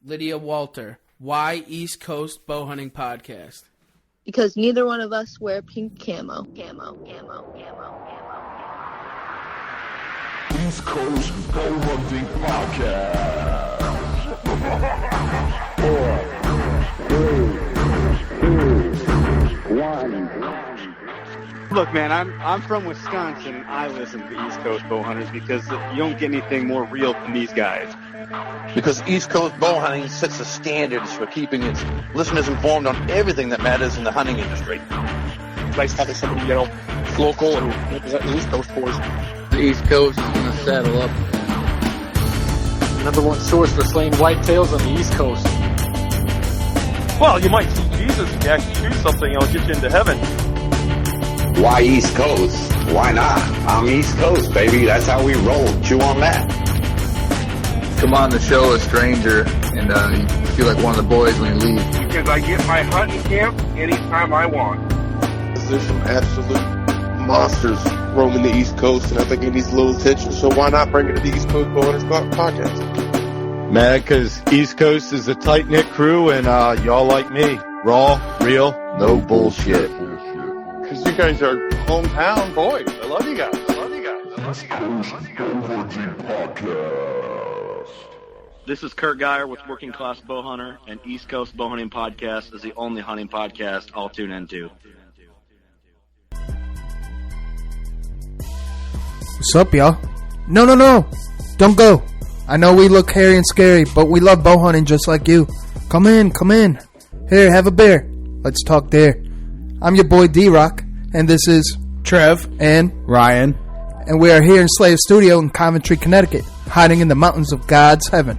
Lydia Walter. Why East Coast Bowhunting Podcast? Because neither one of us wear pink camo. East Coast Bowhunting Podcast. 4, 3, 2, 1. Look, man, I'm from Wisconsin. I listen to the East Coast Bowhunters because you don't get anything more real than these guys. Because East Coast Bowhunting sets the standards for keeping its listeners informed on everything that matters in the hunting industry. It's nice having somebody, local and represent the East Coast boys. The East Coast is going to saddle up. Number one source for slaying whitetails on the East Coast. Well, you might see Jesus if you actually do something, it'll get you into heaven. Why East Coast? Why not? I'm East Coast, baby. That's how we roll. Chew on that. Come on the show, a stranger, and you feel like one of the boys when you leave. Because I get my hunting camp anytime I want. There's some absolute monsters roaming the East Coast, and I think it needs a little attention, so why not bring it to the East Coast Bowhunters Podcast? Man, because East Coast is a tight-knit crew, and y'all like me. Raw, real, no bullshit. Because you guys are hometown boys. I love you guys. East Coast Bowhunting Podcast. This is Kurt Geyer with Working Class Bowhunter, and East Coast Bowhunting Podcast is the only hunting podcast I'll tune into. What's up, y'all? No. Don't go. I know we look hairy and scary, but we love bow hunting just like you. Come in. Here, have a beer. Let's talk there. I'm your boy D-Rock, and this is Trev and Ryan. And we are here in Slave Studio in Coventry, Connecticut, hiding in the mountains of God's heaven.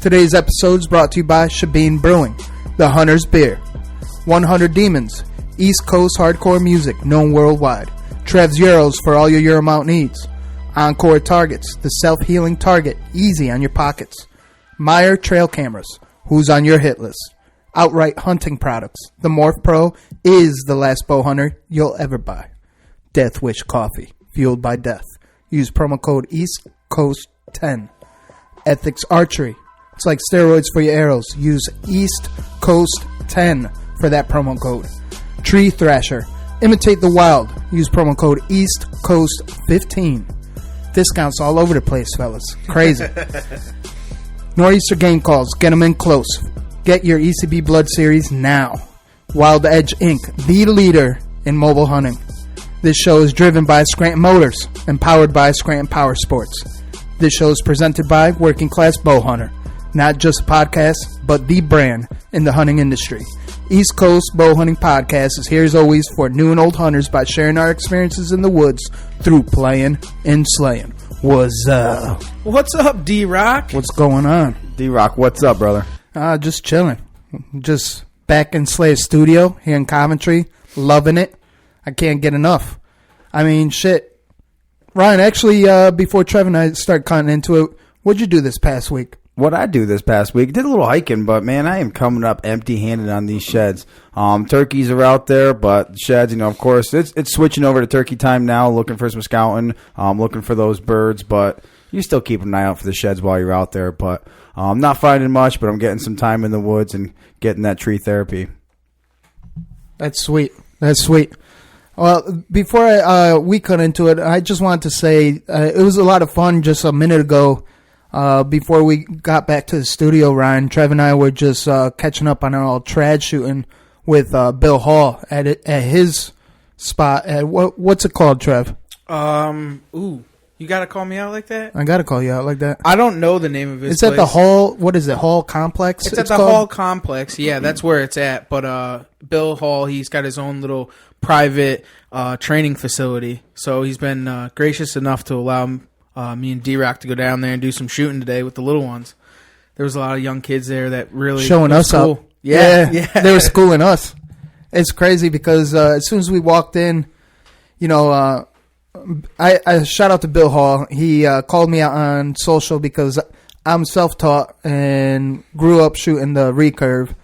Today's episode is brought to you by Shabine Brewing, the Hunter's Beer. 100 Demons, East Coast hardcore music known worldwide. Trev's Euros for all your Euro mount needs. Encore Targets, the self-healing target, easy on your pockets. Meyer Trail Cameras, who's on your hit list. Outright Hunting Products, the Morph Pro is the last bow hunter you'll ever buy. Death Wish Coffee, fueled by death. Use promo code East Coast 10. Ethics Archery, it's like steroids for your arrows. Use East Coast 10 for that promo code. Tree Thrasher, imitate the wild. Use promo code East Coast 15. Discounts all over the place, fellas. Crazy. Nor'easter Game Calls, get them in close. Get your ECB Blood Series now. Wild Edge Inc., the leader in mobile hunting. This show is driven by Scranton Motors and powered by Scranton Power Sports. This show is presented by Working Class Bowhunter. Not just a podcast, but the brand in the hunting industry. East Coast Bowhunting Podcast is here as always for new and old hunters by sharing our experiences in the woods through playing and slaying. What's up? What's up, D-Rock? What's going on? D-Rock, what's up, brother? Just chilling. Just back in Slave Studio here in Coventry. Loving it. I can't get enough. I mean, shit. Ryan, actually, before Trevor and I start cutting into it, what'd you do this past week? What I do this past week? Did a little hiking, but man, I am coming up empty-handed on these sheds. Turkeys are out there, but sheds, of course, it's switching over to turkey time now, looking for some scouting, looking for those birds, but you still keep an eye out for the sheds while you're out there, but I'm not finding much, but I'm getting some time in the woods and getting that tree therapy. That's sweet. Well, before we cut into it, I just wanted to say it was a lot of fun just a minute ago. Before we got back to the studio, Ryan, Trev and I were just catching up on our old trad shooting with Bill Hall at his spot. At what's it called, Trev? You gotta call me out like that? I gotta call you out like that. I don't know the name of his place. It's at the Hall, what is it, Hall Complex? It's at the Hall Complex, yeah, that's where it's at. But Bill Hall, he's got his own little private training facility. So he's been gracious enough to allow me and D-Rock to go down there and do some shooting today with the little ones. There was a lot of young kids there that really... Showing us cool. up. Yeah. They were schooling us. It's crazy because as soon as we walked in, I shout out to Bill Hall. He called me out on social because I'm self-taught and grew up shooting the recurve.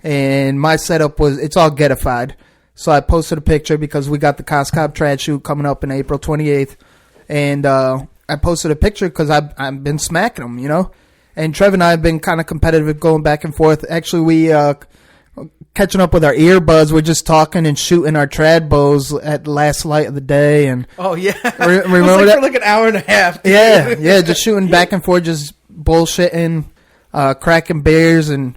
And my setup it's all getified. So I posted a picture because we got the Coscob Trad Shoot coming up in April 28th. And I posted a picture because I've been smacking them, And Trev and I have been kind of competitive going back and forth. Actually, we catching up with our earbuds. We're just talking and shooting our trad bows at the last light of the day. And oh, yeah. Remember it was that? For like an hour and a half. Dude. Yeah, just shooting back and forth, just bullshitting, cracking beers, and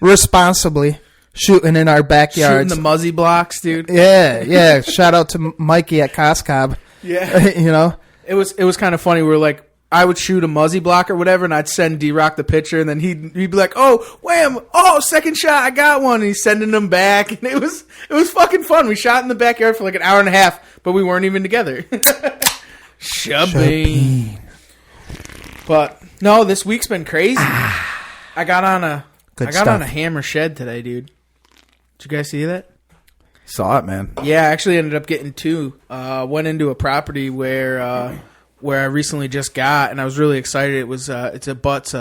responsibly shooting in our backyards. Shooting the muzzy blocks, dude. Yeah. Shout out to Mikey at Coscob. Yeah. It was kind of funny. We were like, I would shoot a muzzy block or whatever, and I'd send D-Rock the picture, and then he'd be like, "Oh, wham! Oh, second shot, I got one." And he's sending them back, and it was fucking fun. We shot in the backyard for like an hour and a half, but we weren't even together. Shabby. But no, this week's been crazy. I got on a hammer shed today, dude. Did you guys see that? Saw it, man. Yeah, I actually ended up getting two. Went into a property where I recently just got, and I was really excited. It was it abuts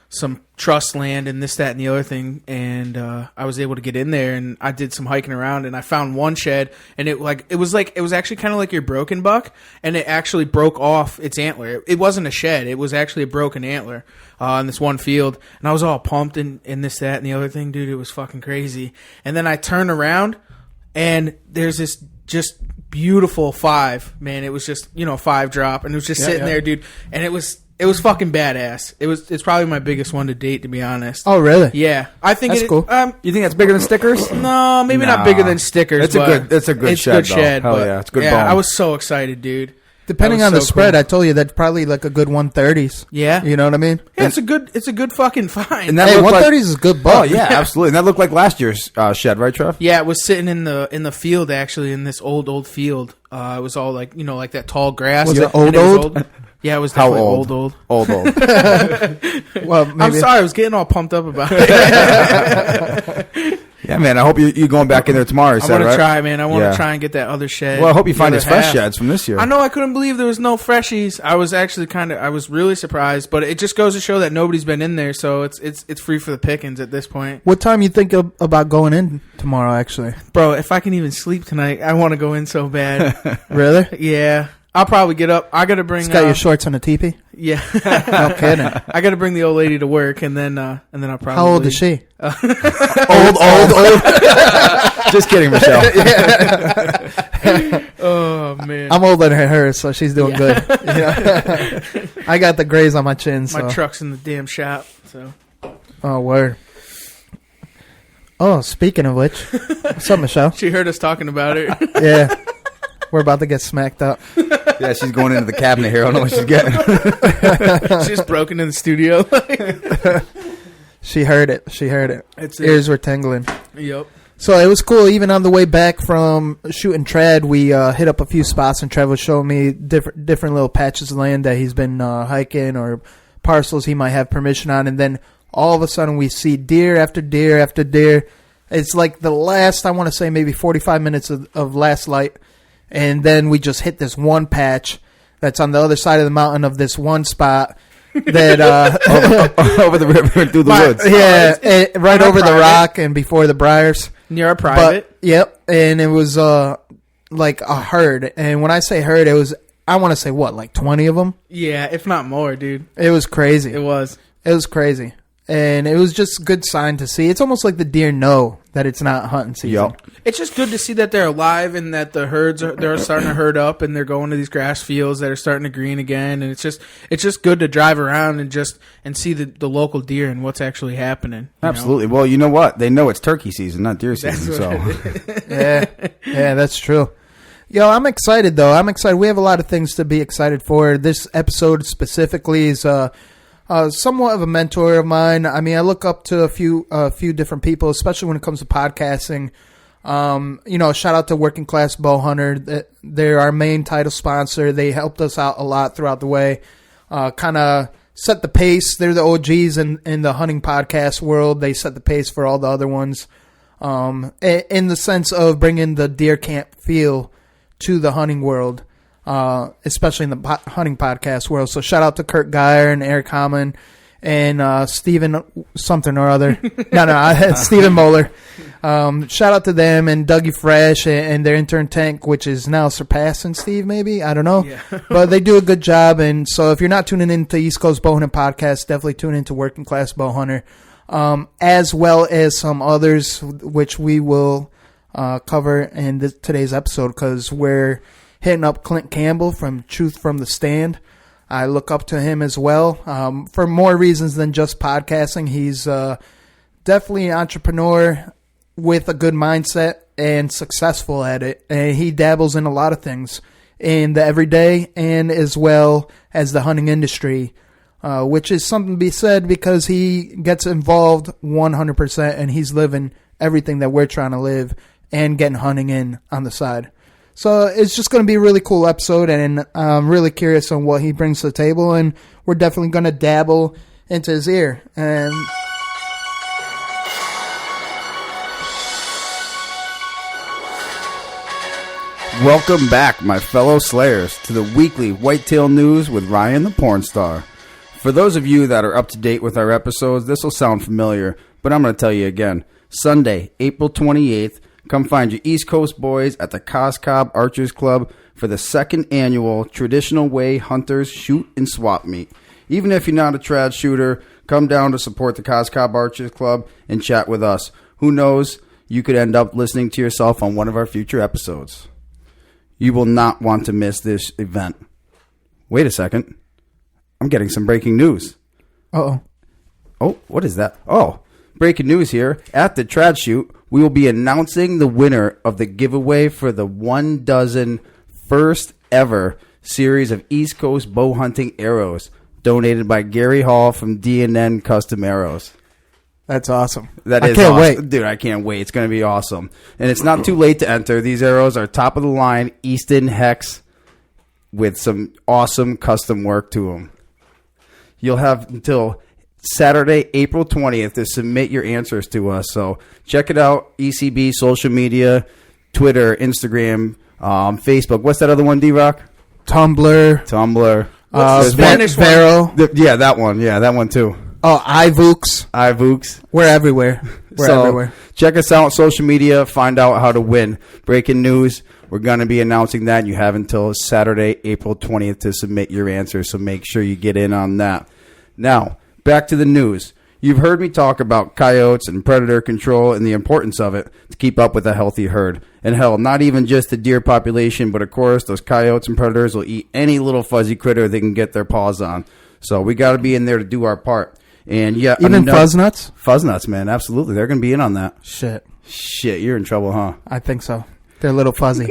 some trust land and this, that, and the other thing, and I was able to get in there, and I did some hiking around, and I found one shed, and it was actually kind of like your broken buck, and it actually broke off its antler. It wasn't a shed; it was actually a broken antler in this one field, and I was all pumped in this, that, and the other thing, dude. It was fucking crazy. And then I turned around, and there's this just beautiful 5, man. It was just 5 drop, and it was just sitting there, dude. And it was fucking badass. It's probably my biggest one to date, to be honest. Oh, really? Yeah, I think that's cool. You think that's bigger than stickers? No, maybe not bigger than stickers. It's a good shed. Hell yeah, it's good. Yeah, bone. I was so excited, dude. Depending on the spread, cool. I told you that's probably like a good 130s. Yeah, you know what I mean. Yeah, it's a good fucking find. And that 130s is a good buck. Oh yeah, absolutely. And that looked like last year's shed, right, Trev? Yeah, it was sitting in the field, actually, in this old field. It was all like like that tall grass. Was it old? Yeah, it was definitely old. Well, maybe. I'm sorry, I was getting all pumped up about it. Yeah, man. I hope you're going back in there tomorrow. I want to try, man. I want to try and get that other shed. Well, I hope you find his fresh sheds from this year. I know. I couldn't believe there was no freshies. I was actually I was really surprised, but it just goes to show that nobody's been in there, so it's free for the pickings at this point. What time you think about going in tomorrow? Actually, bro, if I can even sleep tonight, I want to go in so bad. Really? Yeah. I'll probably get up. I got to bring. Got your shorts on a teepee? Yeah. No kidding. I got to bring the old lady to work, and then I'll probably. How old is she? Old. Just kidding, Michelle. Oh man. I'm older than her, so she's doing good. Yeah. I got the grays on my chin. So. My truck's in the damn shop. So. Oh word. Oh, speaking of which, what's up, Michelle? She heard us talking about it. Yeah. We're about to get smacked up. Yeah, she's going into the cabinet here. I don't know what she's getting. She's just broken in the studio. She heard it. Ears were tingling. Yep. So it was cool. Even on the way back from shooting trad, we hit up a few spots, and Trev was showing me different little patches of land that he's been hiking or parcels he might have permission on. And then all of a sudden we see deer after deer after deer. It's like the last, I want to say, maybe 45 minutes of last light. And then we just hit this one patch that's on the other side of the mountain of this one spot that over the river and through the woods. Yeah, right over the rock and before the briars. Near a private. Yep, and it was like a herd. And when I say herd, it was, I want to say, what, like 20 of them? Yeah, if not more, dude. It was crazy. It was crazy. And it was just a good sign to see. It's almost like the deer know that it's not hunting season. Yep. It's just good to see that they're alive and that the herds they're starting to herd up and they're going to these grass fields that are starting to green again. And it's just good to drive around and see the local deer and what's actually happening. Absolutely. Well, you know what? They know it's turkey season, not deer season. So yeah, that's true. Yo, I'm excited though. We have a lot of things to be excited for. This episode specifically is somewhat of a mentor of mine. I mean, I look up to a few different people, especially when it comes to podcasting. Shout out to Working Class Bowhunter. They're our main title sponsor. They helped us out a lot throughout the way. Kind of set the pace. They're the OGs in the hunting podcast world. They set the pace for all the other ones. In the sense of bringing the deer camp feel to the hunting world. Especially in the hunting podcast world. So shout out to Kurt Geyer and Eric Hammond and Steven something or other. No, Steven Moeller. Shout out to them and Dougie Fresh and their intern Tank, which is now surpassing Steve, maybe. I don't know. Yeah. But they do a good job. And so if you're not tuning into East Coast Bowhunting Podcast, definitely tune into Working Class Bowhunter, as well as some others, which we will cover in today's episode, because we're hitting up Clint Campbell from Truth from the Stand. I look up to him as well for more reasons than just podcasting. He's definitely an entrepreneur with a good mindset and successful at it. And he dabbles in a lot of things in the everyday and as well as the hunting industry, which is something to be said because he gets involved 100% and he's living everything that we're trying to live and getting hunting in on the side. So it's just going to be a really cool episode, and I'm really curious on what he brings to the table, and we're definitely going to dabble into his ear. And Welcome back, my fellow Slayers, to the weekly Whitetail News with Ryan the Porn Star. For those of you that are up to date with our episodes, this will sound familiar, but I'm going to tell you again. Sunday, April 28th, come find your East Coast boys at the Coscob Archers Club for the second annual Traditional Way Hunters Shoot and Swap Meet. Even if you're not a trad shooter, come down to support the Coscob Archers Club and chat with us. Who knows, you could end up listening to yourself on one of our future episodes. You will not want to miss this event. Wait a second. I'm getting some breaking news. Uh-oh. Oh, what is that? Oh, breaking news here. At the Trad Shoot, we will be announcing the winner of the giveaway for the 12 first ever series of East Coast bow hunting arrows donated by Gary Hall from D&N Custom Arrows. That's awesome. That is can't awesome. wait. Dude, I can't wait. It's going to be awesome. And it's not too late to enter. These arrows are top of the line Easton Hex with some awesome custom work to them. You'll have until Saturday, April 20th to submit your answers to us. So check it out. ECB, social media, Twitter, Instagram, Facebook. What's that other one, D-Rock? Tumblr. Spanish one? Vero. Yeah, that one. Yeah, that one too. Oh, iVooks. We're everywhere. We're everywhere. Check us out on social media. Find out how to win. Breaking news. We're going to be announcing that. You have until Saturday, April 20th to submit your answers. So make sure you get in on that. Now, back to the news. You've heard me talk about coyotes and predator control and the importance of it to keep up with a healthy herd. And hell, not even just the deer population, but of course, those coyotes and predators will eat any little fuzzy critter they can get their paws on. So we got to be in there to do our part. And yeah, even fuzznuts? Fuzznuts, man, absolutely. They're going to be in on that. Shit, you're in trouble, huh? I think so. They're a little fuzzy.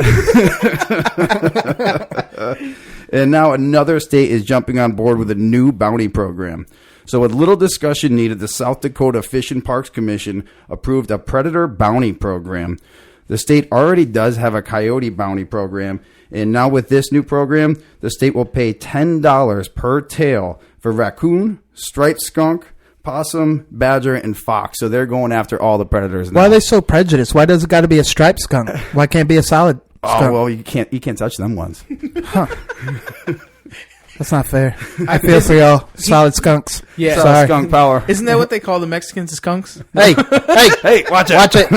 And now another state is jumping on board with a new bounty program. So with little discussion needed, the South Dakota Fish and Parks Commission approved a predator bounty program. The state already does have a coyote bounty program, and now with this new program, the state will pay $10 per tail for raccoon, striped skunk, possum, badger, and fox. So they're going after all the predators now. Why are they so prejudiced? Why does it got to be a striped skunk? Why can't it be a solid skunk? Oh, well, you can't touch them ones. Huh. That's not fair. I feel for y'all, solid skunks. Yeah, sorry. Skunk power. Isn't that what they call the Mexicans, the skunks? Hey, watch it. Watch it.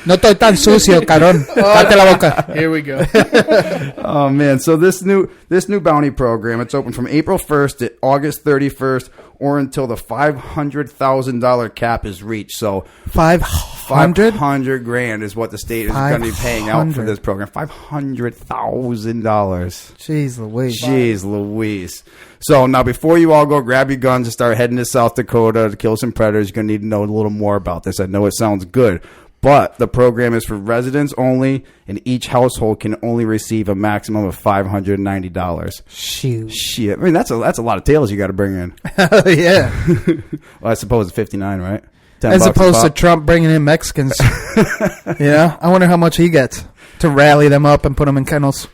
No estoy tan sucio, cabrón. Cállate la boca. Here we go. Oh man, so this new bounty program, it's open from April 1st to August 31st, or until the $500,000 cap is reached. So 500 $500,000 is what the state is going to be paying out for this program. $500,000. Jeez Louise. So now before you all go grab your guns and start heading to South Dakota to kill some predators, you're going to need to know a little more about this. I know it sounds good, but the program is for residents only, and each household can only receive a maximum of $590. Shit. I mean, that's a lot of tails you got to bring in. Yeah. Well, I suppose it's 59, right? As opposed to Trump bringing in Mexicans. Yeah. I wonder how much he gets to rally them up and put them in kennels.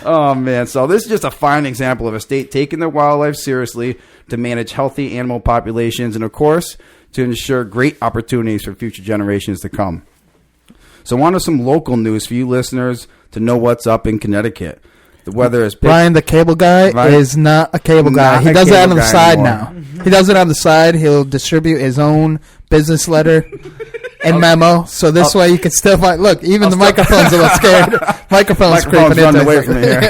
Oh, man. So this is just a fine example of a state taking their wildlife seriously to manage healthy animal populations and, of course, to ensure great opportunities for future generations to come. So on to some local news for you listeners to know what's up in Connecticut. The weather is Ryan, the cable guy, is not a cable guy. He does it on the side now. He does it on the side. He'll distribute his own business letter and memo. So this way you can still find. Look, even the microphone's a little scared. Microphone's creeping running away from me here.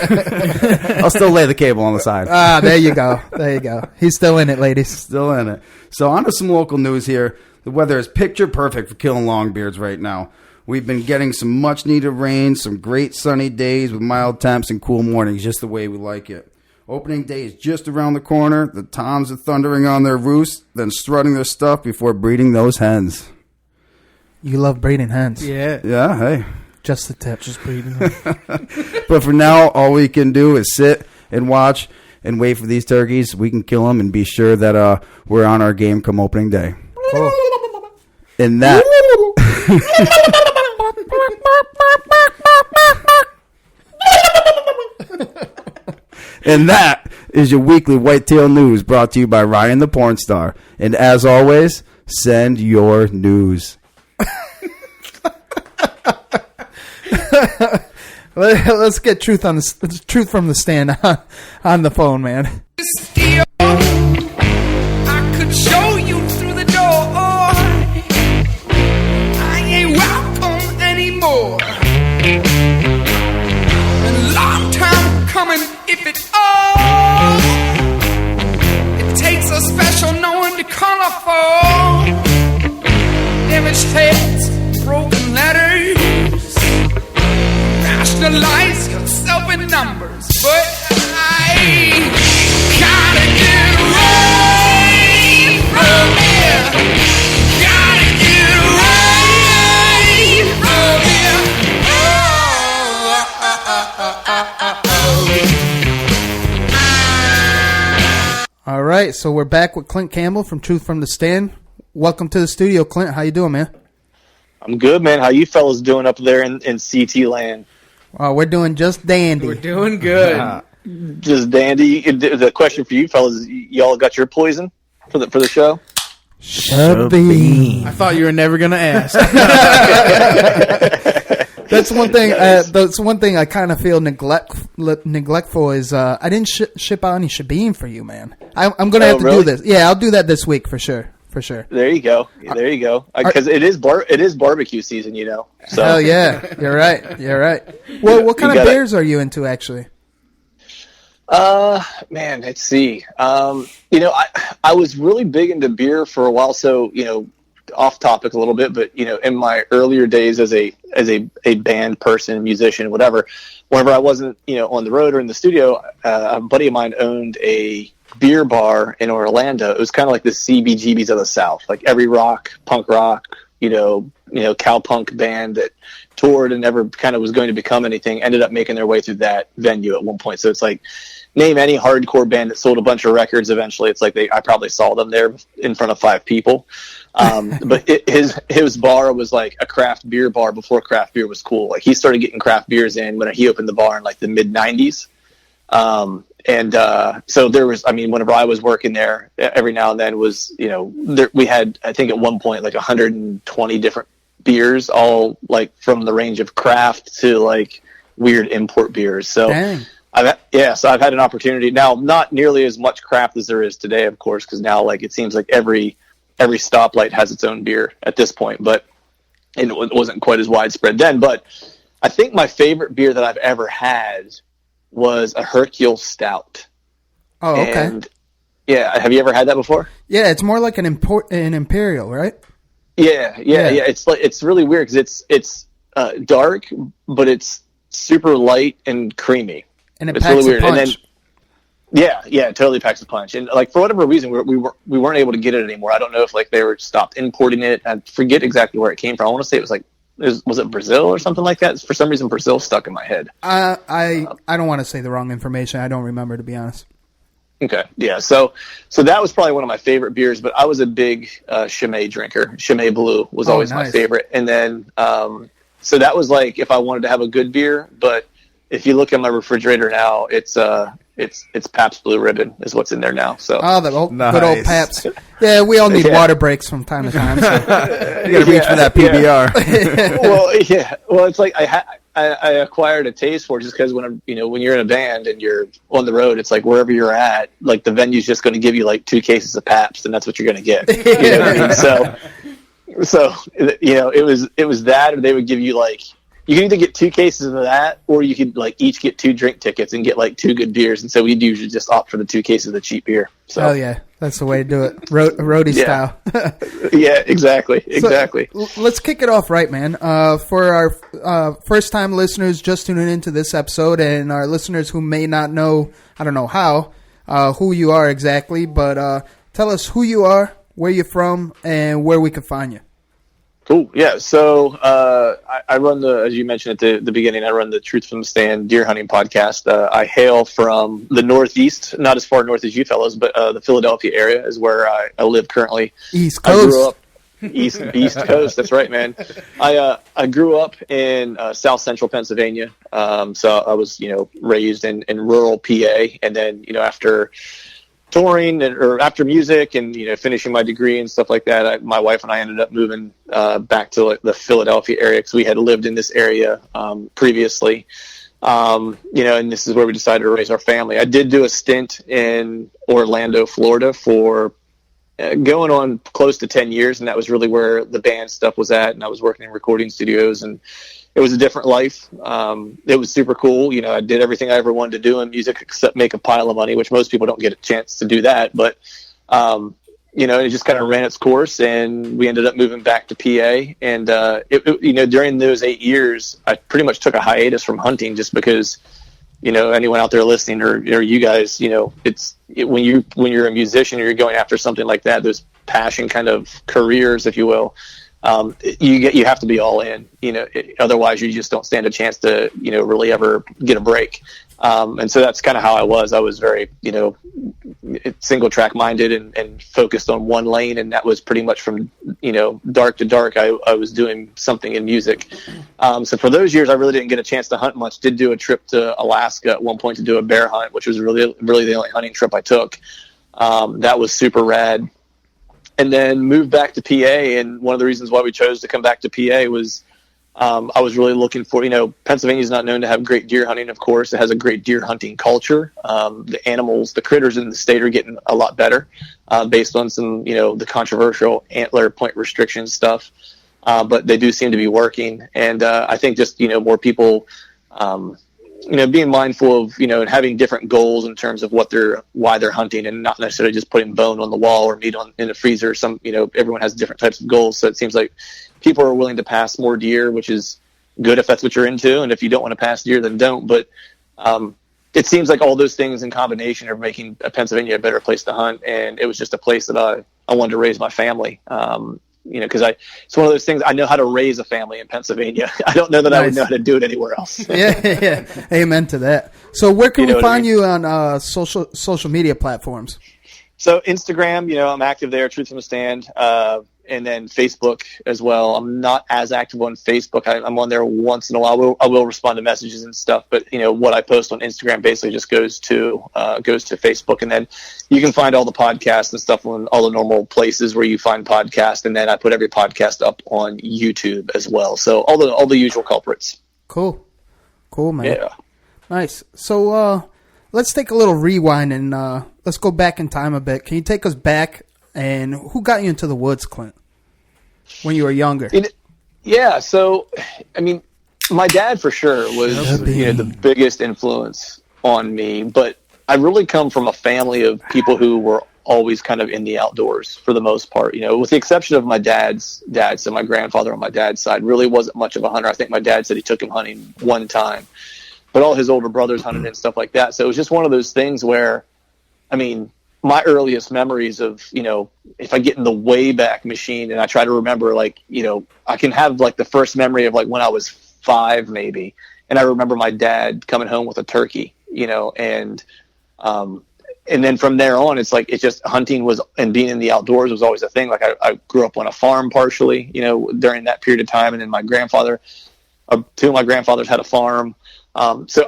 I'll still lay the cable on the side. There you go. There you go. He's still in it, ladies. Still in it. So on to some local news here. The weather is picture perfect for killing longbeards right now. We've been getting some much-needed rain, some great sunny days with mild temps and cool mornings, just the way we like it. Opening day is just around the corner. The toms are thundering on their roosts, then strutting their stuff before breeding those hens. You love breeding hens. Yeah. Yeah, hey. Just the tip. Just breeding them. But for now, all we can do is sit and watch and wait for these turkeys. We can kill them and be sure that we're on our game come opening day. Cool. And that... And that is your weekly Whitetail News brought to you by Ryan the Porn Star. And as always, send your news. Let's get truth from the stand on the phone, man. I could show you through the door. I ain't welcome anymore. A long time coming, if it all. It takes a special knowing to color for. Damaged heads, broken letters. Rationalize yourself in numbers, but I gotta get away from here. Gotta get away from here. All right, so we're back with Clint Campbell from Truth from the Stand. Welcome to the studio, Clint. How you doing, man? I'm good, man. How you fellas doing up there in CT land? We're doing just dandy. We're doing good. Just dandy. The question for you fellas: y'all got your poison for the show? Shabby. I thought you were never gonna ask. That's one thing. That's one thing I kind of feel neglectful is I didn't ship out any Shabine for you, man. I'm gonna have to do this. Yeah, I'll do that this week for sure. For sure. There you go. There you go. Because it is barbecue season, you know. So. Hell yeah, you're right. You're right. Well, what kind of beers are you into, actually? Man, let's see. You know, I was really big into beer for a while. So, you know, off topic a little bit, but you know, in my earlier days as a band person, musician, whatever, whenever I wasn't, you know, on the road or in the studio, a buddy of mine owned a beer bar in Orlando. It was kind of like the CBGBs of the South, like every punk rock, you know, cowpunk band that toured and never kind of was going to become anything ended up making their way through that venue at one point. So it's like, name any hardcore band that sold a bunch of records. Eventually, it's like I probably saw them there in front of 5 people. But his bar was like a craft beer bar before craft beer was cool. Like he started getting craft beers in when he opened the bar in like the mid '90s. So there was, I mean, whenever I was working there, every now and then was, you know, we had, I think at one point, like 120 different beers, all like from the range of craft to like weird import beers. So Dang. So I've had an opportunity now, not nearly as much craft as there is today, of course, because now like it seems like every stoplight has its own beer at this point, but it wasn't quite as widespread then. But I think my favorite beer that I've ever had was a Hercule Stout. Oh, okay. And, yeah, have you ever had that before? Yeah, it's more like an imperial, right? Yeah. It's really weird because it's dark, but it's super light and creamy. And it it's packs really weird. a punch. And then, yeah, it totally packs a punch. And like for whatever reason, we weren't able to get it anymore. I don't know if like they were stopped importing it. I forget exactly where it came from. I want to say it was like. Was it Brazil or something like that? For some reason, Brazil stuck in my head. I don't want to say the wrong information. I don't remember, to be honest. Okay, yeah. So that was probably one of my favorite beers. But I was a big Chimay drinker. Chimay Blue was always my favorite. And then, so that was like if I wanted to have a good beer. But if you look at my refrigerator now, it's it's Pabst Blue Ribbon is what's in there now. So the good old Pabst. Yeah, we all need water breaks from time to time. So. You got to reach for that PBR. Well, it's like I acquired a taste for it just because when you're in a band and you're on the road, it's like wherever you're at, like the venue's just going to give you like 2 cases of Pabst, and that's what you're going to get. You know what I mean? So it was that, or they would give you like. You can either get 2 cases of that, or you could like each get 2 drink tickets and get like 2 good beers. And so we'd usually just opt for the 2 cases of the cheap beer. So. Oh yeah, that's the way to do it, roadie style. Yeah, exactly. So, let's kick it off right, man. For our first-time listeners just tuning into this episode, and our listeners who may not know, I don't know how, who you are exactly, but tell us who you are, where you're from, and where we can find you. Cool. Yeah. So I run as you mentioned at the beginning, I run the Truthful from the Stand deer hunting podcast. I hail from the Northeast, not as far north as you fellows, but the Philadelphia area is where I live currently. East Coast. I grew up East Coast. That's right, man. I grew up in South Central Pennsylvania. So I was, raised in rural PA, and then, after touring or after music and finishing my degree and stuff like that, my wife and I ended up moving back to the Philadelphia area because we had lived in this area previously, and this is where we decided to raise our family. I did do a stint in Orlando, Florida for going on close to 10 years, and that was really where the band stuff was at, and I was working in recording studios, and it was a different life. It was super cool. I did everything I ever wanted to do in music except make a pile of money, which most people don't get a chance to do that. But, it just kind of ran its course, and we ended up moving back to PA. And, during those 8 years, I pretty much took a hiatus from hunting just because, anyone out there listening or you guys, when you're a musician or you're going after something like that, those passion kind of careers, if you will, you have to be all in, otherwise you just don't stand a chance to, really ever get a break. And so that's kind of how I was. I was very, single track minded and focused on one lane. And that was pretty much from, dark to dark. I was doing something in music. So for those years, I really didn't get a chance to hunt much. Did do a trip to Alaska at one point to do a bear hunt, which was really, really the only hunting trip I took. That was super rad. And then moved back to PA, and one of the reasons why we chose to come back to PA was I was really looking for, Pennsylvania is not known to have great deer hunting, of course. It has a great deer hunting culture. The animals, the critters in the state are getting a lot better based on some, the controversial antler point restriction stuff. But they do seem to be working. And I think just, more people being mindful of, and having different goals in terms of why they're hunting, and not necessarily just putting bone on the wall or meat in the freezer. Everyone has different types of goals. So it seems like people are willing to pass more deer, which is good if that's what you're into. And if you don't want to pass deer, then don't. But it seems like all those things in combination are making Pennsylvania a better place to hunt. And it was just a place that I wanted to raise my family. Because it's one of those things. I know how to raise a family in Pennsylvania. I don't know that I would know how to do it anywhere else. Yeah. Amen to that. So where can we find you on social media platforms? So Instagram, I'm active there, Truth from the Stand, and then Facebook as well. I'm not as active on Facebook. I'm on there once in a while. I will respond to messages and stuff, but what I post on Instagram basically just goes to Facebook, and then you can find all the podcasts and stuff on all the normal places where you find podcasts, and then I put every podcast up on YouTube as well. So all the usual culprits. Cool, man. Yeah, nice. So let's take a little rewind and let's go back in time a bit. Can you take us back? And who got you into the woods, Clint, when you were younger? Yeah, so, my dad for sure was the biggest influence on me, but I really come from a family of people who were always kind of in the outdoors for the most part, with the exception of my dad's dad. So my grandfather on my dad's side really wasn't much of a hunter. I think my dad said he took him hunting one time, but all his older brothers hunted and stuff like that. So it was just one of those things where, my earliest memories of, if I get in the Wayback Machine and I try to remember, I can have the first memory of when I was 5 maybe. And I remember my dad coming home with a turkey, and then from there on, it's just hunting and being in the outdoors was always a thing. I grew up on a farm partially, during that period of time. And then my grandfather, 2 of my grandfathers had a farm. So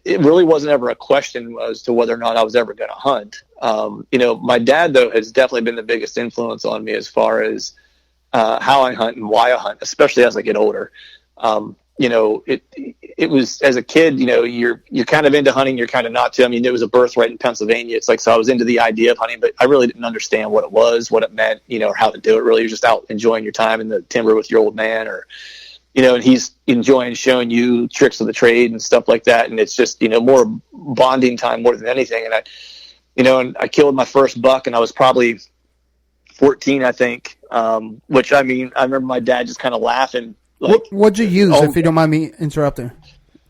it really wasn't ever a question as to whether or not I was ever going to hunt. My dad, though, has definitely been the biggest influence on me as far as how I hunt and why I hunt, especially as I get older. It was, as a kid, you're kind of into hunting, you're kind of not to. I mean, it was a birthright in Pennsylvania. It's like, so I was into the idea of hunting, but I really didn't understand what it was, what it meant, or how to do it. Really, you're just out enjoying your time in the timber with your old man, or, and he's enjoying showing you tricks of the trade and stuff like that. And it's just, more bonding time more than anything. And I killed my first buck, and I was probably 14, I think, which, I mean, I remember my dad just kind of laughing. Like, what'd you use, if you don't mind me interrupting?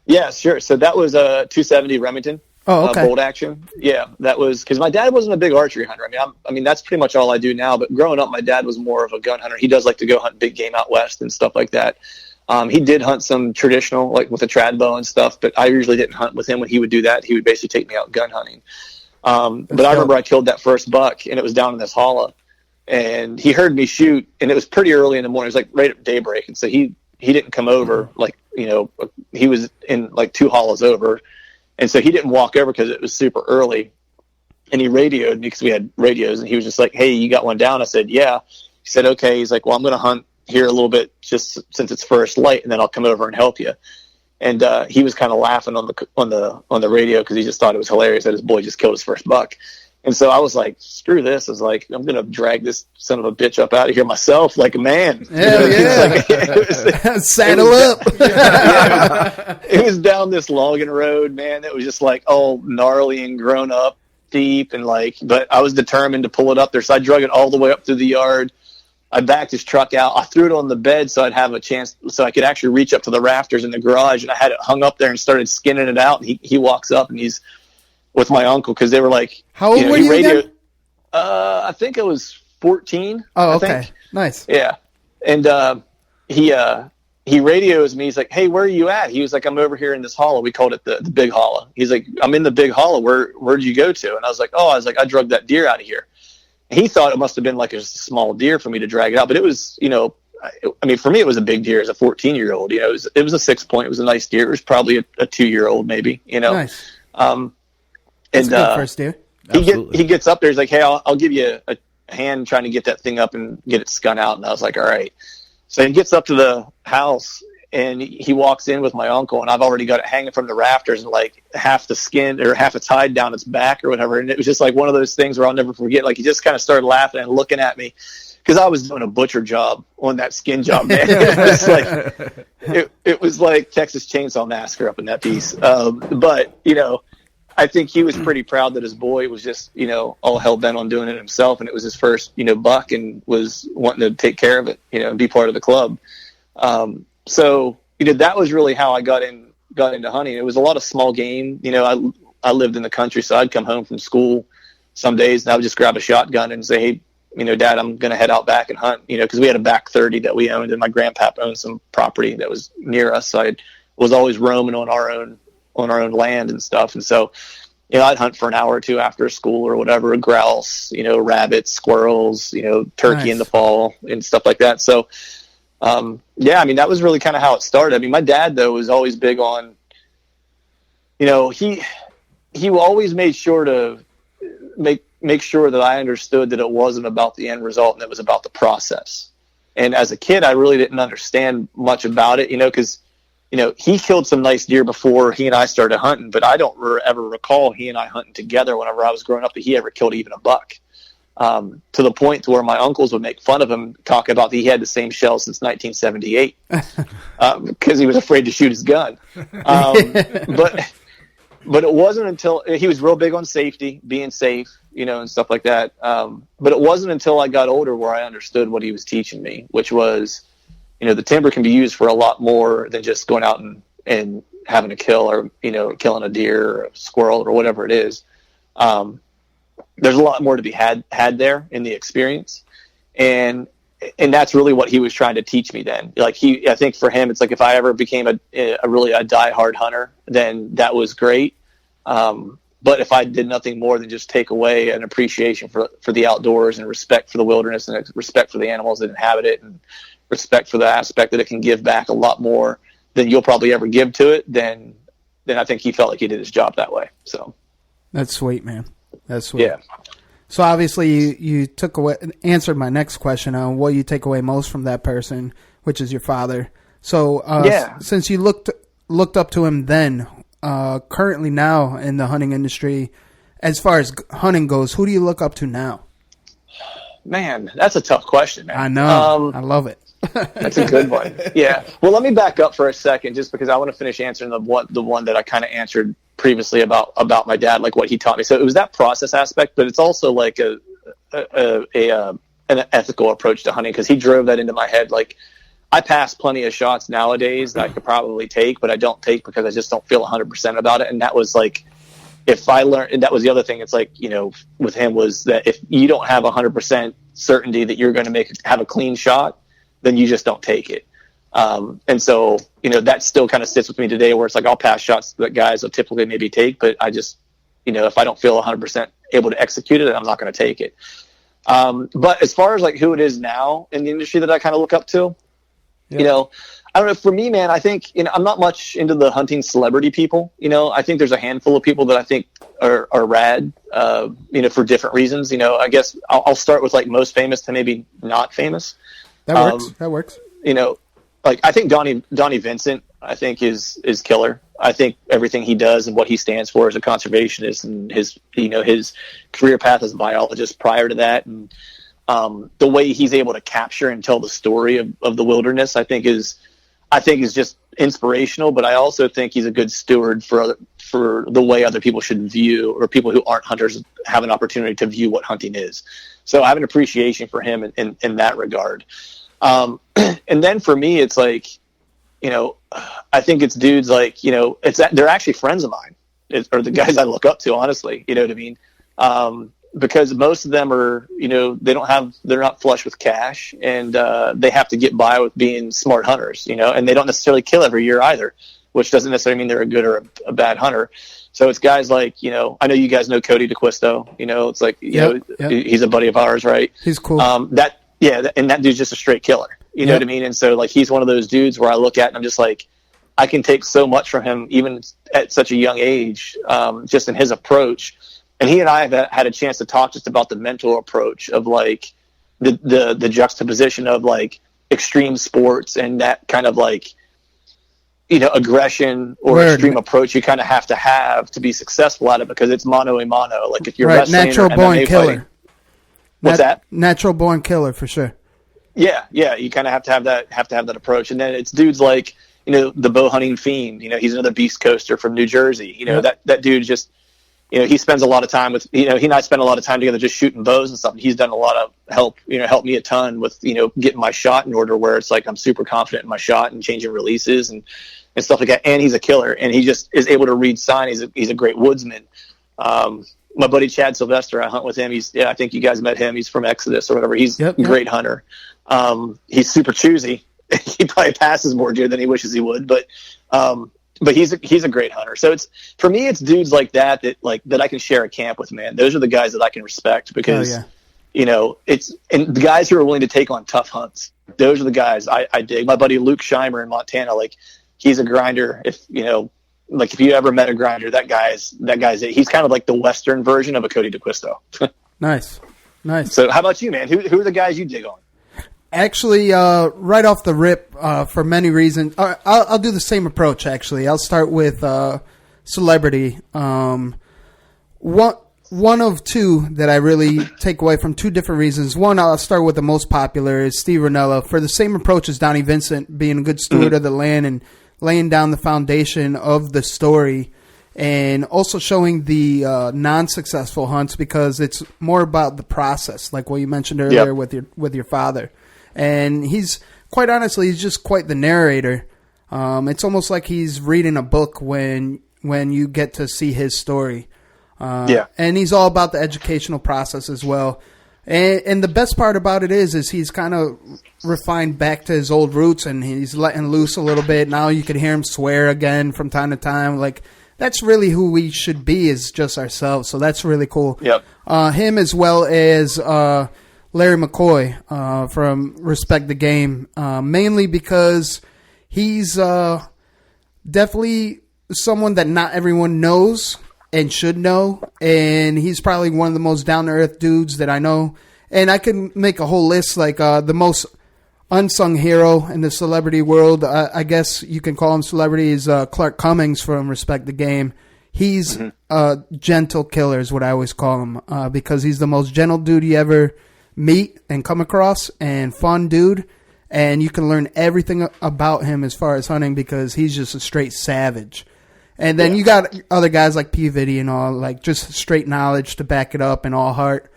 Yeah, sure. So that was a 270 Remington. Oh, okay. Bolt action. Yeah, that was because my dad wasn't a big archery hunter. I mean, that's pretty much all I do now. But growing up, my dad was more of a gun hunter. He does like to go hunt big game out west and stuff like that. He did hunt some traditional, like with a trad bow and stuff. But I usually didn't hunt with him when he would do that. He would basically take me out gun hunting. But I remember I killed that first buck, and it was down in this hollow. And he heard me shoot, and it was pretty early in the morning. It was like right at daybreak. And so he didn't come over, like, he was in like 2 hollows over. And so he didn't walk over because it was super early. And he radioed me because we had radios, and he was just like, "Hey, you got one down?" I said, "Yeah." He said, "Okay." He's like, "Well, I'm going to hunt here a little bit just since it's first light, and then I'll come over and help you." And he was kind of laughing on the radio because he just thought it was hilarious that his boy just killed his first buck. And so I was like, screw this. I was like, I'm going to drag this son of a bitch up out of here myself like a man. Hell yeah. Saddle up. It was down this logging road, man. It was just like all gnarly and grown up deep. And but I was determined to pull it up there. So I drug it all the way up through the yard. I backed his truck out. I threw it on the bed so I'd have a chance, so I could actually reach up to the rafters in the garage. And I had it hung up there and started skinning it out. And he walks up, and he's with my uncle, because they were like, how old were you again? I think I was 14. Oh, okay. Nice. Yeah. And he radios me. He's like, "Hey, where are you at?" He was like, "I'm over here in this hollow." We called it the big hollow. He's like, "I'm in the big hollow. Where'd you go to?" And I was like, I drug that deer out of here. And he thought it must have been like a small deer for me to drag it out. But it was, I mean, for me, it was a big deer as a 14-year-old. It was a 6 point. It was a nice deer. It was probably a 2-year-old maybe, Nice. That's a good first deer. He gets up there. He's like, "Hey, I'll give you a hand trying to get that thing up and get it skun out." And I was like, "All right." So he gets up to the house, and he walks in with my uncle, and I've already got it hanging from the rafters, and like half the skin or half it's tied down its back or whatever. And it was just like one of those things where I'll never forget. Like, he just kind of started laughing and looking at me because I was doing a butcher job on that skin job, man. It was like Texas Chainsaw Massacre up in that piece. But I think he was pretty proud that his boy was just, all hell bent on doing it himself. And it was his first, buck, and was wanting to take care of it, and be part of the club. So, that was really how I got into hunting. It was a lot of small game. I lived in the country, so I'd come home from school some days, and I would just grab a shotgun and say, "Hey, Dad, I'm going to head out back and hunt," because we had a back 30 that we owned, and my grandpap owned some property that was near us. So I was always roaming on our own land and stuff. And so, I'd hunt for an hour or two after school or whatever, grouse, rabbits, squirrels, turkey in the fall and stuff like that. So, that was really kind of how it started. I mean, my dad, though, was always big on, he always made sure to make sure that I understood that it wasn't about the end result, and it was about the process. And as a kid, I really didn't understand much about it, because he killed some nice deer before he and I started hunting, but I don't ever recall he and I hunting together whenever I was growing up that he ever killed even a buck. To the point to where my uncles would make fun of him, talking about that he had the same shell since 1978 because he was afraid to shoot his gun. But it wasn't until he was real big on safety, being safe, and stuff like that. But it wasn't until I got older where I understood what he was teaching me, which was, the timber can be used for a lot more than just going out and having a kill, or, killing a deer or a squirrel or whatever it is. There's a lot more to be had there in the experience. And that's really what he was trying to teach me then. I think for him, it's like, if I ever became a diehard hunter, then that was great. But if I did nothing more than just take away an appreciation for the outdoors, and respect for the wilderness, and respect for the animals that inhabit it, and respect for the aspect that it can give back a lot more than you'll probably ever give to it, then I think he felt like he did his job that way. So that's sweet, man. That's sweet. Yeah. So obviously you answered my next question on what you take away most from that person, which is your father. So since you looked up to him then, currently now in the hunting industry, as far as hunting goes, who do you look up to now? Man, that's a tough question, man. I know. I love it. That's a good one. Yeah. Well, let me back up for a second, just because I want to finish answering the one that I kind of answered previously about my dad, like what he taught me. So it was that process aspect, but it's also like an ethical approach to hunting, because he drove that into my head. Like, I pass plenty of shots nowadays that I could probably take, but I don't take because I just don't feel 100% about it. And that was like, if I learned, and that was the other thing. It's like, with him was that if you don't have 100% certainty that you're going to have a clean shot, then you just don't take it. And so, that still kind of sits with me today, where it's like, I'll pass shots that guys will typically maybe take, but I just, if I don't feel 100% able to execute it, I'm not going to take it. But as far as like who it is now in the industry that I kind of look up to, I don't know. For me, man, I think, I'm not much into the hunting celebrity people. I think there's a handful of people that I think are rad, for different reasons. I guess I'll start with like most famous to maybe not famous. That works. Like, I think Donnie Vincent, I think is killer. I think everything he does and what he stands for as a conservationist, and his career path as a biologist prior to that, and the way he's able to capture and tell the story of the wilderness, I think is just inspirational. But I also think he's a good steward for the way other people should view, or people who aren't hunters have an opportunity to view what hunting is. So I have an appreciation for him in that regard. And then for me, it's like, I think it's dudes like, they're actually friends of mine, or the guys I look up to, honestly, you know what I mean? Because most of them are, they're not flush with cash, and they have to get by with being smart hunters, and they don't necessarily kill every year either, which doesn't necessarily mean they're a good or a bad hunter. So it's guys like, I know you guys know Cody DeQuisto, it's like, he's a buddy of ours, right? He's cool. And that dude's just a straight killer, you know what I mean? And so like, he's one of those dudes where I look at and I'm just like, I can take so much from him, even at such a young age, just in his approach. And he and I have had a chance to talk just about the mental approach of like the juxtaposition of like extreme sports and that kind of like, aggression or extreme approach you kind of have to be successful at it, because it's mano a mano. Like if you're wrestling natural or born MMA killer. fighting, what's that? Natural born killer for sure. Yeah. You kind of have to have that approach. And then it's dudes like, the bow hunting fiend, he's another beast coaster from New Jersey. That dude just, he spends a lot of time with, he and I spend a lot of time together just shooting bows and stuff. He's done a lot of helped me a ton with, getting my shot in order, where it's like, I'm super confident in my shot and changing releases and stuff like that. And he's a killer, and he just is able to read sign. He's a great woodsman. My buddy Chad Sylvester, I hunt with him. I think you guys met him. He's from Exodus or whatever. He's a great hunter. He's super choosy. He probably passes more deer than he wishes he would, but he's a great hunter. So for me, it's dudes like that I can share a camp with, man. Those are the guys that I can respect, because, and the guys who are willing to take on tough hunts, those are the guys I dig. My buddy Luke Scheimer in Montana, like, he's a grinder. If you ever met a grinder, that guy's it. He's kind of like the Western version of a Cody DeQuisto. Nice. So how about you, man? Who are the guys you dig on? Actually, right off the rip, for many reasons, I'll do the same approach. Actually, I'll start with celebrity. One of two that I really take away from two different reasons. One, I'll start with the most popular, is Steve Rinella, for the same approach as Donnie Vincent, being a good steward of the land and laying down the foundation of the story, and also showing the non-successful hunts, because it's more about the process, like what you mentioned earlier with your father. And he's, quite honestly, he's just quite the narrator. It's almost like he's reading a book when you get to see his story. And he's all about the educational process as well. And the best part about it is he's kind of refined back to his old roots, and he's letting loose a little bit. Now you can hear him swear again from time to time. Like, that's really who we should be, is just ourselves. So that's really cool. Yep. Him, as well as Larry McCoy from Respect the Game, mainly because he's definitely someone that not everyone knows and should know, and he's probably one of the most down-to-earth dudes that I know. And I can make a whole list, like the most unsung hero in the celebrity world. I guess you can call him celebrity, is Clark Cummings from Respect the Game. He's gentle killer is what I always call him, because he's the most gentle dude you ever meet and come across, and fun dude. And you can learn everything about him as far as hunting, because he's just a straight savage. And then you got other guys like P. Viddy and all, like just straight knowledge to back it up and all heart.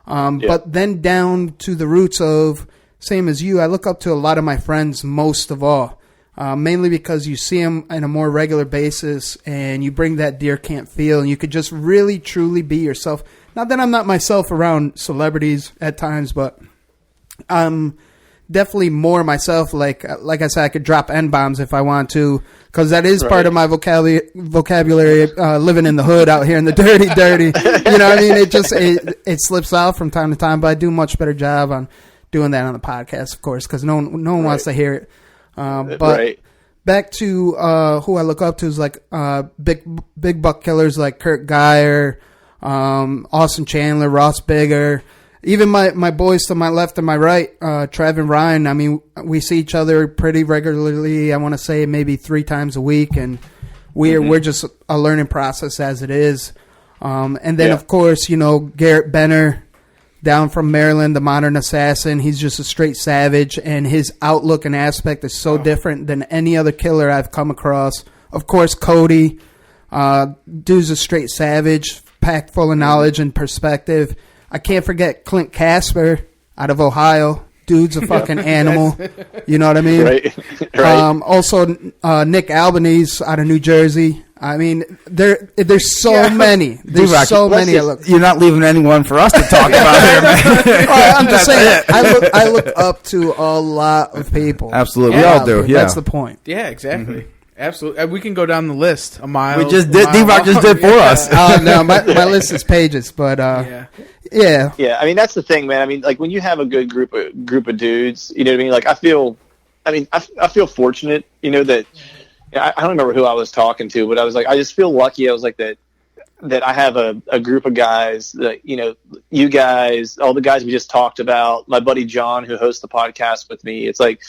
But then down to the roots of, same as you, I look up to a lot of my friends most of all, mainly because you see them on a more regular basis and you bring that deer camp feel, and you could just really, truly be yourself. Not that I'm not myself around celebrities at times, but I'm definitely more myself. Like I said, I could drop N-bombs if I want to, because that is part of my vocabulary, living in the hood out here in the dirty. You know what I mean? It slips out from time to time, but I do a much better job on doing that on the podcast, of course, because no one wants to hear it. But back to who I look up to is like big buck killers like Kurt Geyer, Austin Chandler, Ross Bigger. Even my boys to my left and my right, Trav and Ryan, I mean, we see each other pretty regularly. I want to say maybe 3 times a week, and we're just a learning process as it is. And then, of course, Garrett Benner, down from Maryland, the modern assassin. He's just a straight savage, and his outlook and aspect is so different than any other killer I've come across. Of course, Cody, dude's a straight savage, packed full of knowledge and perspective. I can't forget Clint Campbell out of Ohio. Dude's a fucking animal. You know what I mean? Right. Also, Nick Albanese out of New Jersey. I mean, there's so many. There's so many. You're not leaving anyone for us to talk about here, man. I'm just saying, I look up to a lot of people. Absolutely. We all do. Yeah. That's the point. Yeah, exactly. Absolutely. We can go down the list a mile. We just did. D-Rock just did for us. No, my list is pages, but yeah. I mean, that's the thing, man. I mean, like when you have a good group of dudes, you know what I mean? Like I feel fortunate, that I don't remember who I was talking to, but I was like, I just feel lucky. I was like that I have a group of guys that, you guys, all the guys we just talked about, my buddy John, who hosts the podcast with me. It's like,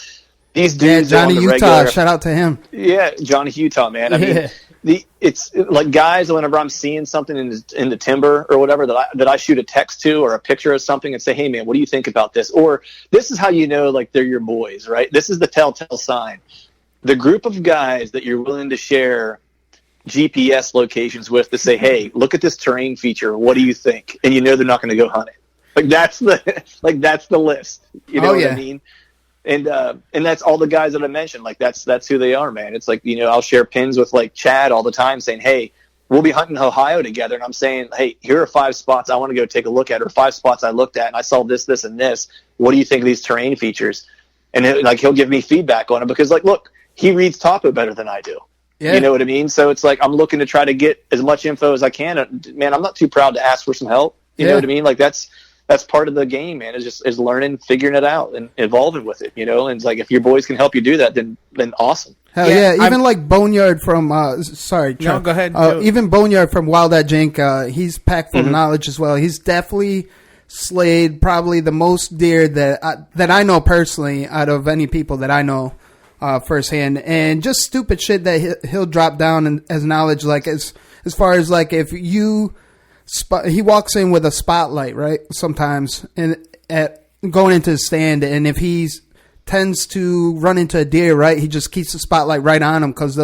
these dudes, Johnny Utah, shout out to him. Yeah, Johnny Utah, man. I mean, it's like guys. Whenever I'm seeing something in the timber or whatever that I shoot a text to or a picture of something and say, "Hey, man, what do you think about this?" Or this is how you know, like they're your boys, right? This is the telltale sign. The group of guys that you're willing to share GPS locations with to say, "Hey, look at this terrain feature. What do you think?" And they're not going to go hunt it. Like that's the list. You know what I mean? And that's all the guys that I mentioned. Like that's who they are, man. It's like, I'll share pins with like Chad all the time saying, "Hey, we'll be hunting Ohio together." And I'm saying, "Hey, here are 5 spots I want to go take a look at, or 5 spots I looked at and I saw this, this, and this. What do you think of these terrain features?" And he'll give me feedback on it because look, he reads topo better than I do. Yeah. You know what I mean? So it's like, I'm looking to try to get as much info as I can. Man, I'm not too proud to ask for some help. You know what I mean? Like that's part of the game, man. Is learning, figuring it out, and evolving with it. And it's like if your boys can help you do that, then awesome. Hell yeah! Even like Boneyard from sorry, no, go ahead. Even Boneyard from Wild at Jink, he's packed full of knowledge as well. He's definitely slayed probably the most deer that I know personally out of any people that I know firsthand, and just stupid shit that he'll drop down as knowledge. Like as far as like if you. He walks in with a spotlight, right? Sometimes, and going into the stand, and if he tends to run into a deer, right, he just keeps the spotlight right on him because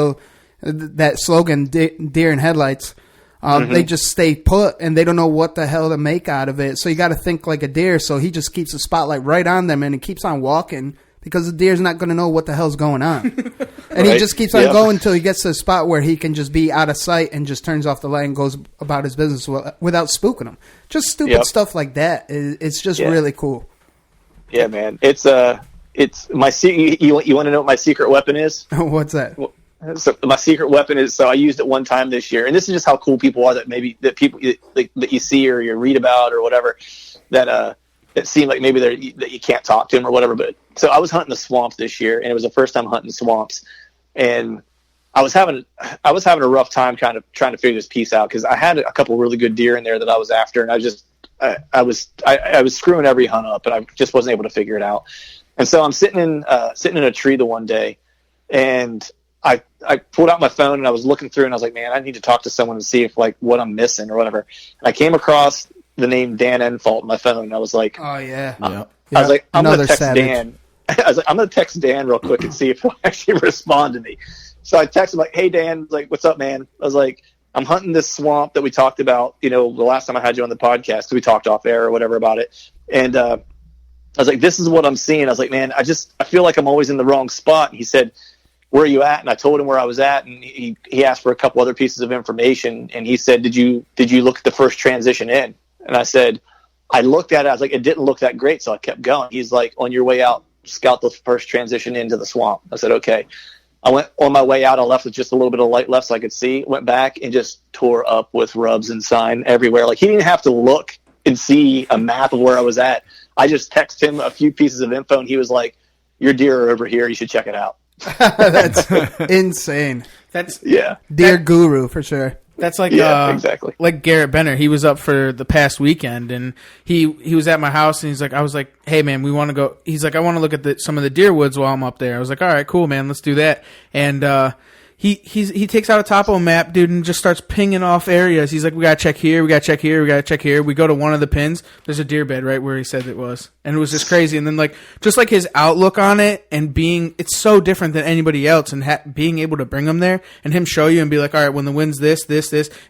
that slogan, deer in headlights, they just stay put and they don't know what the hell to make out of it. So you got to think like a deer. So he just keeps the spotlight right on them, and he keeps on walking. Because the deer's not going to know what the hell's going on. And he just keeps on going until he gets to a spot where he can just be out of sight and just turns off the light and goes about his business without spooking them. Just stupid stuff like that. It's just really cool. Yeah, man. It's my you want to know what my secret weapon is? What's that? So my secret weapon is, so I used it one time this year, and this is just how cool people are that people that you see or you read about or whatever that it seemed like maybe that you can't talk to him or whatever. But so I was hunting the swamps this year, and it was the first time hunting swamps. And I was having a rough time kind of trying to figure this piece out, because I had a couple really good deer in there that I was after, and I was screwing every hunt up, and I just wasn't able to figure it out. And so I'm sitting in a tree the one day, and I pulled out my phone and I was looking through, and I was like, man, I need to talk to someone and see if like what I'm missing or whatever. And I came across the name Dan Enfault in my phone, and I was like, oh yeah. I was like, I'm gonna text savage. Dan. I was like, I'm gonna text Dan real quick and see if he'll actually respond to me. So I texted him like, hey Dan, like, what's up, man? I was like, I'm hunting this swamp that we talked about, the last time I had you on the podcast. We talked off air or whatever about it. And I was like, this is what I'm seeing. I was like, man, I feel like I'm always in the wrong spot. And he said, where are you at? And I told him where I was at, and he asked for a couple other pieces of information. And he said, did you look at the first transition in? And I said, I looked at it. I was like, it didn't look that great. So I kept going. He's like, on your way out, scout the first transition into the swamp. I said, okay. I went on my way out. I left with just a little bit of light left so I could see. Went back and just tore up with rubs and sign everywhere. Like, he didn't have to look and see a map of where I was at. I just texted him a few pieces of info, and he was like, your deer are over here. You should check it out. That's insane. Deer guru for sure. That's like exactly. Like Garrett Benner. He was up for the past weekend, and he was at my house, and I was like, hey man, we want to go. He's like, I want to look at some of the deer woods while I'm up there. I was like, all right, cool, man, let's do that. And he takes out a topo map, dude, and just starts pinging off areas. He's like, we gotta check here, we gotta check here, we gotta check here. We go to one of the pins. There's a deer bed right where he said it was, and it was just crazy. And then just his outlook on it, and it's so different than anybody else, and being able to bring him there and him show you and be like, all right, when the wind's this,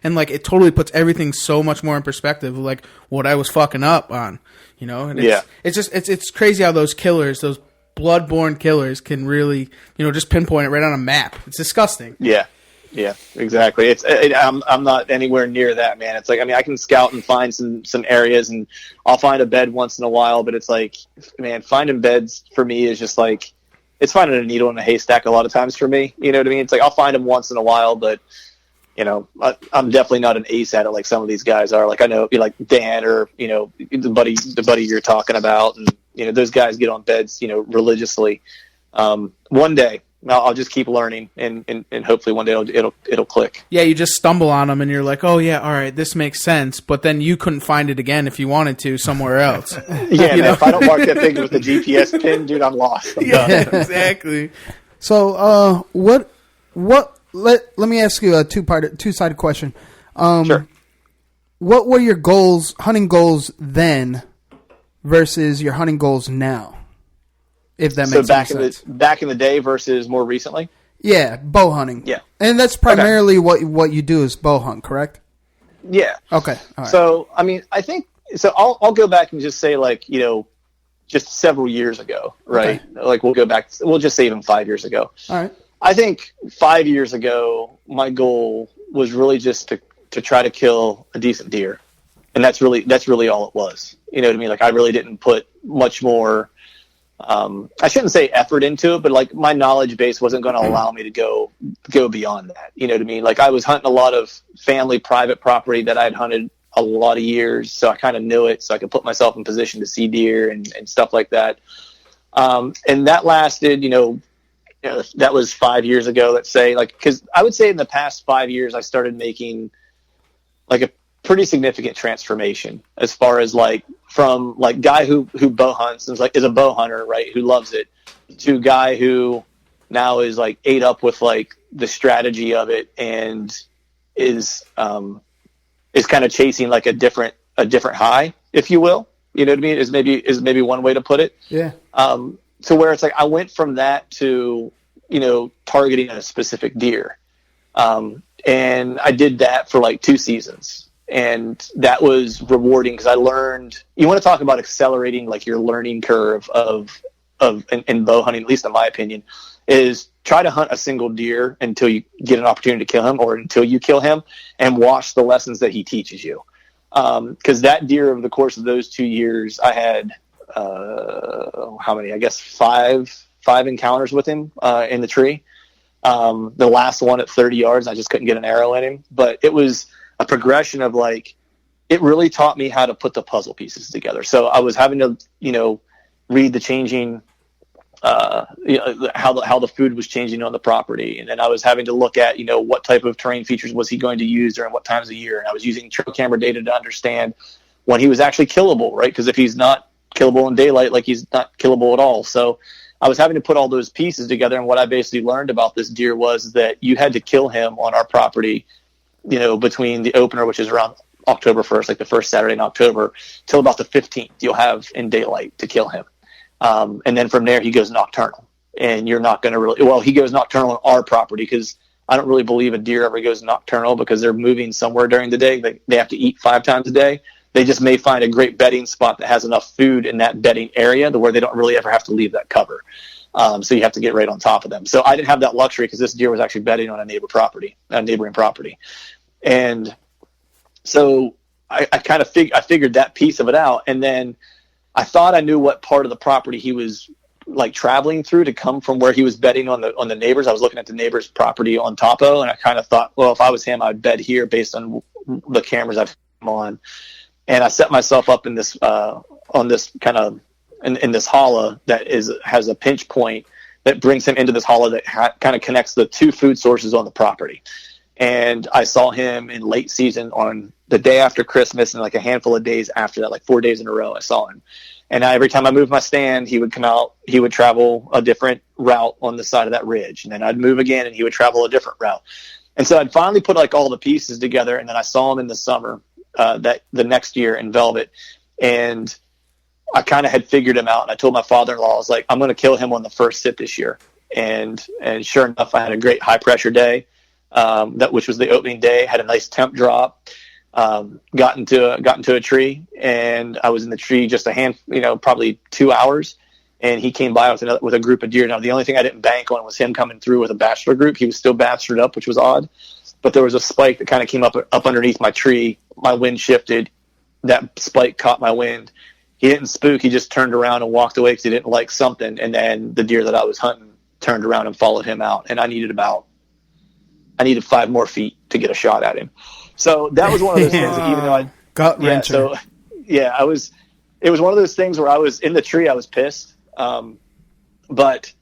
and it totally puts everything so much more in perspective, like what I was fucking up on, And it's crazy how those killers, those blood-borne killers, can really, just pinpoint it right on a map. It's disgusting. Yeah, exactly. I'm not anywhere near that, man. It's like, I mean, I can scout and find some areas, and I'll find a bed once in a while, but it's like, man, finding beds for me is just like, it's finding a needle in a haystack a lot of times for me. You know what I mean? It's like, I'll find them once in a while, but I'm definitely not an ace at it like some of these guys are. Like, I know, like Dan, or the buddy you're talking about, and those guys get on beds religiously. One day I'll just keep learning, and hopefully one day it'll click. Yeah, you just stumble on them and you're like, oh yeah, all right, this makes sense. But then you couldn't find it again if you wanted to somewhere else. Yeah, man, if I don't mark that thing with the GPS pin, dude, I'm lost. I'm done. Exactly. So, let me ask you a two-sided question. Sure. What were your hunting goals then versus your hunting goals now? If that makes sense. Back in the day versus more recently? Yeah, bow hunting. Yeah. And that's primarily what you do is bow hunt, correct? Yeah. Okay. All right. So, I mean, I think, so I'll go back and just say, like, just several years ago, right? Okay. Like, we'll just say even 5 years ago. All right. I think 5 years ago, my goal was really just to try to kill a decent deer. And that's really all it was. You know what I mean? Like, I really didn't put much more, I shouldn't say effort into it, but like, my knowledge base wasn't going to allow me to go beyond that. You know what I mean? Like, I was hunting a lot of family private property that I had hunted a lot of years. So I kind of knew it, so I could put myself in position to see deer and stuff like that. And that lasted, that was 5 years ago, let's say, like, cause I would say in the past 5 years, I started making like a pretty significant transformation as far as like, from like guy who bow hunts and is a bow hunter, right, who loves it, to guy who now is like ate up with like the strategy of it and is kind of chasing like a different high, if you will. You know what I mean? Is maybe one way to put it. Yeah. So where it's like, I went from that to, targeting a specific deer. And I did that for like 2 seasons. And that was rewarding because I learned, you want to talk about accelerating like your learning curve in bow hunting, at least in my opinion, is try to hunt a single deer until you get an opportunity to kill him, or until you kill him, and watch the lessons that he teaches you. Because that deer, over the course of those 2 years, I had, how many? I guess five encounters with him in the tree. The last one at 30 yards, I just couldn't get an arrow in him. But it was a progression of like, it really taught me how to put the puzzle pieces together. So I was having to, read the changing how the food was changing on the property. And then I was having to look at, what type of terrain features was he going to use during what times of year. And I was using trail camera data to understand when he was actually killable, right? Because if he's not killable in daylight, like he's not killable at all. So I was having to put all those pieces together. And what I basically learned about this deer was that you had to kill him on our property, between the opener, which is around October 1st, like the first Saturday in October, till about the 15th, you'll have in daylight to kill him. And then from there, he goes nocturnal. And you're not going to he goes nocturnal on our property, because I don't really believe a deer ever goes nocturnal because they're moving somewhere during the day. They have to eat 5 times a day. They just may find a great bedding spot that has enough food in that bedding area to where they don't really ever have to leave that cover. So you have to get right on top of them. So I didn't have that luxury because this deer was actually bedding on a neighboring property. And so I kind of figured that piece of it out. And then I thought I knew what part of the property he was like traveling through to come from where he was bedding on the neighbors. I was looking at the neighbor's property on Topo, and I kind of thought, well, if I was him, I'd bed here based on the cameras I've on. And I set myself up in this on this kind of in this hollow that has a pinch point that brings him into this hollow that kind of connects the 2 food sources on the property. And I saw him in late season on the day after Christmas, and like a handful of days after that, like 4 days in a row, I saw him. And every time I moved my stand, he would come out, he would travel a different route on the side of that ridge. And then I'd move again and he would travel a different route. And so I'd finally put like all the pieces together. And then I saw him in the summer, that the next year in Velvet. And I kind of had figured him out. And I told my father-in-law, I was like, I'm going to kill him on the first sit this year. And sure enough, I had a great high pressure day, which was the opening day, had a nice temp drop. Got into a tree, and I was in the tree just probably 2 hours, and he came by with a group of deer. Now, the only thing I didn't bank on was him coming through with a bachelor group. He was still bachelored up, which was odd, but there was a spike that kind of came up underneath my tree. My wind shifted. That spike caught my wind. He didn't spook. He just turned around and walked away because he didn't like something. And then the deer that I was hunting turned around and followed him out. And I needed 5 more feet to get a shot at him. So that was one of those things that even though it was one of those things where I was in the tree, I was pissed. But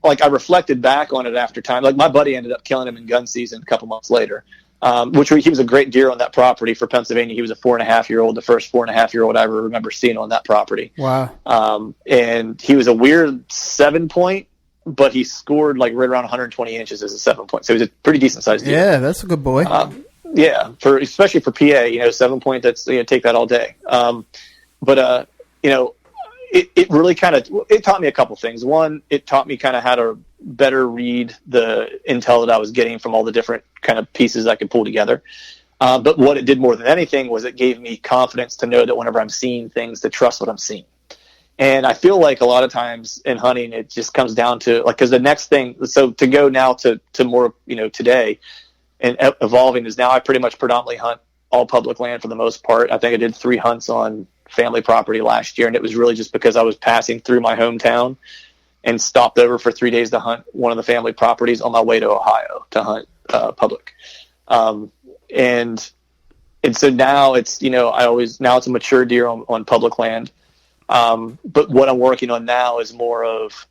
I reflected back on it after time. Like my buddy ended up killing him in gun season a couple months later, he was a great deer on that property for Pennsylvania. He was a 4.5-year-old, the first 4.5-year-old I ever remember seeing on that property. Wow. And he was a weird 7-point, but he scored like right around 120 inches as a 7-point. So he was a pretty decent sized deer. Yeah, that's a good boy. Yeah, especially for PA, 7-point. That's take that all day. It really it taught me a couple things. One, it taught me kind of how to better read the intel that I was getting from all the different kind of pieces I could pull together. But what it did more than anything was it gave me confidence to know that whenever I'm seeing things, to trust what I'm seeing. And I feel like a lot of times in hunting, it just comes down to because the next thing. So to go now to more today. And evolving is now I pretty much predominantly hunt all public land for the most part. I think I did 3 hunts on family property last year, and it was really just because I was passing through my hometown and stopped over for 3 days to hunt one of the family properties on my way to Ohio to hunt public. And so now it's now it's a mature deer on public land. But what I'm working on now is more of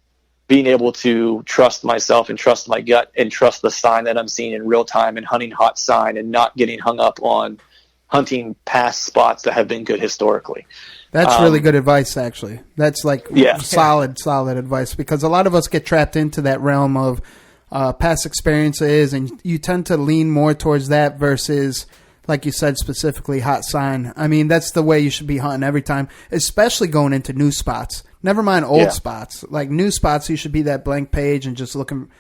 being able to trust myself and trust my gut and trust the sign that I'm seeing in real time and hunting hot sign and not getting hung up on hunting past spots that have been good historically. That's really good advice, actually. That's solid advice, because a lot of us get trapped into that realm of past experiences, and you tend to lean more towards that versus, like you said, specifically hot sign. I mean, that's the way you should be hunting every time, especially going into new spots. Never mind old spots. Like new spots, you should be that blank page and just looking,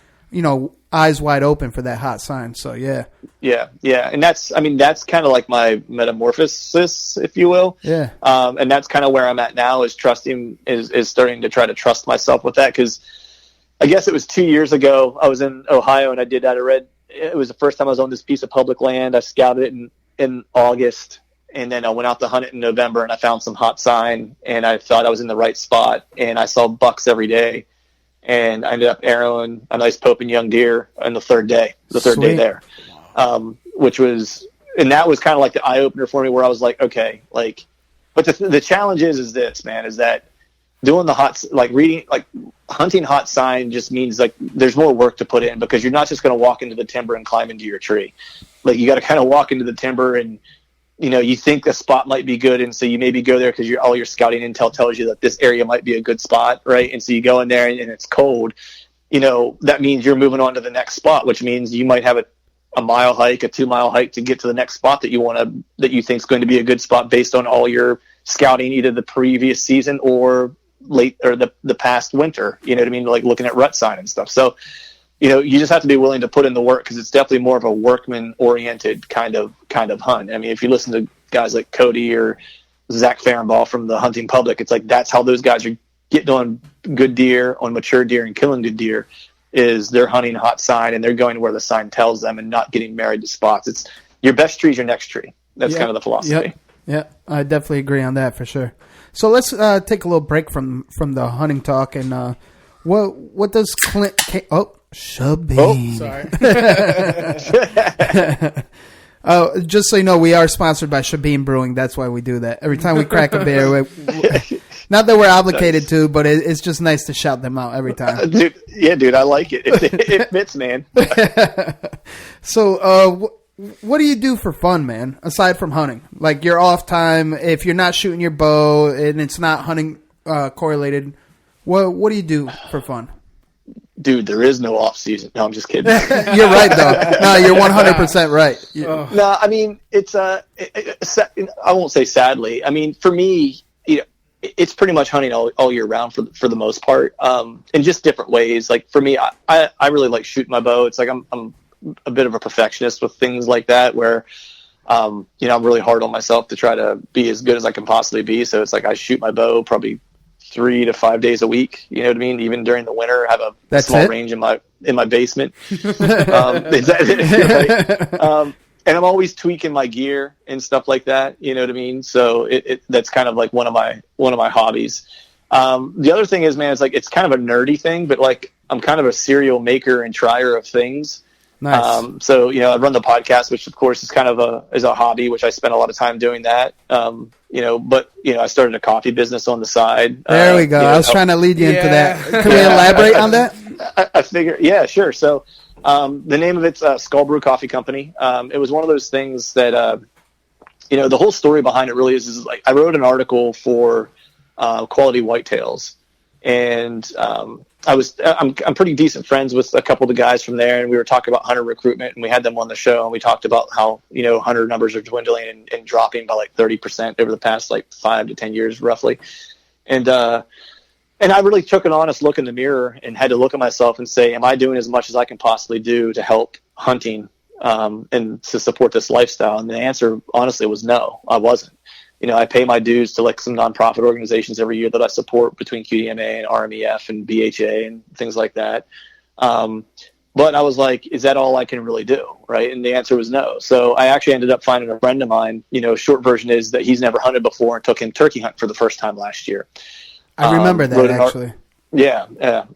eyes wide open for that hot sign. So, yeah. Yeah. And that's kind of like my metamorphosis, if you will. Yeah. And that's kind of where I'm at now is starting to try to trust myself with that. Because I guess it was 2 years ago, I was in Ohio and I did that. It was the first time I was on this piece of public land. I scouted it in August, and then I went out to hunt it in November, and I found some hot sign, and I thought I was in the right spot, and I saw bucks every day, and I ended up arrowing a nice Pope and young deer on the third day day there, and that was kind of like the eye opener for me, where I was like, okay, but the challenge is this, man, is that doing the hunting hot sign just means like there's more work to put in, because you're not just going to walk into the timber and climb into your tree. Like you got to kind of walk into the timber and, you think a spot might be good. And so you maybe go there because all your scouting intel tells you that this area might be a good spot. Right. And so you go in there and it's cold, that means you're moving on to the next spot, which means you might have a mile hike, a 2 mile hike to get to the next spot that you think is going to be a good spot based on all your scouting, either the previous season or the past winter, like looking at rut sign and stuff. So, you just have to be willing to put in the work, because it's definitely more of a workman oriented kind of hunt. I mean, if you listen to guys like Cody or Zach Farrenball from the Hunting Public, it's like, that's how those guys are getting on good deer, on mature deer, and killing good deer, is they're hunting hot sign and they're going where the sign tells them and not getting married to spots. It's your best tree is your next tree. That's kind of the philosophy. Yeah, I definitely agree on that for sure. So let's take a little break from the hunting talk, and what does Clint? Shabby. Oh, sorry. Just so you know, we are sponsored by Shabeen Brewing. That's why we do that. Every time we crack a beer, not that we're obligated to, but it's just nice to shout them out every time. Dude, I like it. It fits, man. So, what do you do for fun, man, aside from hunting? Like your off time, if you're not shooting your bow and it's not hunting correlated, what do you do for fun? Dude, there is no off season. No, I'm just kidding. You're right, though. No, you're 100% right. No, I mean, it's I won't say sadly. I mean, for me, it's pretty much hunting all year round for the most part, in just different ways. Like for me, I really like shooting my bow. It's like I'm a bit of a perfectionist with things like that, where I'm really hard on myself to try to be as good as I can possibly be. So it's like I shoot my bow probably 3 to 5 days a week. You know what I mean? Even during the winter, I have a small range in my basement. And I'm always tweaking my gear and stuff like that. You know what I mean? So that's kind of like one of my hobbies. The other thing is, man, it's kind of a nerdy thing, but like I'm kind of a serial maker and trier of things. Nice. So I run the podcast, which of course is kind of a hobby, which I spend a lot of time doing that. But I started a coffee business on the side. There we go. I was trying to lead you into that. Can we elaborate on that? I figure, yeah, sure. So, the name of it's Skull Brew Coffee Company. It was one of those things that, the whole story behind it really is like I wrote an article for Quality Whitetails, and I'm pretty decent friends with a couple of the guys from there, and we were talking about hunter recruitment, and we had them on the show, and we talked about how hunter numbers are dwindling and dropping by like 30% over the past like 5 to 10 years roughly, and I really took an honest look in the mirror and had to look at myself and say, am I doing as much as I can possibly do to help hunting and to support this lifestyle? And the answer honestly was no, I wasn't. I pay my dues to like some nonprofit organizations every year that I support, between QDMA and RMEF and BHA and things like that. But I was like, is that all I can really do? Right. And the answer was no. So I actually ended up finding a friend of mine, short version is that he's never hunted before and took him turkey hunt for the first time last year. I remember that actually. Yeah.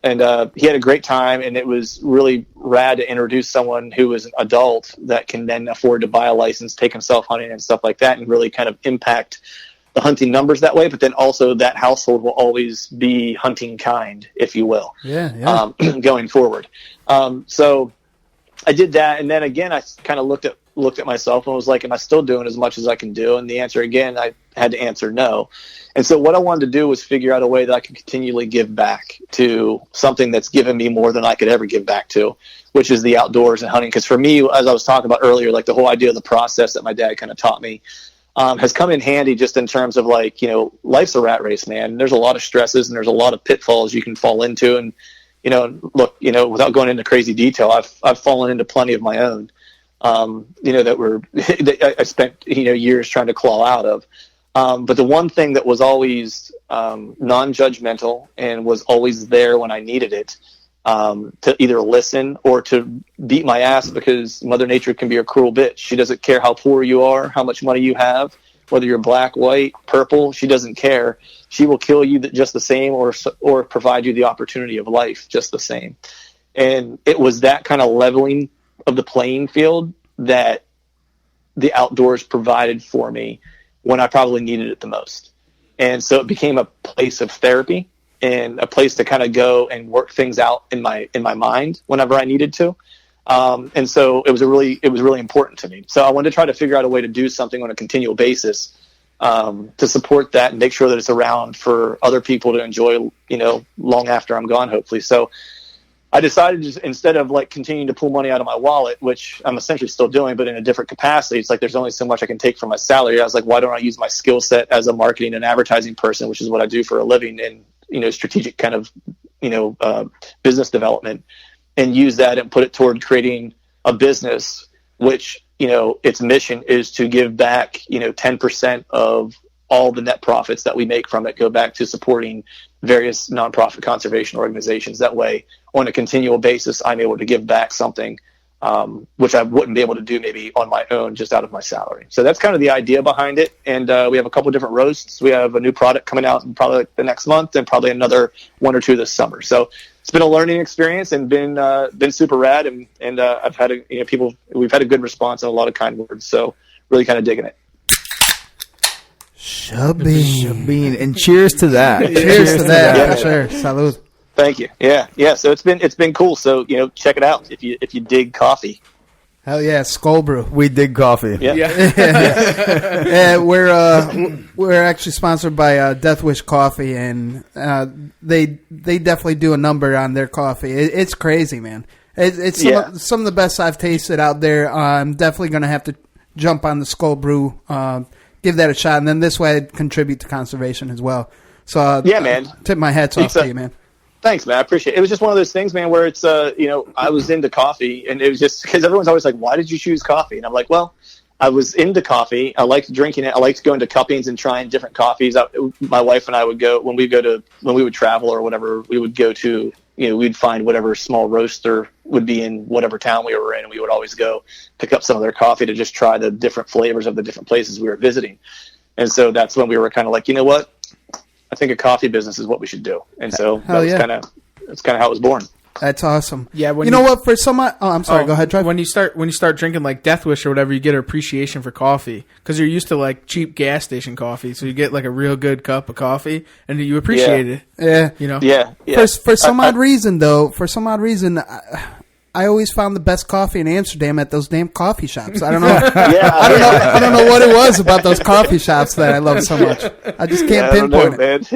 And he had a great time, and it was really rad to introduce someone who was an adult that can then afford to buy a license, take himself hunting and stuff like that, and really kind of impact the hunting numbers that way. But then also that household will always be hunting kind, if you will. Yeah. Going forward. So I did that. And then again, I kind of looked at myself and was like, am I still doing as much as I can do? And the answer again, I had to answer no. And so what I wanted to do was figure out a way that I could continually give back to something that's given me more than I could ever give back to, which is the outdoors and hunting. Because for me, as I was talking about earlier, like the whole idea of the process that my dad kind of taught me has come in handy just in terms of like, life's a rat race, man. There's a lot of stresses and there's a lot of pitfalls you can fall into. And, look, without going into crazy detail, I've fallen into plenty of my own, that I spent, years trying to claw out of. But the one thing that was always non-judgmental and was always there when I needed it, to either listen or to beat my ass, because Mother Nature can be a cruel bitch. She doesn't care how poor you are, how much money you have, whether you're black, white, purple. She doesn't care. She will kill you just the same, or provide you the opportunity of life just the same. And it was that kind of leveling of the playing field that the outdoors provided for me when I probably needed it the most. And so it became a place of therapy. and a place to kind of go and work things out in my mind whenever I needed to. And so it was really important to me. So I wanted to try to figure out a way to do something on a continual basis to support that and make sure that it's around for other people to enjoy, long after I'm gone, hopefully. So I decided, just instead of like continuing to pull money out of my wallet, which I'm essentially still doing, but in a different capacity, it's like there's only so much I can take from my salary. I was like, why don't I use my skill set as a marketing and advertising person, which is what I do for a living, and strategic kind of business development, and use that and put it toward creating a business which its mission is to give back 10% of all the net profits that we make from it go back to supporting various nonprofit conservation organizations. That way, on a continual basis, I'm able to give back something which I wouldn't be able to do maybe on my own just out of my salary. So that's kind of the idea behind it. And we have a couple different roasts. We have a new product coming out in probably the next month, and probably another 1 or 2 this summer. So it's been a learning experience and been super rad. And I've had we've had a good response and a lot of kind words. So really kind of digging it. Shabeen. And cheers to that. Cheers to that. For sure. Salud. Thank you. Yeah. So it's been cool. So check it out if you dig coffee. Hell yeah, Skull Brew. We dig coffee. Yeah. Yeah, we're actually sponsored by Death Wish Coffee, and they definitely do a number on their coffee. It's crazy, man. It's some of the best I've tasted out there. I'm definitely going to have to jump on the Skull Brew, give that a shot, and then this way I'd contribute to conservation as well. So man, tip my hats off to you, man. Thanks, man. I appreciate it. It was just one of those things, man, where it's, I was into coffee, and it was just because everyone's always like, why did you choose coffee? And I'm like, well, I was into coffee. I liked drinking it. I liked going to cuppings and trying different coffees. My wife and I would go, when we would travel or whatever, we would go to, we'd find whatever small roaster would be in whatever town we were in, and we would always go pick up some of their coffee to just try the different flavors of the different places we were visiting. And so that's when we were kind of like, you know what? I think a coffee business is what we should do, and so that's kind of how it was born. That's awesome. Yeah, what? For some, I'm sorry. Go ahead, Trev. When you start drinking like Death Wish or whatever, you get an appreciation for coffee because you're used to like cheap gas station coffee, so you get like a real good cup of coffee and you appreciate it. Yeah, Yeah. For some odd reason, I always found the best coffee in Amsterdam at those damn coffee shops. I don't know. I don't know what it was about those coffee shops that I love so much. I just can't pinpoint it.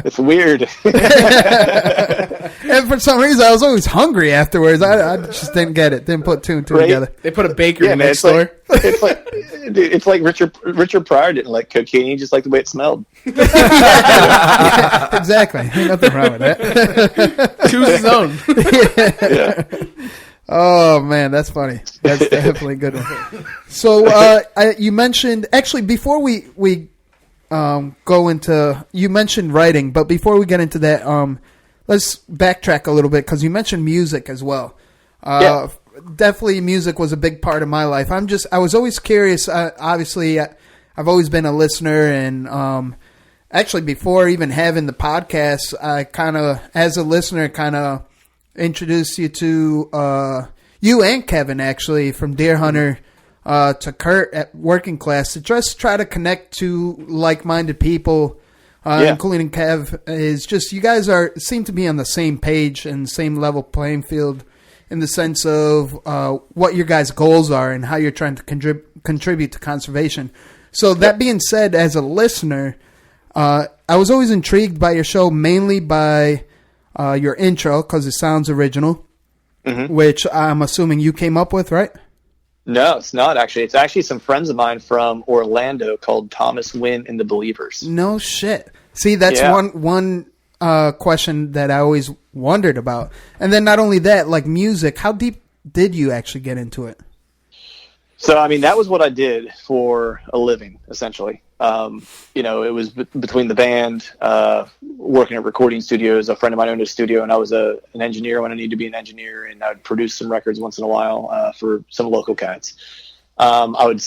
It's weird. And for some reason, I was always hungry afterwards. I just didn't get it. Didn't put 2 and 2 together. They put a bakery next door. It's like Richard Pryor didn't like cocaine. He just liked the way it smelled. Exactly. Ain't nothing wrong with that. Choose his own. Yeah. Oh man, that's funny. That's definitely a good one. So you mentioned, actually, before we go into, you mentioned writing, but before we get into that, let's backtrack a little bit because you mentioned music as well. Definitely, music was a big part of my life. I was always curious. Obviously, I've always been a listener, and actually, before even having the podcast, I kind of, as a listener, kind of introduced you to you and Kevin, actually, from Deer Hunter to Kurt at Working Class, to just try to connect to like-minded people, including Kev. Is just, you guys seem to be on the same page and same level playing field in the sense of what your guys' goals are and how you're trying to contribute to conservation. So that being said, as a listener, I was always intrigued by your show, mainly by your intro, because it sounds original, which I'm assuming you came up with, right? No, it's not actually. It's actually some friends of mine from Orlando called Thomas Wynn and the Believers. No shit. See, that's one question that I always wondered about. And then not only that, like music, how deep did you actually get into it? So, I mean, that was what I did for a living, essentially. It was between the band, working at recording studios. A friend of mine owned a studio, and I was an engineer when I needed to be an engineer, and I would produce some records once in a while for some local cats. I would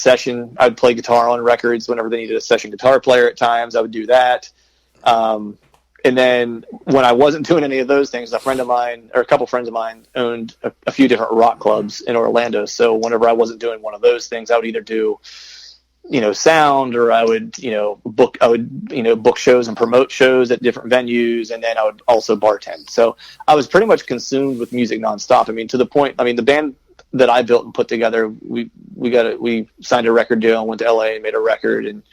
play guitar on records whenever they needed a session guitar player at times. I would do that. And then when I wasn't doing any of those things, a couple friends of mine owned a few different rock clubs in Orlando. So whenever I wasn't doing one of those things, I would either do sound, or I would book shows and promote shows at different venues, and then I would also bartend. So I was pretty much consumed with music nonstop. I mean, to the point, the band that I built and put together, we signed a record deal and went to LA and made a record and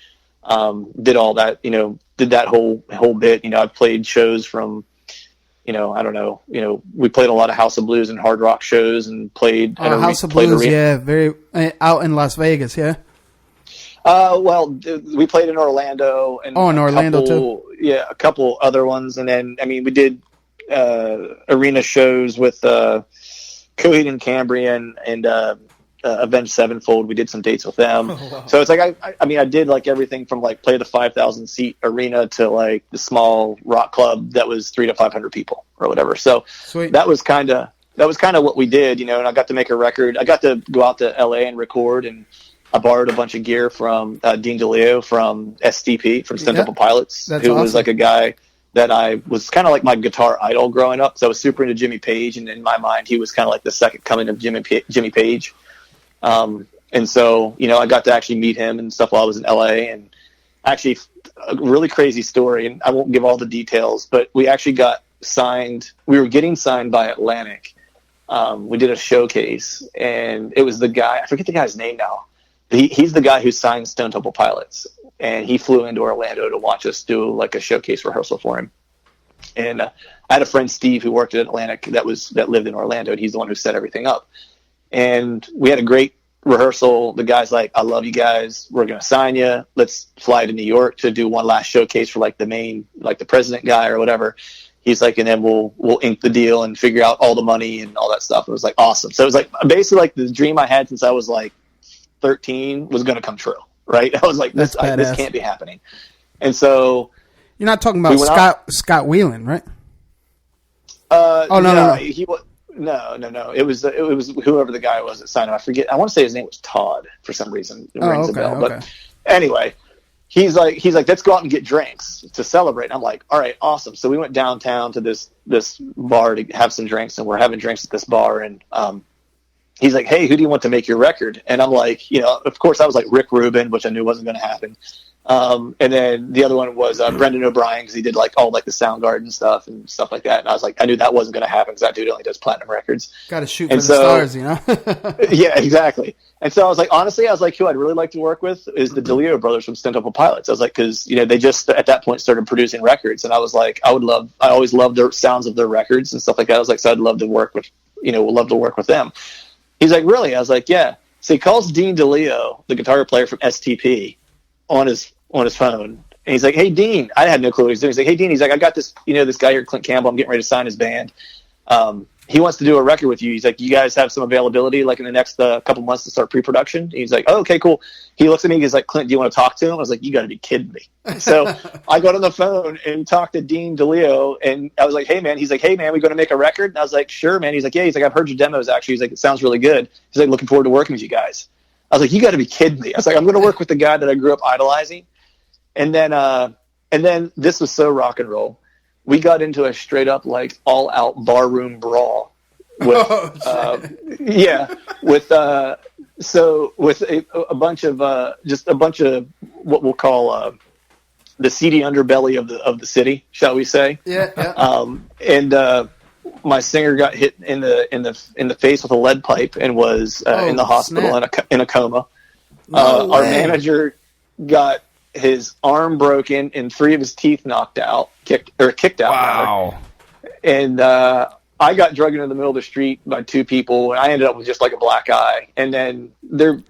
did all that, did that whole bit. I've played shows from, we played a lot of House of Blues and hard rock shows and played House of Blues, very out in Las Vegas, yeah. Well, we played in Orlando and in Orlando too. Yeah, a couple other ones, and then we did arena shows with Coheed and Cambria and Avenged Sevenfold. We did some dates with them. Oh, wow. So it's like I did like everything from like play the 5,000 seat arena to like the small rock club that was 300 to 500 people or whatever. So Sweet. that was kind of what we did, and I got to make a record. I got to go out to LA and record, and I borrowed a bunch of gear from Dean DeLeo from STP, from Stone Temple Pilots, who awesome. was like a guy that I was kind of like my guitar idol growing up. So I was super into Jimmy Page, and in my mind, he was kind of like the second coming of Jimmy Page. And so, I got to actually meet him and stuff while I was in LA, and actually a really crazy story, and I won't give all the details, but we actually got signed. We were getting signed by Atlantic. We did a showcase, and it was the guy, I forget the guy's name now. He's the guy who signed Stone Temple Pilots, and he flew into Orlando to watch us do like a showcase rehearsal for him. And I had a friend, Steve, who worked at Atlantic that lived in Orlando, and he's the one who set everything up. And we had a great rehearsal. The guy's like, I love you guys. We're going to sign you. Let's fly to New York to do one last showcase for like the main, like the president guy or whatever. He's like, and then we'll ink the deal and figure out all the money and all that stuff. It was like awesome. So it was like basically like the dream I had since I was like 13 was going to come true, right? I was like, this can't be happening. And so you're not talking about Scott Whelan, right? No. He was no. It was whoever the guy was that signed him. I forget. I want to say his name was Todd for some reason. It rings a bell. Okay. But anyway, he's like, let's go out and get drinks to celebrate. And I'm like, all right, awesome. So we went downtown to this bar to have some drinks, and we're having drinks at this bar, and he's like, hey, who do you want to make your record? And I'm like, of course I was like Rick Rubin, which I knew wasn't going to happen. And then the other one was Brendan O'Brien, because he did like all like the Soundgarden stuff and stuff like that. And I was like, I knew that wasn't going to happen because that dude only does platinum records. Got to shoot for the stars, Yeah, exactly. And so I was like, honestly, who I'd really like to work with is the DeLeo brothers from Stone Temple Pilots. I was like, because they just at that point started producing records, and I was like, I always loved the sounds of their records and stuff like that. I was like, so I'd love to work with, love to work with them. He's like, really? I was like, yeah. So he calls Dean DeLeo, the guitar player from STP, on his phone. And he's like, hey, Dean. I had no clue what he was doing. He's like, hey, Dean. He's like, I got this, this guy here, Clint Campbell. I'm getting ready to sign his band. He wants to do a record with you. He's like, you guys have some availability like in the next couple months to start pre-production? And he's like, oh, okay, cool. He looks at me. He's like, Clint, do you want to talk to him? I was like, you got to be kidding me. So I got on the phone and talked to Dean DeLeo, and I was like, hey, man. He's like, hey, man, we going to make a record? And I was like, sure, man. He's like, yeah. He's like, I've heard your demos, actually. He's like, it sounds really good. He's like, looking forward to working with you guys. I was like, you got to be kidding me. I was like, I'm going to work with the guy that I grew up idolizing. And then this was so rock and roll. We got into a straight up like all out barroom brawl with with a bunch of what we'll call the seedy underbelly of the city, shall we say? Yeah. My singer got hit in the face with a lead pipe and was in the hospital in a coma. Our manager got his arm broken and 3 of his teeth kicked out. Wow. And I got drugged into the middle of the street by 2 people, and I ended up with just like a black eye. And then there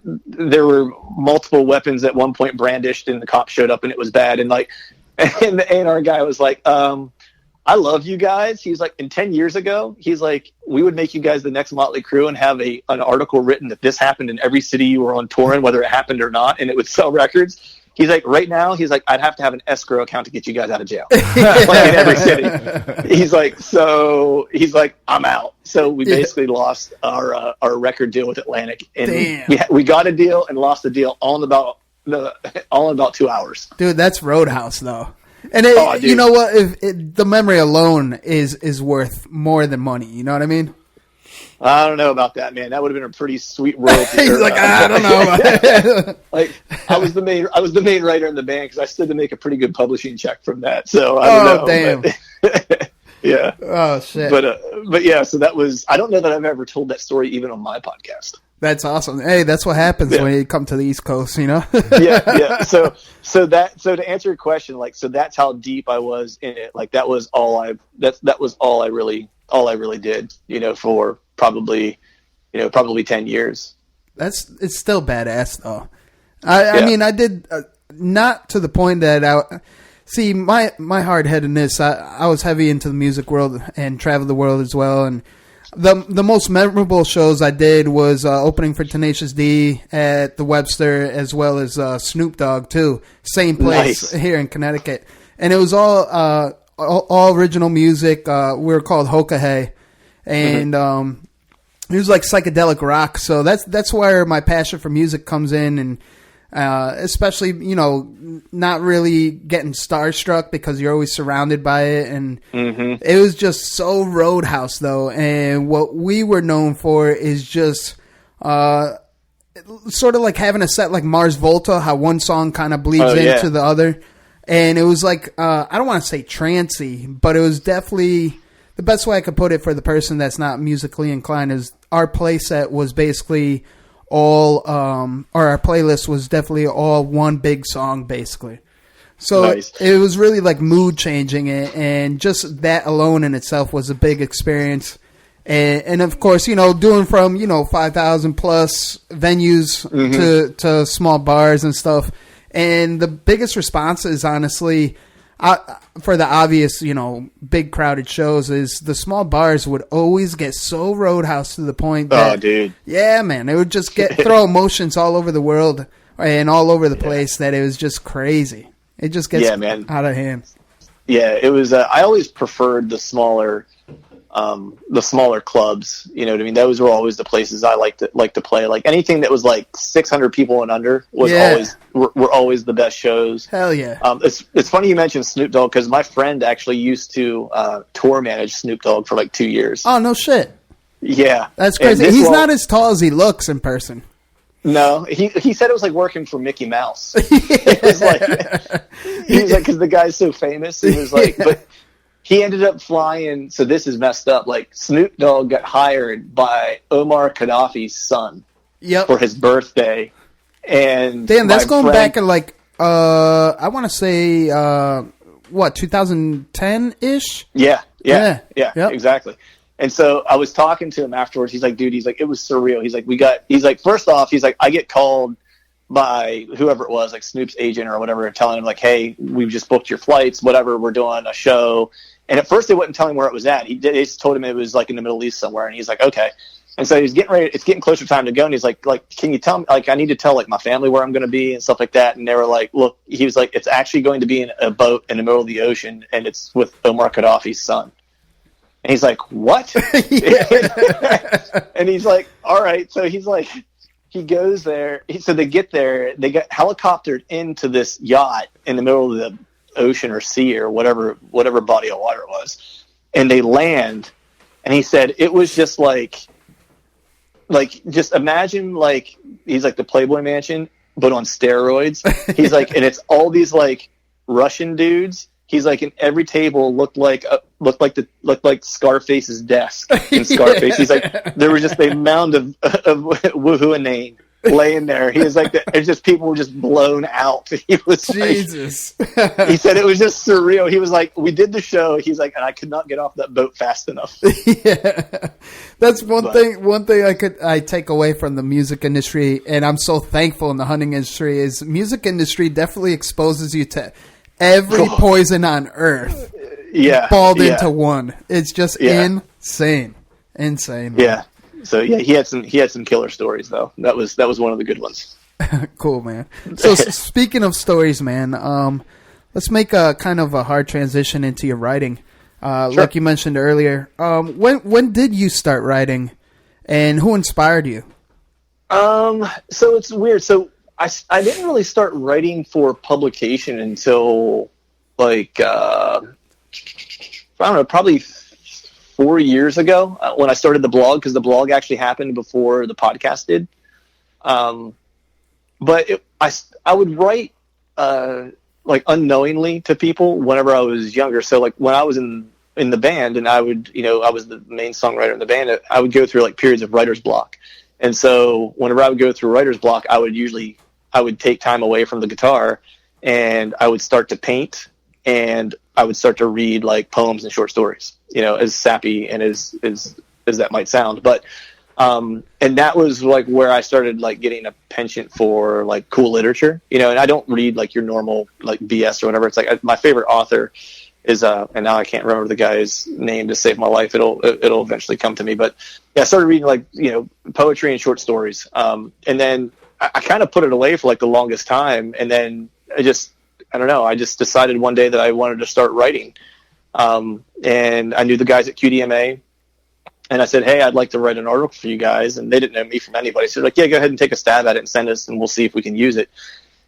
were multiple weapons at one point brandished, and the cops showed up, and it was bad. And and the A&R guy was like, I love you guys. He's like, and 10 years ago, he's like, we would make you guys the next Motley Crue and have an article written that this happened in every city you were on tour in, whether it happened or not, and it would sell records. He's like, right now, I'd have to have an escrow account to get you guys out of jail. Like in every city. He's like, I'm out. So we basically lost our record deal with Atlantic. And we got a deal and lost the deal all in about 2 hours. Dude, that's Roadhouse, though. And you know what? The memory alone is worth more than money. You know what I mean? I don't know about that, man. That would have been a pretty sweet royalty. He's like, I don't know. Like, I was the main writer in the band because I stood to make a pretty good publishing check from that. So I don't know. Damn. But, yeah. Oh shit. But yeah. So that was. I don't know that I've ever told that story even on my podcast. That's awesome. Hey, that's what happens when you come to the East Coast, you know? Yeah. So to answer your question, like, so that's how deep I was in it. Like, that was all I really did, you know, for probably 10 years. It's still badass though. I mean, I did not to the point that my hard-headedness, I was heavy into the music world and traveled the world as well. And the most memorable shows I did was opening for Tenacious D at the Webster, as well as Snoop Dogg too. Same place here in Connecticut, and it was all original music. We were called Hokahay, and it was like psychedelic rock. So that's where my passion for music comes in, and especially, you know, not really getting starstruck because you're always surrounded by it. And it was just so Roadhouse though. And what we were known for is just, sort of like having a set like Mars Volta, how one song kind of bleeds into the other. And it was like, I don't want to say trancey, but it was definitely, the best way I could put it for the person that's not musically inclined is our playset was basically all, or our playlist was definitely all one big song, basically. So it was really like mood changing, and just that alone in itself was a big experience. And of course, you know, doing from, you know, 5,000 plus venues to small bars and stuff. And the biggest response is honestly, for the obvious, you know, big crowded shows, is the small bars would always get so Roadhouse to the point that, yeah, man, they would just throw emotions all over the world and all over the place that it was just crazy. It just gets out of hand. Yeah, it was. I always preferred the smaller clubs. You know what I mean? Those were always the places I like to play. Like anything that was like 600 people and under was were always the best shows. Hell yeah! It's funny you mentioned Snoop Dogg because my friend actually used to tour manage Snoop Dogg for like 2 years. Oh no shit! Yeah, that's crazy. He's not as tall as he looks in person. No, he said it was like working for Mickey Mouse. It was like because the guy's so famous. He was like, but he ended up flying. So this is messed up. Like Snoop Dogg got hired by Omar Gaddafi's son for his birthday. And damn, that's going back in like I want to say 2010 ish. Yeah, exactly. And so I was talking to him afterwards. He's like, dude, he's like, it was surreal. He's like, first off, he's like, I get called by whoever it was, like Snoop's agent or whatever, telling him like, hey, we've just booked your flights, whatever, we're doing a show. And at first they wouldn't tell him where it was at. They just told him it was like in the Middle East somewhere. And he's like, okay. And so he's getting ready. It's getting closer time to go. And he's like, can you tell me, like, I need to tell like my family where I'm going to be and stuff like that. And they were like, look, he was like, it's actually going to be in a boat in the middle of the ocean. And it's with Omar Gaddafi's son. And he's like, what? And he's like, all right. So he's like, he goes there. So they get there. They get helicoptered into this yacht in the middle of the ocean or sea or whatever body of water it was. And they land. And he said, it was just like just imagine like, he's like the Playboy Mansion, but on steroids. He's like, and it's all these like Russian dudes. He's like, and every table looked like Scarface's desk in Scarface. He's like, there was just a mound of woohoo inane laying there. He was like, it's just people were just blown out. He was Jesus. Like, he said it was just surreal. He was like, we did the show. He's like, and I could not get off that boat fast enough. Yeah, that's one thing. One thing I take away from the music industry, and I'm so thankful in the hunting industry, is music industry definitely exposes you to every poison on earth, balled into one. It's just insane. Man. Yeah. So yeah, he had some killer stories though. That was one of the good ones. Cool, man. So speaking of stories, man, let's make a kind of a hard transition into your writing. Sure. Like you mentioned earlier, when did you start writing, and who inspired you? So it's weird. So I didn't really start writing for publication until like I don't know, probably 4 years ago when I started the blog, because the blog actually happened before the podcast did. But I would write like unknowingly to people whenever I was younger. So like when I was in the band and I would, I was the main songwriter in the band, I would go through like periods of writer's block. And so whenever I would go through writer's block, I would take time away from the guitar and I would start to paint and I would start to read like poems and short stories, as sappy and as that might sound. But, and that was like where I started like getting a penchant for like cool literature, and I don't read like your normal like BS or whatever. It's like my favorite author is, and now I can't remember the guy's name to save my life. It'll eventually come to me. But yeah, I started reading like, poetry and short stories. And then I kind of put it away for like the longest time. And then I just decided one day that I wanted to start writing. And I knew the guys at QDMA. And I said, hey, I'd like to write an article for you guys. And they didn't know me from anybody. So they're like, yeah, go ahead and take a stab at it and send us, and we'll see if we can use it.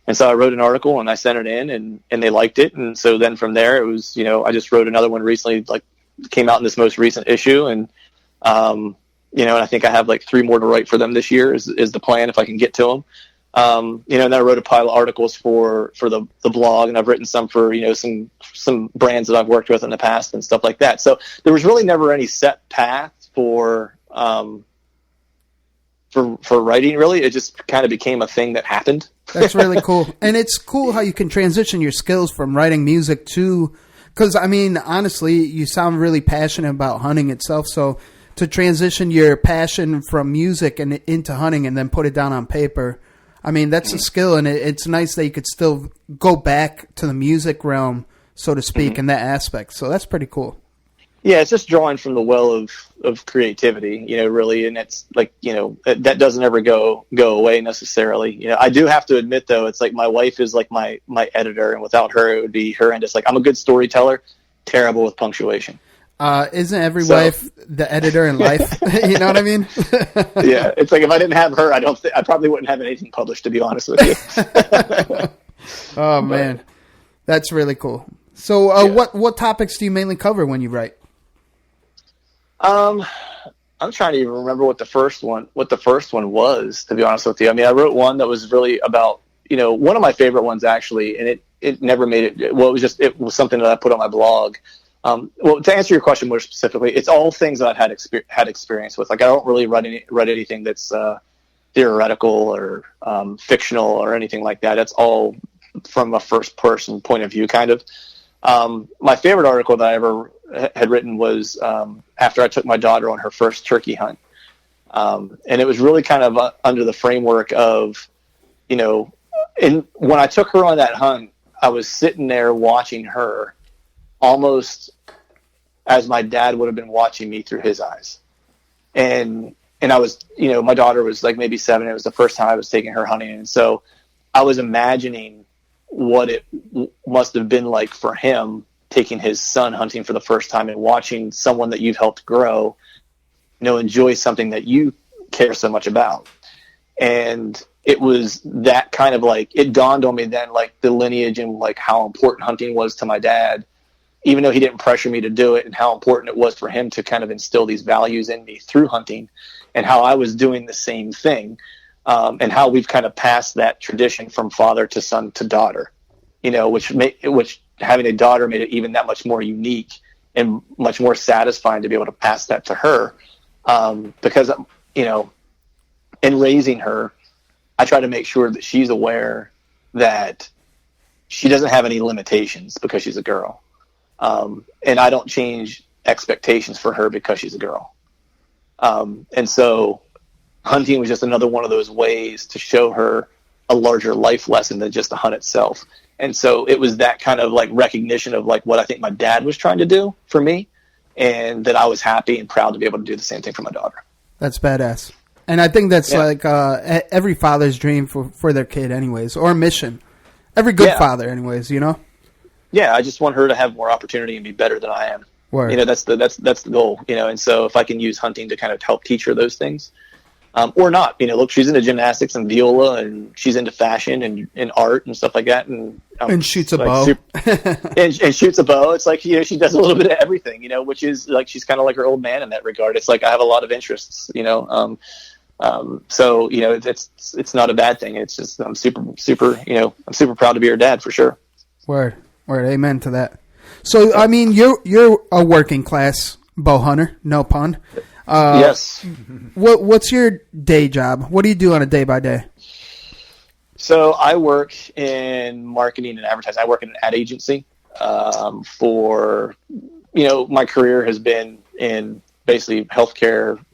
And so I wrote an article and I sent it in, and they liked it. And so then from there, it was, I just wrote another one recently, like came out in this most recent issue. And, and I think I have like 3 more to write for them this year is the plan if I can get to them. And then I wrote a pile of articles for the blog, and I've written some for, some brands that I've worked with in the past and stuff like that. So there was really never any set path for writing, really. It just kind of became a thing that happened. That's really cool. And it's cool how you can transition your skills from writing music to, because I mean, honestly, you sound really passionate about hunting itself. So to transition your passion from music and into hunting and then put it down on paper, I mean, that's a skill, and it's nice that you could still go back to the music realm, so to speak, in that aspect. So that's pretty cool. Yeah, it's just drawing from the well of creativity, really, and it's like, that doesn't ever go away necessarily. I do have to admit, though, it's like my wife is like my editor, and without her, it would be horrendous. Like, I'm a good storyteller, terrible with punctuation. Isn't every wife the editor in life? You know what I mean? Yeah, it's like if I didn't have her, I probably wouldn't have anything published, to be honest with you. Oh, man. That's really cool. So what topics do you mainly cover when you write? I'm trying to even remember what the first one was, to be honest with you. I mean, I wrote one that was really about, one of my favorite ones actually, and it never made it. Well, it was something that I put on my blog. Well, to answer your question more specifically, it's all things that I've had experience with. Like, I don't really write anything that's theoretical or fictional or anything like that. It's all from a first person point of view, kind of. My favorite article that I ever had written was after I took my daughter on her first turkey hunt. And it was really kind of under the framework of, and when I took her on that hunt, I was sitting there watching her almost as my dad would have been watching me through his eyes. And I was, my daughter was like maybe 7. It was the first time I was taking her hunting. And so I was imagining what it must have been like for him taking his son hunting for the first time and watching someone that you've helped grow, enjoy something that you care so much about. And it was that kind of like, it dawned on me then, like the lineage and like how important hunting was to my dad, even though he didn't pressure me to do it, and how important it was for him to kind of instill these values in me through hunting, and how I was doing the same thing. And how we've kind of passed that tradition from father to son to daughter, which having a daughter made it even that much more unique and much more satisfying to be able to pass that to her. Because, in raising her, I try to make sure that she's aware that she doesn't have any limitations because she's a girl. And I don't change expectations for her because she's a girl. And so hunting was just another one of those ways to show her a larger life lesson than just the hunt itself. And so it was that kind of like recognition of like what I think my dad was trying to do for me, and that I was happy and proud to be able to do the same thing for my daughter. That's badass. And I think that's like every father's dream for their kid anyways, or mission. Every good father anyways, Yeah, I just want her to have more opportunity and be better than I am. Word. That's the goal, and so if I can use hunting to kind of help teach her those things, or not. Look, she's into gymnastics and viola, and she's into fashion and art and stuff like that, and shoots a bow. and shoots a bow. It's like, she does a little bit of everything, which is like, she's kind of like her old man in that regard. It's like, I have a lot of interests, so it's not a bad thing. It's just, I'm super, I'm super proud to be her dad for sure. Word, amen to that. So, I mean, you're a working class bow hunter, no pun. Yes. What's your day job? What do you do on a day by day? So I work in marketing and advertising. I work in an ad agency. For my career has been in basically healthcare,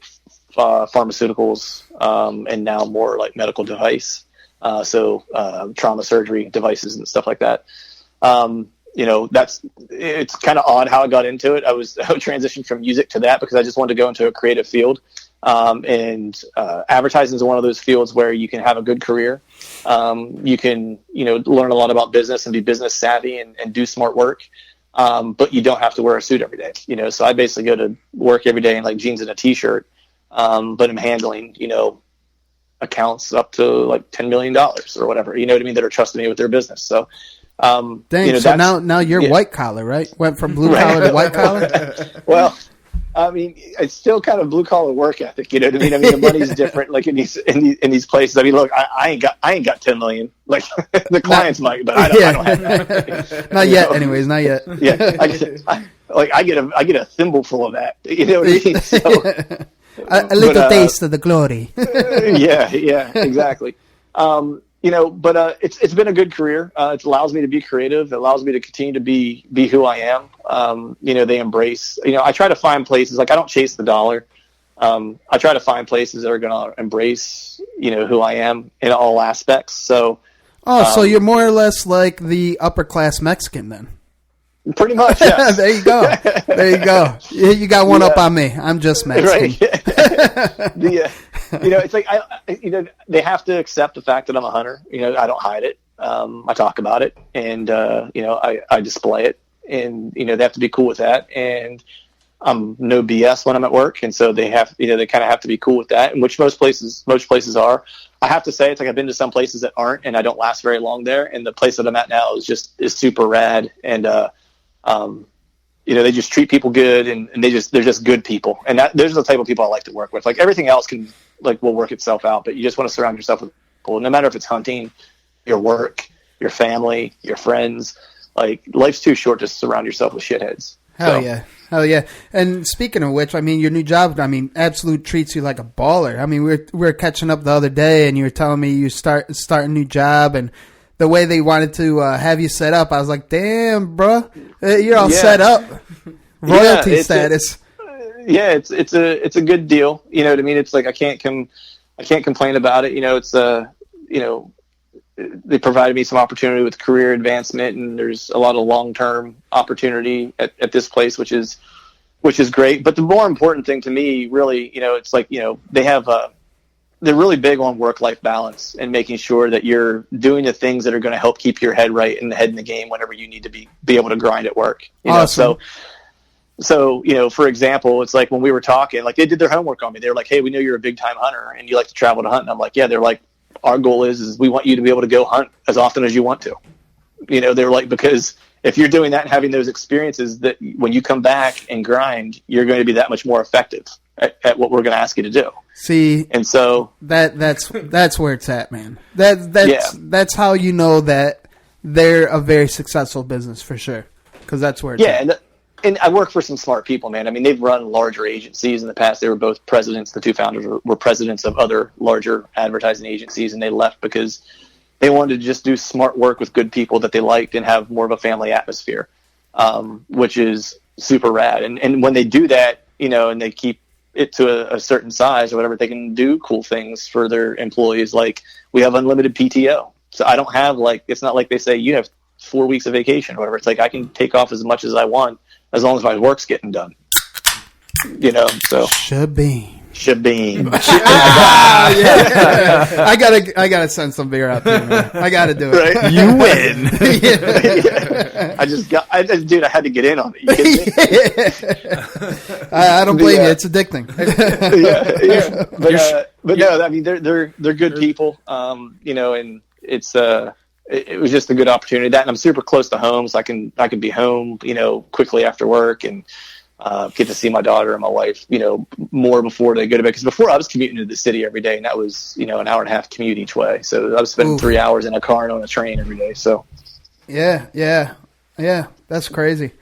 pharmaceuticals, and now more like medical device. Trauma surgery devices and stuff like that. It's kind of odd how I got into it. I transitioned from music to that because I just wanted to go into a creative field. And advertising is one of those fields where you can have a good career. You can, learn a lot about business and be business savvy and do smart work. But you don't have to wear a suit every day, so I basically go to work every day in like jeans and a t-shirt. But I'm handling, accounts up to like $10 million or whatever, that are trusting me with their business. So, dang, so now you're white collar, right? Went from blue collar to white collar? Well, I mean, it's still kind of blue collar work ethic, I mean, the money's different, like in these places. I mean, look, I ain't got 10 million, like the clients might, but I don't have that. Not yet, anyways, not yet. Yeah, I get a thimble full of that, you know what I mean? So, a little taste of the glory. yeah, exactly. But it's been a good career. It allows me to be creative. It allows me to continue to be who I am. They embrace, I try to find places, like I don't chase the dollar. I try to find places that are going to embrace, who I am in all aspects. So, so you're more or less like the upper class Mexican then. Pretty much, yes. There you go. You got one up on me. I'm just Mexican. Right. It's like they have to accept the fact that I'm a hunter. I don't hide it. I talk about it, and I display it, and they have to be cool with that. And I'm no BS when I'm at work, and so they have, they kind of have to be cool with that, and which most places are. I have to say, it's like I've been to some places that aren't, and I don't last very long there. And the place that I'm at now is super rad, and they just treat people good, and they're just good people. And those are the type of people I like to work with. Like everything else will work itself out, but you just want to surround yourself with people, no matter if it's hunting, your work, your family, your friends. Like life's too short to surround yourself with shitheads. Hell yeah. And speaking of which, I mean, your new job, Absolute treats you like a baller. I mean, we were catching up the other day, and you were telling me you start a new job, and the way they wanted to have you set up, I was like, damn, bro, you're all set up. Royalty status. It's a good deal. You know what I mean? It's like, I can't complain about it. They provided me some opportunity with career advancement, and there's a lot of long-term opportunity at this place, which is great. But the more important thing to me, really, it's like, they have they're really big on work-life balance and making sure that you're doing the things that are going to help keep your head right and the head in the game whenever you need to be able to grind at work. Awesome. So, for example, it's like when we were talking, like they did their homework on me. They were like, hey, we know you're a big time hunter and you like to travel to hunt. And I'm like, yeah. They're like, our goal is we want you to be able to go hunt as often as you want to. They're like, because if you're doing that and having those experiences, that when you come back and grind, you're going to be that much more effective at what we're going to ask you to do. See, and so that's where it's at, man. That's how you know that they're a very successful business for sure, because that's where it's at. And I work for some smart people, man. I mean, they've run larger agencies in the past. They were both presidents. The two founders were presidents of other larger advertising agencies, and they left because they wanted to just do smart work with good people that they liked and have more of a family atmosphere, which is super rad. And when they do that, and they keep it to a certain size or whatever, they can do cool things for their employees. Like we have unlimited PTO. So I don't have it's not like they say you have 4 weeks of vacation or whatever. It's like I can take off as much as I want as long as my work's getting done. So Shabeen. Yeah. I gotta send some beer out there, man. I gotta do it. Right? You win. I had to get in on it. You kidding me? I don't blame you. It's addicting. yeah. But no, I mean they're good people. You know, and it's it was just a good opportunity. That, and I'm super close to home, so I can be home, you know, quickly after work and get to see my daughter and my wife, you know, more before they go to bed. Because before I was commuting to the city every day, and that was, you know, an hour and a half commute each way. So I was spending 3 hours in a car and on a train every day. So yeah, that's crazy.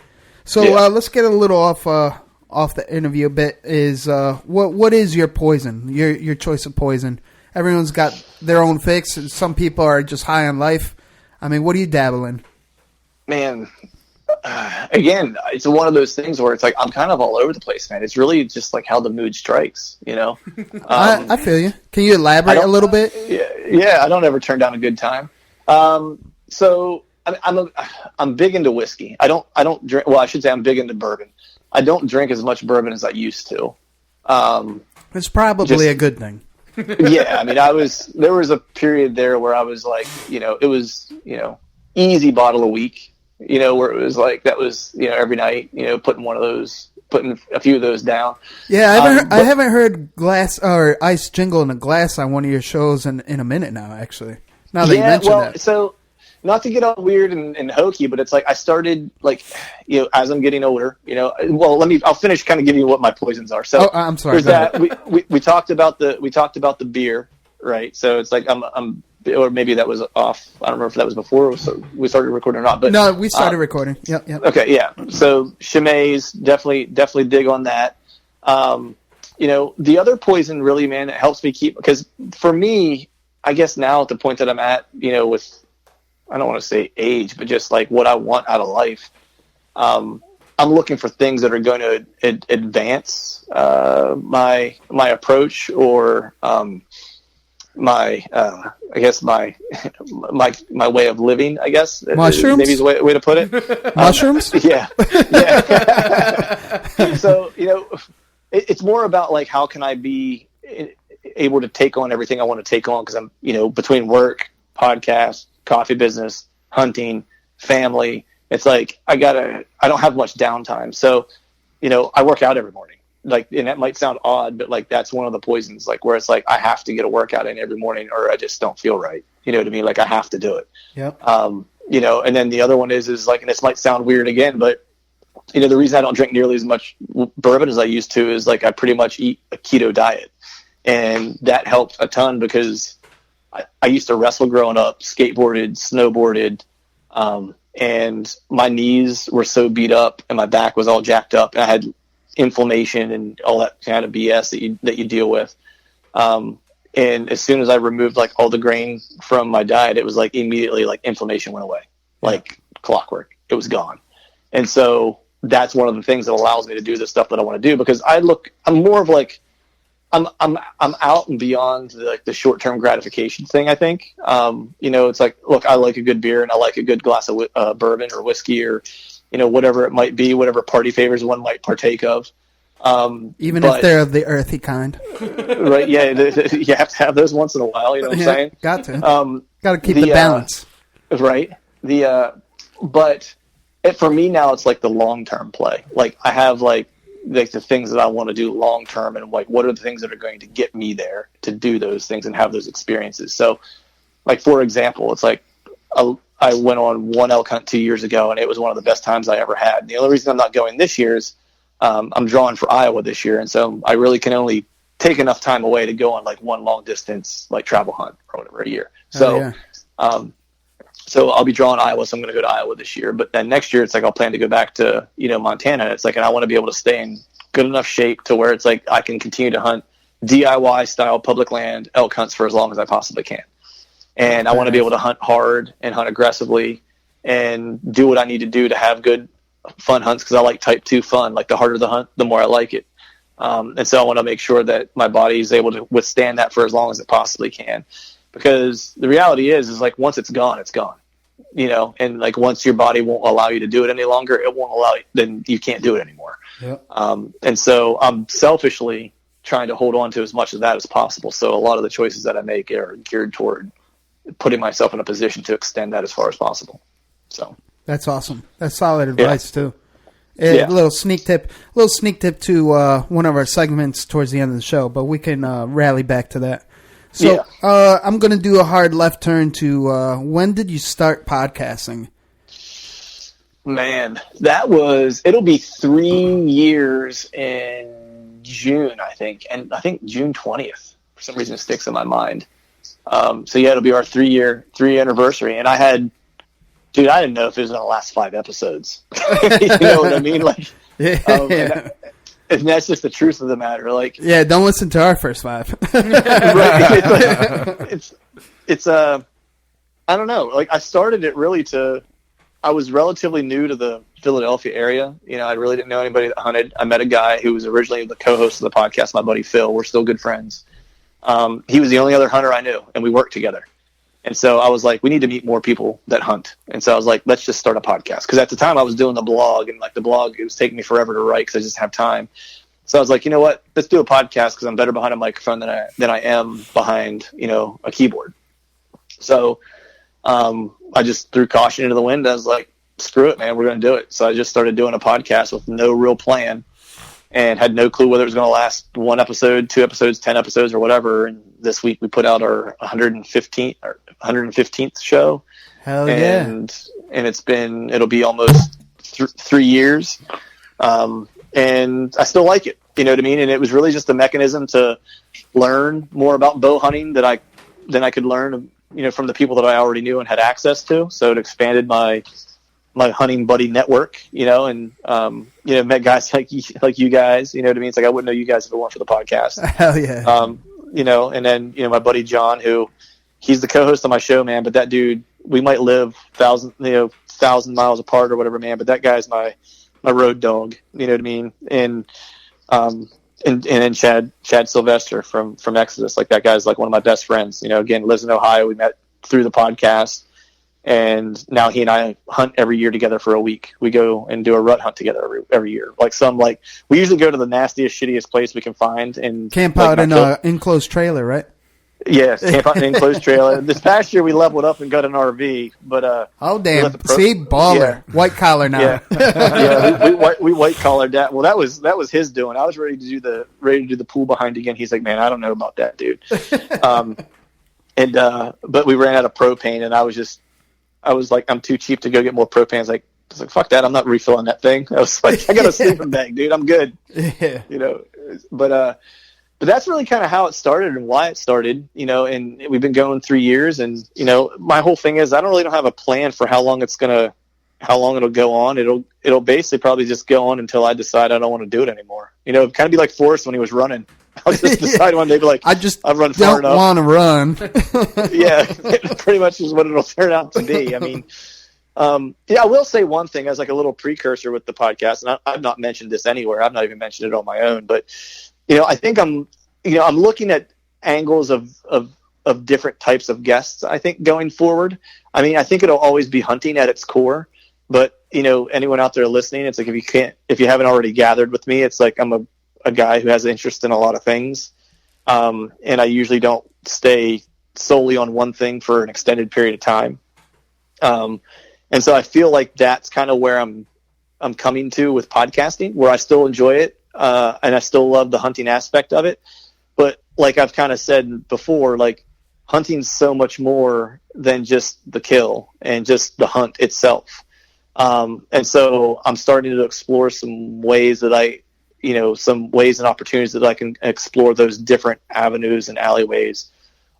So let's get a little off the interview a bit. Is what is your poison? Your choice of poison? Everyone's got their own fix. Some people are just high on life. I mean, what do you dabble in? Man, again, it's one of those things where it's like I'm kind of all over the place, man. It's really just like how the mood strikes, you know. I feel you. Can you elaborate a little bit? Yeah, I don't ever turn down a good time. So I'm big into whiskey. I don't drink. Well, I should say I'm big into bourbon. I don't drink as much bourbon as I used to. It's probably a good thing. Yeah, I mean, there was a period there where I was like, you know, it was, you know, easy bottle a week, you know, where it was like, that was, you know, every night, you know, putting a few of those down. Yeah, I haven't heard glass or ice jingle in a glass on one of your shows in a minute now, actually. Now that you mentioned that. So not to get all weird and hokey, but it's like I started, like, you know, as I'm getting older, you know, well, I'll finish kind of giving you what my poisons are. So I'm sorry. There's that. We talked about the beer, right? So it's like or maybe that was off. I don't remember if that was before we started recording or not. But no, we started recording. Yep. Okay, yeah. So Chimay's definitely dig on that. You know, the other poison really, man, it helps me keep, because for me, I guess now at the point that I'm at, you know, with, I don't want to say age, but just like what I want out of life. I'm looking for things that are going to advance my approach, or my way of living, I guess. Mushrooms? Maybe is the way to put it. Mushrooms? Yeah. So, you know, it's more about like, how can I be able to take on everything I want to take on? Because I'm, you know, between work, podcast, coffee business, hunting, family, it's like I don't have much downtime. So, you know, I work out every morning. Like, and that might sound odd, but like that's one of the poisons, like where it's like I have to get a workout in every morning or I just don't feel right. You know what I mean? Like I have to do it. Yep. You know, and then the other one is like, and this might sound weird again, but you know, the reason I don't drink nearly as much bourbon as I used to is like I pretty much eat a keto diet. And that helped a ton because I used to wrestle growing up, skateboarded, snowboarded, and my knees were so beat up and my back was all jacked up and I had inflammation and all that kind of BS that you deal with. And as soon as I removed like all the grain from my diet, it was like immediately like inflammation went away, like clockwork. It was gone. And so that's one of the things that allows me to do the stuff that I want to do, because I'm more of like, I'm out and beyond the short-term gratification thing, I think. You know, it's like, look, I like a good beer and I like a good glass of bourbon or whiskey or, you know, whatever it might be, whatever party favors one might partake of. Even if they're of the earthy kind. Right, yeah, you have to have those once in a while, you know what I'm saying? Got to. Got to keep the balance. Right. But for me now, it's like the long-term play. Like, I have like the things that I want to do long term, and like what are the things that are going to get me there to do those things and have those experiences. So like, for example, it's like I went on one elk hunt 2 years ago and it was one of the best times I ever had. The only reason I'm not going this year is I'm drawing for Iowa this year, and so I really can only take enough time away to go on like one long distance like travel hunt or whatever a year. So so I'll be drawing Iowa, so I'm going to go to Iowa this year. But then next year, it's like I'll plan to go back to, you know, Montana. It's like, and I want to be able to stay in good enough shape to where it's like I can continue to hunt DIY style public land elk hunts for as long as I possibly can. And I want to be able to hunt hard and hunt aggressively and do what I need to do to have good, fun hunts, because I like type 2 fun. Like, the harder the hunt, the more I like it. And so I want to make sure that my body is able to withstand that for as long as it possibly can. Because the reality is like, once it's gone, you know, and like, once your body won't allow you to do it any longer, it won't allow you, then you can't do it anymore. Yep. And so I'm selfishly trying to hold on to as much of that as possible. So a lot of the choices that I make are geared toward putting myself in a position to extend that as far as possible. So that's awesome. That's solid advice too. A little sneak tip to one of our segments towards the end of the show, but we can rally back to that. So I'm going to do a hard left turn to when did you start podcasting? Man, it'll be 3 years in June, I think. And I think June 20th, for some reason, it sticks in my mind. So it'll be our 3-year anniversary. And I didn't know if it was going to last 5 episodes. You know what I mean? Like, and that's just the truth of the matter. Like, don't listen to our first 5. Right. It's I don't know. Like, I started it really I was relatively new to the Philadelphia area. You know, I really didn't know anybody that hunted. I met a guy who was originally the co-host of the podcast, my buddy Phil. We're still good friends. He was the only other hunter I knew, and we worked together. And so I was like, we need to meet more people that hunt. And so I was like, let's just start a podcast. Because at the time I was doing the blog, and like the blog, it was taking me forever to write because I just have time. So I was like, you know what? Let's do a podcast because I'm better behind a microphone than I am behind, a keyboard. So I just threw caution into the wind. I was like, screw it, man. We're going to do it. So I just started doing a podcast with no real plan and had no clue whether it was going to last 1 episode, 2 episodes, 10 episodes, or whatever. And this week we put out our 115th show. Hell yeah. And it'll be almost 3 years. And I still like it. You know what I mean? And it was really just a mechanism to learn more about bow hunting than I could learn, from the people that I already knew and had access to. So it expanded my hunting buddy network, and met guys like you guys. You know what I mean? It's like I wouldn't know you guys if it weren't for the podcast. Hell yeah. And then my buddy John, who he's the co-host of my show, man. But that dude, we might live 1,000 miles apart or whatever, man. But that guy's my road dog. You know what I mean? And then Chad Sylvester from Exodus, like that guy's like one of my best friends. Again, lives in Ohio. We met through the podcast. And now he and I hunt every year together for a week. We go and do a rut hunt together every year. We usually go to the nastiest, shittiest place we can find and camp out in an enclosed trailer, right? Yes, camp out in an enclosed trailer. This past year we leveled up and got an RV, but oh damn, see, baller, white collar now. Yeah, we white collared that. Well, that was his doing. I was ready to do the pool behind again. He's like, man, I don't know about that, dude. But we ran out of propane, and I was like, I'm too cheap to go get more propane. I was like, fuck that. I'm not refilling that thing. I was like, I got a sleeping bag, dude. I'm good. Yeah. But that's really kind of how it started and why it started, and we've been going 3 years. And, my whole thing is I don't have a plan for how long it'll go on. It'll basically probably just go on until I decide I don't want to do it anymore. It'd kind of be like Forrest when he was running. I'll just decide one day, be like, I've run far enough. Don't want to run. Yeah, it pretty much is what it'll turn out to be. I mean, I will say one thing as like a little precursor with the podcast, and I've not mentioned this anywhere. I've not even mentioned it on my own, but I think I'm looking at angles of different types of guests. I think going forward, I mean, I think it'll always be hunting at its core, but anyone out there listening, it's like if you haven't already gathered with me, it's like I'm a guy who has interest in a lot of things. And I usually don't stay solely on one thing for an extended period of time. And so I feel like that's kind of where I'm coming to with podcasting, where I still enjoy it. And I still love the hunting aspect of it. But like I've kind of said before, like hunting's so much more than just the kill and just the hunt itself. And so I'm starting to explore some ways that some ways and opportunities that I can explore those different avenues and alleyways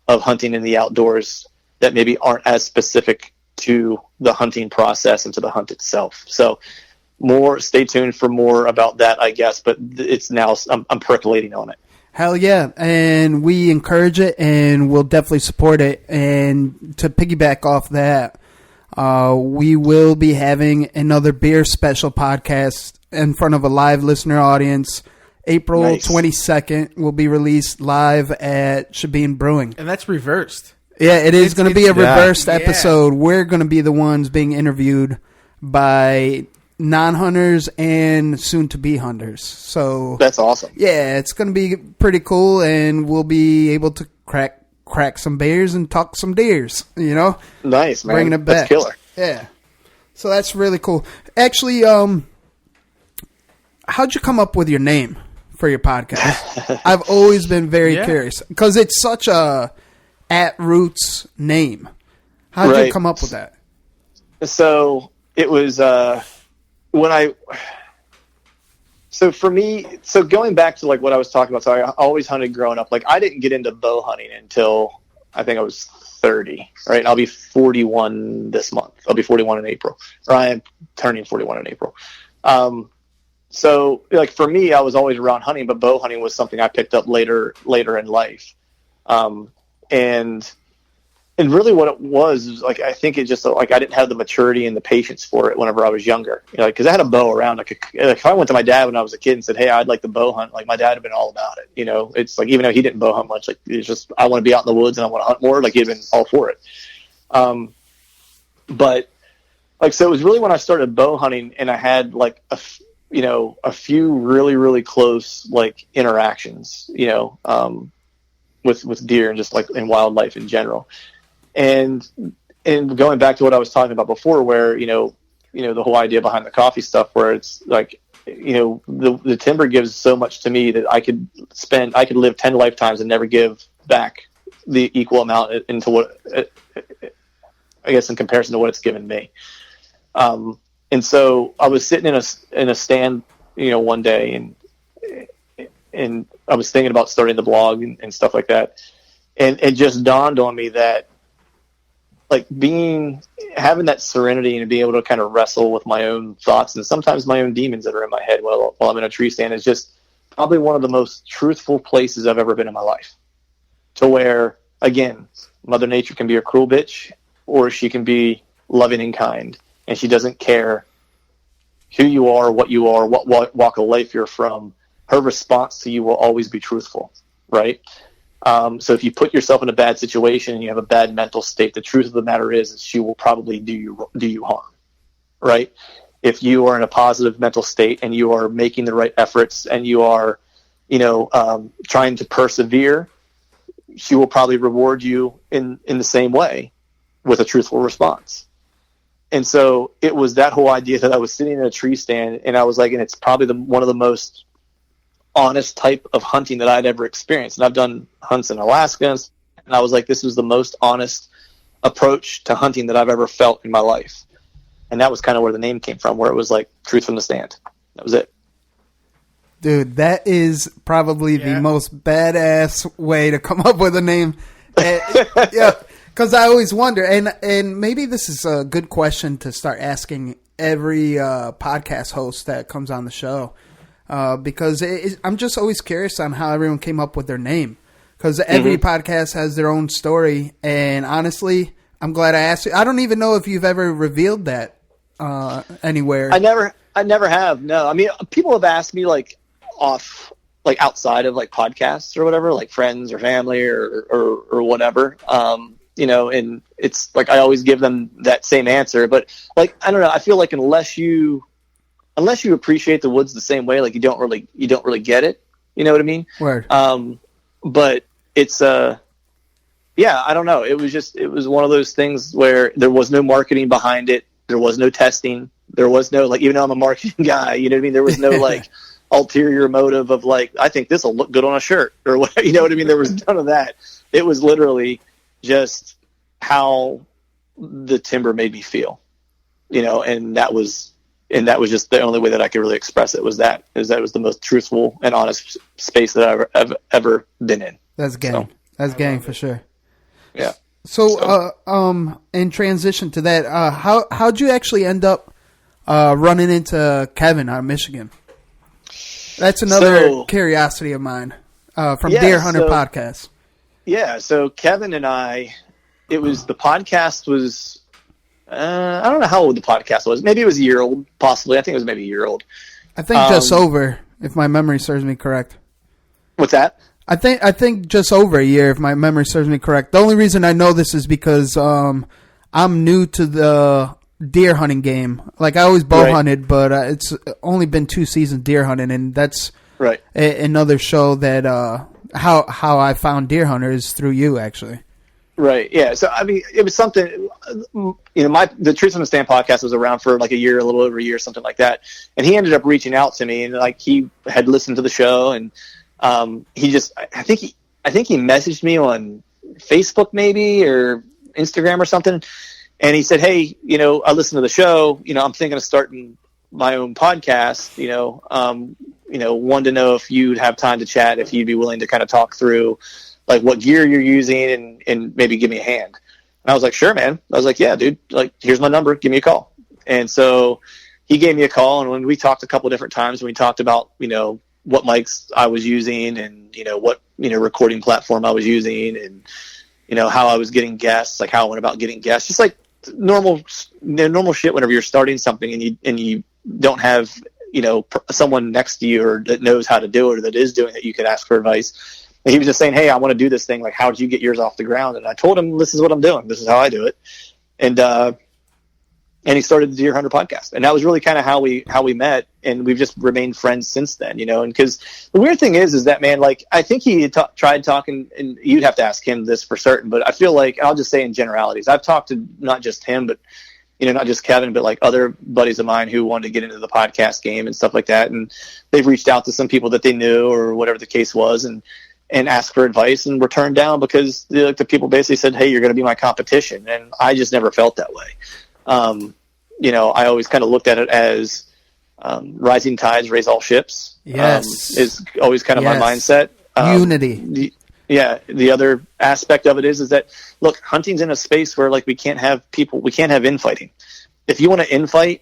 of hunting in the outdoors that maybe aren't as specific to the hunting process and to the hunt itself. So stay tuned for more about that, I guess, but it's now, I'm percolating on it. Hell yeah. And we encourage it and we'll definitely support it. And to piggyback off that, we will be having another beer special podcast in front of a live listener audience. April 22nd will be released live at Shabeen Brewing. And that's reversed. Yeah, it is going to be a reversed episode. We're going to be the ones being interviewed by non-hunters and soon-to-be hunters. So that's awesome. Yeah, it's going to be pretty cool, and we'll be able to crack some beers and talk some deers, Nice, man. Bringing it back. That's killer. Yeah. So that's really cool. Actually, how'd you come up with your name for your podcast? I've always been very curious because it's such a at roots name. How'd you come up with that? So it was so for me, so going back to like what I was talking about, so I always hunted growing up. Like I didn't get into bow hunting until I think I was 30, right? And I'll be 41 this month. I'll be 41 in April, or I am turning 41 in April. So like for me, I was always around hunting, but bow hunting was something I picked up later in life. And really what it was like, I think it just like, I didn't have the maturity and the patience for it whenever I was younger, you know, cause I had a bow around. Like if I went to my dad when I was a kid and said, hey, I'd like to bow hunt, like my dad had been all about it. You know, it's like, even though he didn't bow hunt much, like it's just, I want to be out in the woods and I want to hunt more. Like he'd been all for it. But like, so it was really when I started bow hunting and I had like a few really, really close like interactions, you know, with deer and just like in wildlife in general. And going back to what I was talking about before, where, you know, the whole idea behind the coffee stuff, where it's like, you know, the timber gives so much to me that I could live 10 lifetimes and never give back the equal amount into what, I guess, in comparison to what it's given me. And so I was sitting in a stand, you know, one day and I was thinking about starting the blog and stuff like that. And it just dawned on me that, like having that serenity and being able to kind of wrestle with my own thoughts and sometimes my own demons that are in my head while I'm in a tree stand is just probably one of the most truthful places I've ever been in my life. To where, again, Mother Nature can be a cruel bitch or she can be loving and kind, and she doesn't care who you are, what walk of life you're from. Her response to you will always be truthful, right? So if you put yourself in a bad situation and you have a bad mental state, the truth of the matter is she will probably do you harm, right? If you are in a positive mental state and you are making the right efforts and you are, you know, trying to persevere, she will probably reward you in the same way with a truthful response. And so it was that whole idea that I was sitting in a tree stand and I was like, and it's probably one of the most honest type of hunting that I'd ever experienced. And I've done hunts in Alaska, and I was like, this was the most honest approach to hunting that I've ever felt in my life. And that was kind of where the name came from, where it was like truth from the stand. That was it. Dude, that is probably the most badass way to come up with a name. Yeah, because I always wonder, and maybe this is a good question to start asking every podcast host that comes on the show. Because I'm just always curious on how everyone came up with their name. Because every podcast has their own story. And honestly, I'm glad I asked you. I don't even know if you've ever revealed that anywhere. I never have. No, I mean, people have asked me like outside of like podcasts or whatever, like friends or family or whatever. You know, and it's like I always give them that same answer. But like, I don't know. I feel like unless you appreciate the woods the same way, like you don't really get it. You know what I mean? Word. But it's yeah, I don't know. It was one of those things where there was no marketing behind it. There was no testing. There was no, like, even though I'm a marketing guy, you know what I mean? There was no like ulterior motive of like, I think this will look good on a shirt or what, you know what I mean? There was none of that. It was literally just how the timber made me feel, you know, and that was just the only way that I could really express it was that it was the most truthful and honest space that I've ever been in. That's gang. So, that's gang for sure. Yeah. So, in transition to that, how'd you actually end up running into Kevin out of Michigan? That's another curiosity of mine from Deer Hunter Podcast. Yeah. So Kevin and I, the podcast was. I don't know how old the podcast was. Maybe it was a year old, possibly. I think it was maybe a year old. I think just over, if my memory serves me correct. What's that? I think just over a year, if my memory serves me correct. The only reason I know this is because I'm new to the deer hunting game. Like, I always bow hunted, but it's only been 2 seasons deer hunting, and that's another show that how I found Deer Hunter is through you, actually. Right. Yeah. So I mean, it was something. The Truthful in Stand podcast was around for like a year, a little over a year, something like that. And he ended up reaching out to me, and like he had listened to the show, and he just, I think he messaged me on Facebook maybe or Instagram or something, and he said, "Hey, I listened to the show. I'm thinking of starting my own podcast. Wanted to know if you'd have time to chat, if you'd be willing to kind of talk through." Like what gear you're using and maybe give me a hand. And I was like, sure, man. I was like, yeah, dude, like, here's my number. Give me a call. And so he gave me a call. And when we talked a couple different times, we talked about, what mics I was using and, what, recording platform I was using and, how I was getting guests, like how I went about getting guests, just like normal shit whenever you're starting something and you don't have, someone next to you or that knows how to do it or that is doing it, you could ask for advice. And he was just saying, hey, I want to do this thing. Like, how did you get yours off the ground? And I told him, this is what I'm doing. This is how I do it. And he started the Deer Hunter podcast. And that was really kind of how we met. And we've just remained friends since then, And because the weird thing is that, man, like, I think he had tried talking, and you'd have to ask him this for certain, but I feel like, I'll just say in generalities, I've talked to not just him, but, not just Kevin, but like other buddies of mine who wanted to get into the podcast game and stuff like that. And they've reached out to some people that they knew or whatever the case was. And asked for advice and were turned down because the people basically said, hey, you're going to be my competition. And I just never felt that way. I always kind of looked at it as rising tides raise all ships. Yes. Is always kind of my mindset. Unity. The other aspect of it is that, look, hunting's in a space where like we can't have infighting. If you want to infight,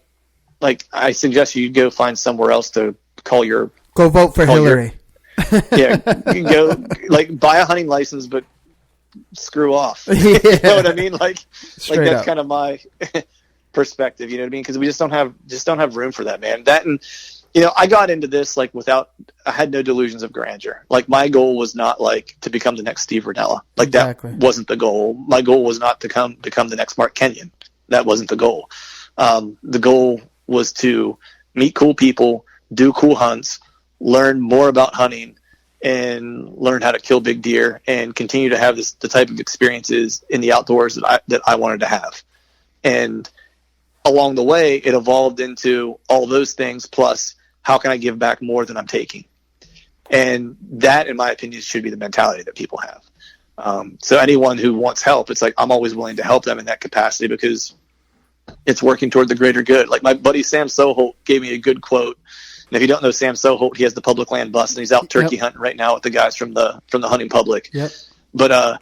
like I suggest you go find somewhere else to go vote for Hillary. Yeah, you can go like buy a hunting license, but screw off. Yeah. You know what I mean? Like Straight that's up. kind of my perspective. You know what I mean? Because we just don't have room for that, man. That and I got into this like I had no delusions of grandeur. Like my goal was not like to become the next Steve Rinella. Like Exactly. That wasn't the goal. My goal was not to become the next Mark Kenyon. That wasn't the goal. The goal was to meet cool people, do cool hunts, learn more about hunting, and learn how to kill big deer, and continue to have the type of experiences in the outdoors that I wanted to have. And along the way, it evolved into all those things, plus how can I give back more than I'm taking? And that, in my opinion, should be the mentality that people have. So anyone who wants help, it's like I'm always willing to help them in that capacity because it's working toward the greater good. Like my buddy Sam Soholt gave me a good quote. And if you don't know Sam Soholt, he has the Public Land Bus, and he's out turkey hunting right now with the guys from the Hunting Public. Yep. But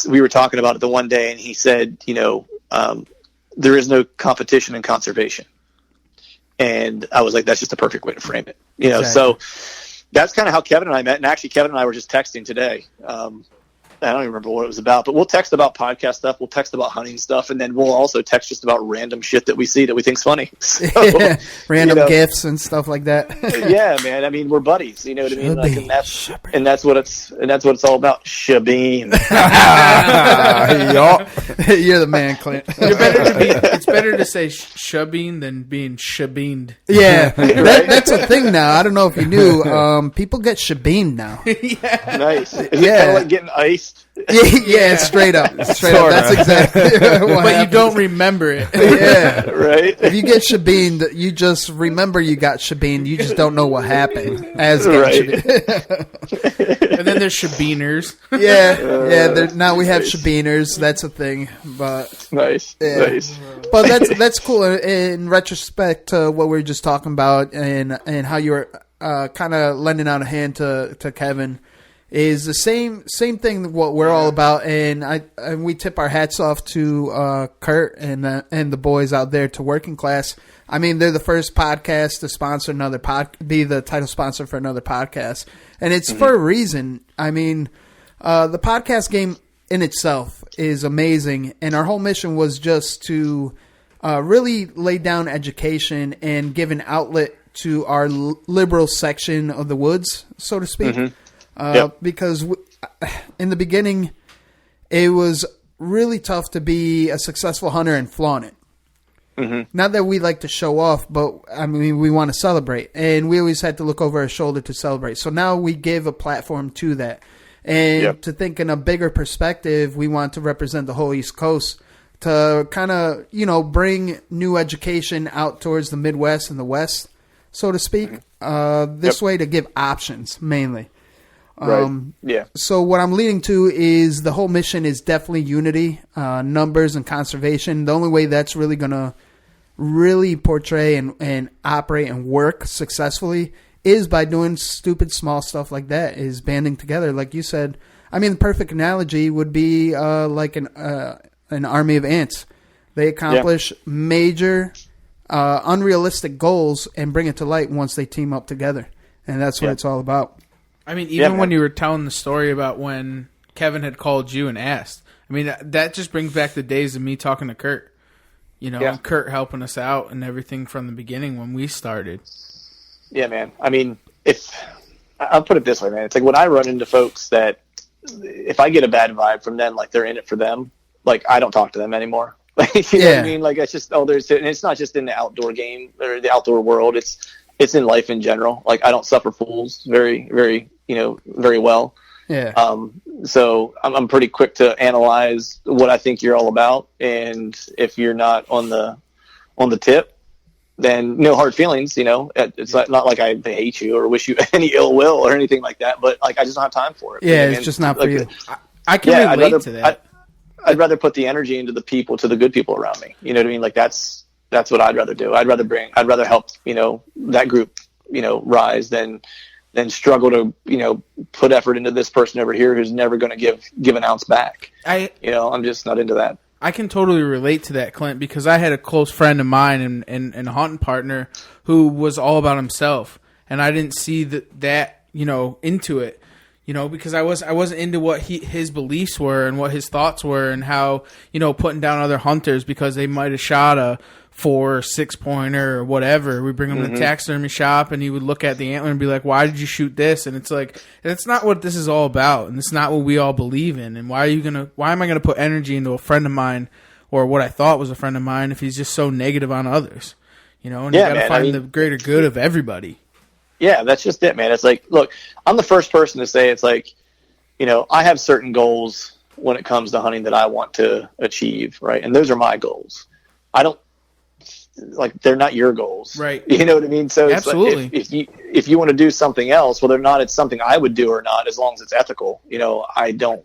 we were talking about it the one day, and he said, there is no competition in conservation. And I was like, that's just a perfect way to frame it. Exactly. So that's kind of how Kevin and I met. And actually, Kevin and I were just texting today. I don't even remember what it was about, but we'll text about podcast stuff. We'll text about hunting stuff. And then we'll also text just about random shit that we see that we think's funny. So, random gifts and stuff like that. Yeah, man. I mean, we're buddies. You know what I mean? Like, and that's what it's all about. Shabeen. You're the man, Clint. It's better to say shabeen than being shabeened. Yeah, that's a thing now. I don't know if you knew. People get shabeened now. Yeah. Nice. Is it kind of like getting iced? Yeah, straight up. Straight up. That's exactly what But happens. you don't remember it. Yeah. Right? If you get shabeened, you just remember you got shabeened. You just don't know what happened as getting shabeened. And then there's shabeeners. Yeah. Now we have shabeeners. That's a thing. But nice. But that's cool. In retrospect to what we were just talking about and how you were kind of lending out a hand to Kevin, is the same thing what we're all about, and we tip our hats off to Kurt and the boys out there to Working Class. I mean, they're the first podcast to sponsor another be the title sponsor for another podcast, and it's for a reason. I mean, the podcast game in itself is amazing, and our whole mission was just to really lay down education and give an outlet to our liberal section of the woods, so to speak. Because in the beginning, it was really tough to be a successful hunter and flaunt it. Not that we like to show off, but I mean, we want to celebrate. And we always had to look over our shoulder to celebrate. So now we give a platform to that. And to think in a bigger perspective, we want to represent the whole East Coast to kind of, bring new education out towards the Midwest and the West, so to speak. This way to give options, mainly. So what I'm leading to is the whole mission is definitely unity, numbers, and conservation. The only way that's really going to really portray and operate and work successfully is by doing stupid small stuff like that, is banding together. Like you said, I mean, the perfect analogy would be like an army of ants. They accomplish major, unrealistic goals and bring it to light once they team up together. And that's what it's all about. I mean, even when you were telling the story about when Kevin had called you and asked, I mean, that just brings back the days of me talking to Kurt. Kurt helping us out and everything from the beginning when we started. Yeah, man. I mean, I'll put it this way, man. It's like when I run into folks that if I get a bad vibe from them, like they're in it for them, like I don't talk to them anymore. Like, you know what I mean? Like it's just, and it's not just in the outdoor game or the outdoor world. It's in life in general. Like I don't suffer fools very, very, very well. Yeah. So I'm pretty quick to analyze what I think you're all about. And if you're not on the tip, then no hard feelings, it's not like I hate you or wish you any ill will or anything like that, but like, I just don't have time for it. Yeah. It's just not for you. I can relate to that. I'd rather put the energy into the good people around me. You know what I mean? Like that's what I'd rather do. I'd rather help, that group, rise than struggle to, put effort into this person over here who's never going to give an ounce back. I'm just not into that. I can totally relate to that, Clint, because I had a close friend of mine and a hunting partner who was all about himself, and I didn't see that into it, because I wasn't into what his beliefs were and what his thoughts were, and how putting down other hunters because they might have shot a 4 or 6-pointer or whatever. We bring him to the taxidermy shop, and he would look at the antler and be like, "Why did you shoot this?" And it's like, that's not what this is all about, and it's not what we all believe in. And why am I gonna put energy into a friend of mine or what I thought was a friend of mine if he's just so negative on others? And you gotta find the greater good of everybody. Yeah, that's just it, man. It's like, look, I'm the first person to say it's like, I have certain goals when it comes to hunting that I want to achieve, right? And those are my goals. I don't, like, they're not your goals. Right. You know what I mean? So absolutely. It's like if you want to do something else, whether or not it's something I would do or not, as long as it's ethical, I don't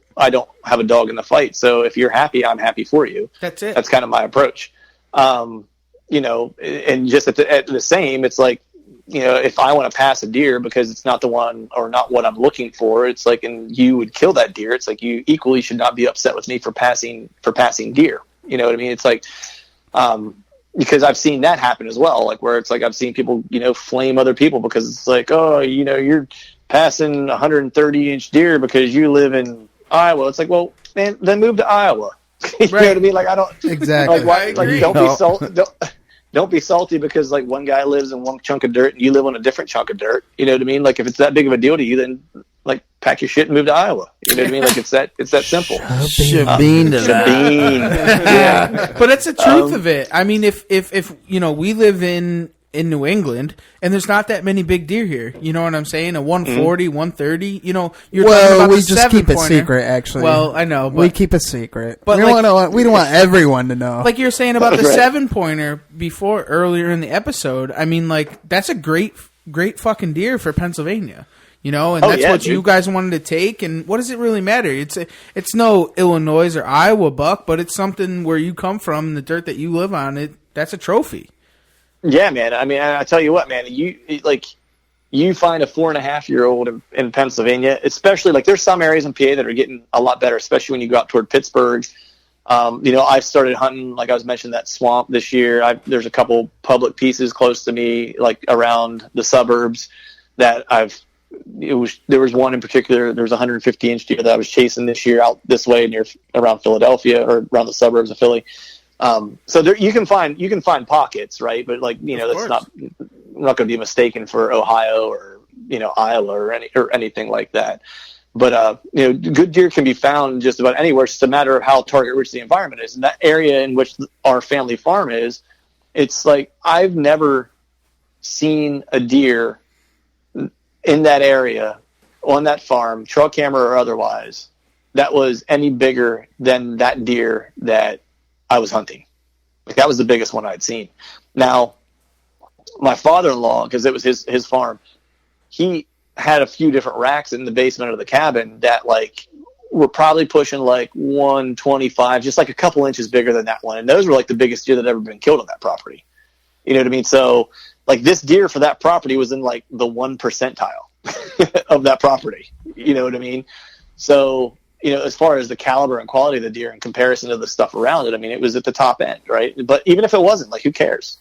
have a dog in the fight. So if you're happy, I'm happy for you. That's it. That's kind of my approach. And just at the same, it's like, if I want to pass a deer because it's not the one or not what I'm looking for, it's like, and you would kill that deer. It's like, you equally should not be upset with me for passing deer. You know what I mean? It's like, because I've seen that happen as well. Like where it's like, I've seen people, flame other people because it's like, oh, you're passing 130-inch deer because you live in Iowa. It's like, well, man, then move to Iowa. You know what I mean? Like, I don't exactly. Like, why, like, don't be salty because like one guy lives in one chunk of dirt and you live on a different chunk of dirt. You know what I mean? Like if it's that big of a deal to you, then like pack your shit and move to Iowa. You know what I mean? Like it's that simple. Shabeen to that. Yeah. But it's the truth of it. I mean, if we live in New England and there's not that many big deer here, you know what I'm saying? A 140, 130, you're talking about we the just keep it 7-pointer. Secret, actually. Well, I know, but we keep it secret. But we don't want everyone to know. Like you're saying about the 7-pointer before earlier in the episode. I mean, like that's a great fucking deer for Pennsylvania. And that's what you guys wanted to take. And what does it really matter? It's no Illinois or Iowa buck, but it's something where you come from, the dirt that you live on. That's a trophy. Yeah, man. I mean, I tell you what, man. You find a 4.5-year-old in Pennsylvania, especially like there's some areas in PA that are getting a lot better, especially when you go out toward Pittsburgh. I've started hunting, like I was mentioning, that swamp this year. There's a couple public pieces close to me, like around the suburbs that there was one in particular. There was a 150-inch deer that I was chasing this year out this way around Philadelphia or around the suburbs of Philly. So there you can find pockets, right? But like, that's not going to be mistaken for Ohio or, Iowa or anything like that. But, good deer can be found just about anywhere. It's just a matter of how target rich the environment is. And that area in which our family farm is, it's like, I've never seen a deer in that area on that farm, trail camera or otherwise, that was any bigger than that deer that I was hunting. Like, that was the biggest one I'd seen. Now, my father-in-law, because it was his farm, he had a few different racks in the basement of the cabin that, like, were probably pushing like 125, just like a couple inches bigger than that one. And those were like the biggest deer that had ever been killed on that property. You know what I mean? So, like, this deer for that property was in like the 1 percentile of that property. You know what I mean? So, you know, as far as the caliber and quality of the deer in comparison to the stuff around it, I mean, it was at the top end, right? But even if it wasn't, like, who cares?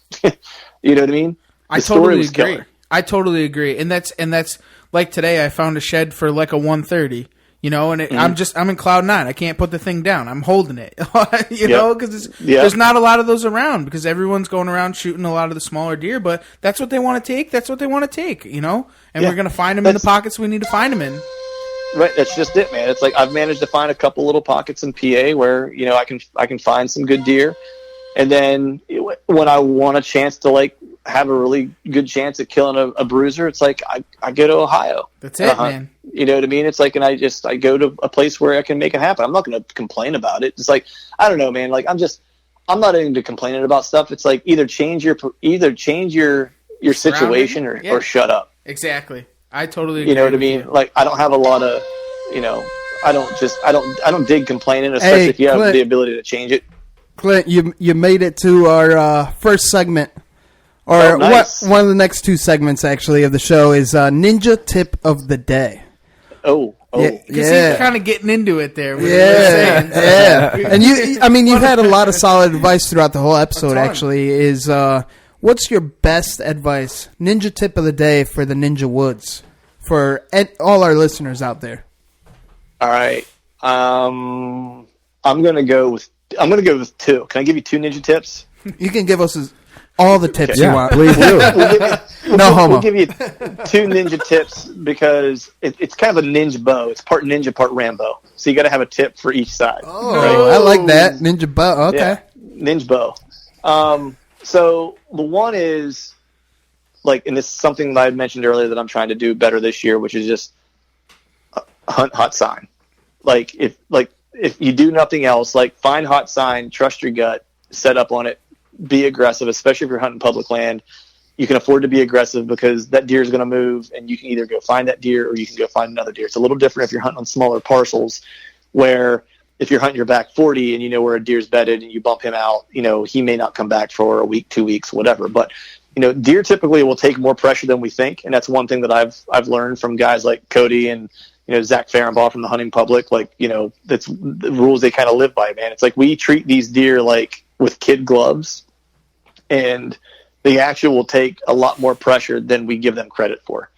You know what I mean? I totally agree. I totally agree. And that's like today I found a shed for like a 130, you know, and I'm in cloud nine. I can't put the thing down. I'm holding it, you know, because there's not a lot of those around because everyone's going around shooting a lot of the smaller deer, but that's what they want to take. That's what they want to take, you know, and we're going to find them in the pockets we need to find them in. Right, that's just it, man. It's like I've managed to find a couple little pockets in PA where, you know, I can find some good deer, and then when I want a chance to, like, have a really good chance at killing a bruiser, it's like I go to Ohio. That's it, man. You know what I mean? It's like, and I go to a place where I can make it happen. I'm not going to complain about it. It's like, I don't know, man. Like, I'm not into complaining about stuff. It's like either change your situation or shut up. Exactly. I totally agree. You know what I mean? Like, I don't have a lot of, you know, I don't dig complaining, especially if you have Clint, the ability to change it. Clint, you made it to our first segment, or nice. one of the next two segments actually of the show is Ninja Tip of the Day. Oh, because he's kind of getting into it there. Yeah. And you've had a lot of solid advice throughout the whole episode. Actually, is what's your best advice, Ninja Tip of the Day for the Ninja Woods, for all our listeners out there? All right, I'm gonna go with two. Can I give you two ninja tips? You can give us all the tips you want. Please do. No homo. We'll give you two ninja tips because it's kind of a ninja bow. It's part ninja, part Rambo. So you got to have a tip for each side. Oh, right? I like that. Ninja bow. Okay. Yeah, ninja bow. So the one is, like, and this is something that I mentioned earlier that I'm trying to do better this year, which is just hunt hot sign. Like, if you do nothing else, like, find hot sign, trust your gut, set up on it, be aggressive, especially if you're hunting public land. You can afford to be aggressive because that deer is going to move, and you can either go find that deer or you can go find another deer. It's a little different if you're hunting on smaller parcels, where if you're hunting your back 40 and you know where a deer's bedded and you bump him out, you know, he may not come back for a week, 2 weeks, whatever. But, you know, deer typically will take more pressure than we think, and that's one thing that I've learned from guys like Cody and, you know, Zach Farrenbaugh from the Hunting Public. Like, you know, that's the rules they kind of live by, man. It's like we treat these deer like with kid gloves, and they actually will take a lot more pressure than we give them credit for.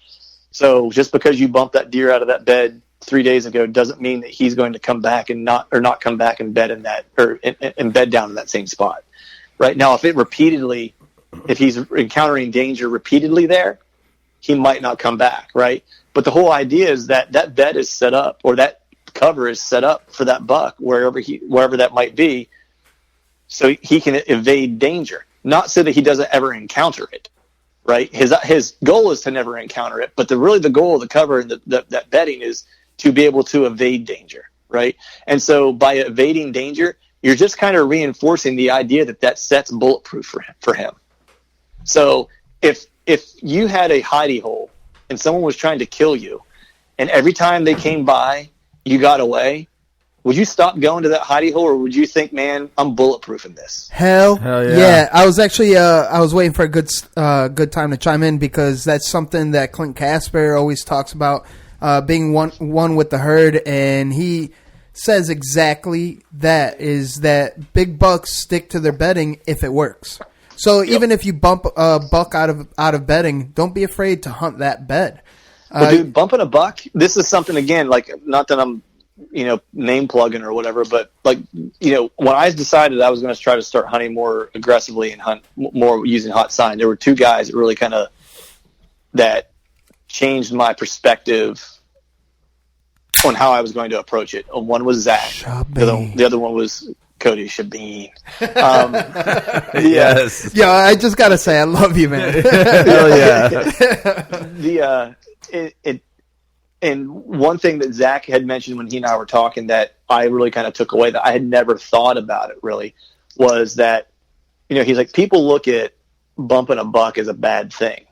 So just because you bump that deer out of that bed 3 days ago doesn't mean that he's going to come back and not come back and bed in that, or and bed down in that same spot. Right now, if he's encountering danger repeatedly there, he might not come back. Right. But the whole idea is that bed is set up, or that cover is set up for that buck wherever that might be, so he can evade danger. Not so that he doesn't ever encounter it, right? His goal is to never encounter it, but the goal of the cover and that bedding is to be able to evade danger, right? And so by evading danger, you're just kind of reinforcing the idea that set's bulletproof for him. So if you had a hidey hole and someone was trying to kill you, and every time they came by, you got away, would you stop going to that hidey hole, or would you think, man, I'm bulletproof in this? Hell yeah. I was actually I was waiting for a good time to chime in, because that's something that Clint Campbell always talks about, being one with the herd, and he says exactly that, is that big bucks stick to their bedding if it works. So even if you bump a buck out of bedding, don't be afraid to hunt that bed. Well, dude, bumping a buck, this is something, again, like, not that I'm, you know, name plugging or whatever, but, like, you know, when I decided I was going to try to start hunting more aggressively and hunt more using hot sign, there were two guys that really kind of that changed my perspective on how I was going to approach it. One was Zach. The other one was Cody Shabeen. Yes. Yeah, I just got to say, I love you, man. Hell yeah. and one thing that Zach had mentioned when he and I were talking that I really kind of took away that I had never thought about it really was that, he's like, people look at bumping a buck as a bad thing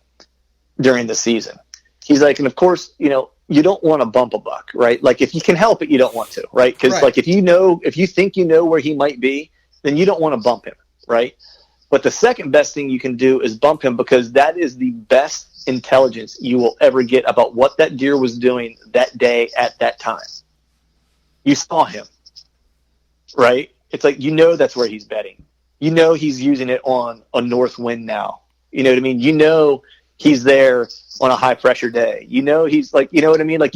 during the season. He's like, and of course, you don't want to bump a buck, right? Like if you can help it, you don't want to, right? Because like if you think you know where he might be, then you don't want to bump him, right? But the second best thing you can do is bump him because that is the best intelligence you will ever get about what that deer was doing that day at that time. You saw him, right? It's like, that's where he's bedding. He's using it on a north wind now. You know what I mean? He's there on a high pressure day. He's like, you know what I mean? Like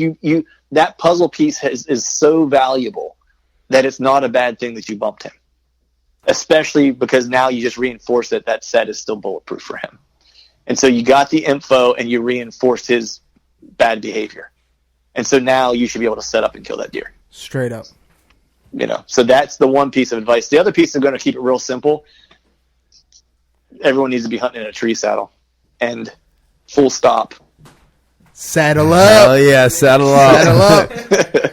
that puzzle piece is so valuable that it's not a bad thing that you bumped him, especially because now you just reinforce that set is still bulletproof for him. And so you got the info and you reinforced his bad behavior. And so now you should be able to set up and kill that deer. Straight up. So that's the one piece of advice. The other piece, I'm going to keep it real simple. Everyone needs to be hunting in a tree saddle. And full stop. Saddle up. Oh yeah, saddle up. Saddle up.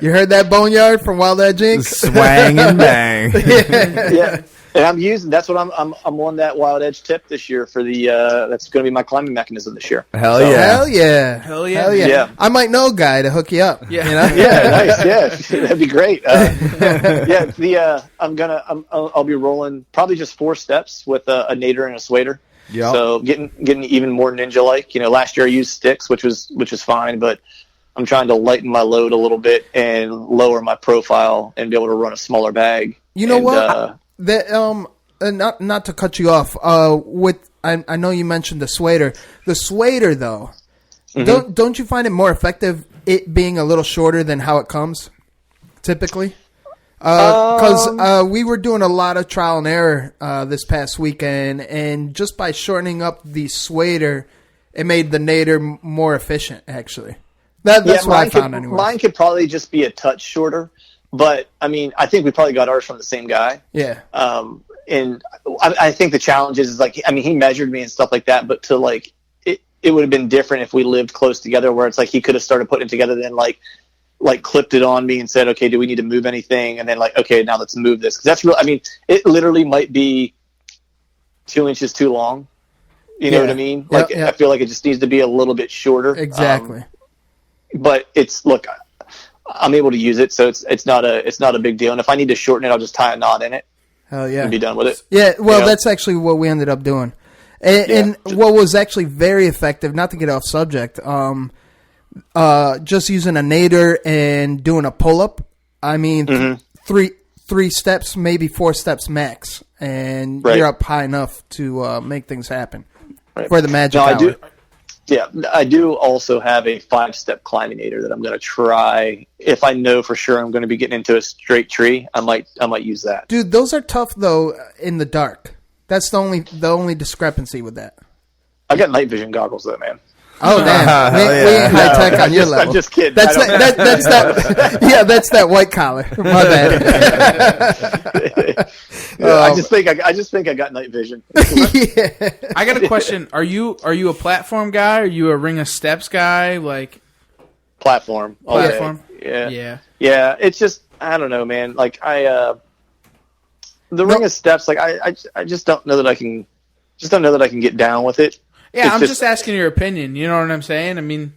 You heard that Boneyard from Wild Edge Inc? Swang and bang. Yeah. And that's what I'm on that Wild Edge tip this year for the that's going to be my climbing mechanism this year. Hell yeah. I might know a guy to hook you up. Yeah. Yeah, nice. Yeah. That'd be great. I'll be rolling probably just 4 steps with a nader and a swader. Yeah. So getting even more ninja like. Last year I used sticks, which was fine, but I'm trying to lighten my load a little bit and lower my profile and be able to run a smaller bag. You know what? Not to cut you off. I know you mentioned the swader. The swader though, don't you find it more effective it being a little shorter than how it comes typically? Because we were doing a lot of trial and error this past weekend, and just by shortening up the swader, it made the nader more efficient. Actually, that's what I found. Anyway, mine could probably just be a touch shorter. But, I mean, I think we probably got ours from the same guy. Yeah. And I think the challenge is like, I mean, he measured me and stuff like that, but to like, it would have been different if we lived close together where it's like he could have started putting it together, then like clipped it on me and said, okay, do we need to move anything? And then like, okay, now let's move this. Cause that's real. I mean, it literally might be 2 inches too long. You know what I mean? Like, I feel like it just needs to be a little bit shorter. Exactly. But I'm able to use it, so it's not a big deal. And if I need to shorten it, I'll just tie a knot in it. Hell yeah, and be done with it. Yeah, well, that's actually what we ended up doing. And what was actually very effective, not to get off subject, just using a nader and doing a pull up. I mean, three steps, maybe 4 steps max, and you're up high enough to make things happen for the magic hour. I do also have a 5-step climbing nader that I'm going to try. If I know for sure I'm going to be getting into a straight tree, I might use that. Dude, those are tough though in the dark. That's the only discrepancy with that. I got night vision goggles though, man. Oh damn! We ain't high tech on your level. I'm just kidding. That's that. Yeah, that's that white collar. My bad. I just think I got night vision. I got a question. Are you a platform guy? Are you a ring of steps guy? Like platform. Yeah. Yeah. It's just I don't know, man. Like the ring of steps. Like I just don't know that I can. Just don't know that I can get down with it. Yeah, I'm just asking your opinion. You know what I'm saying? I mean,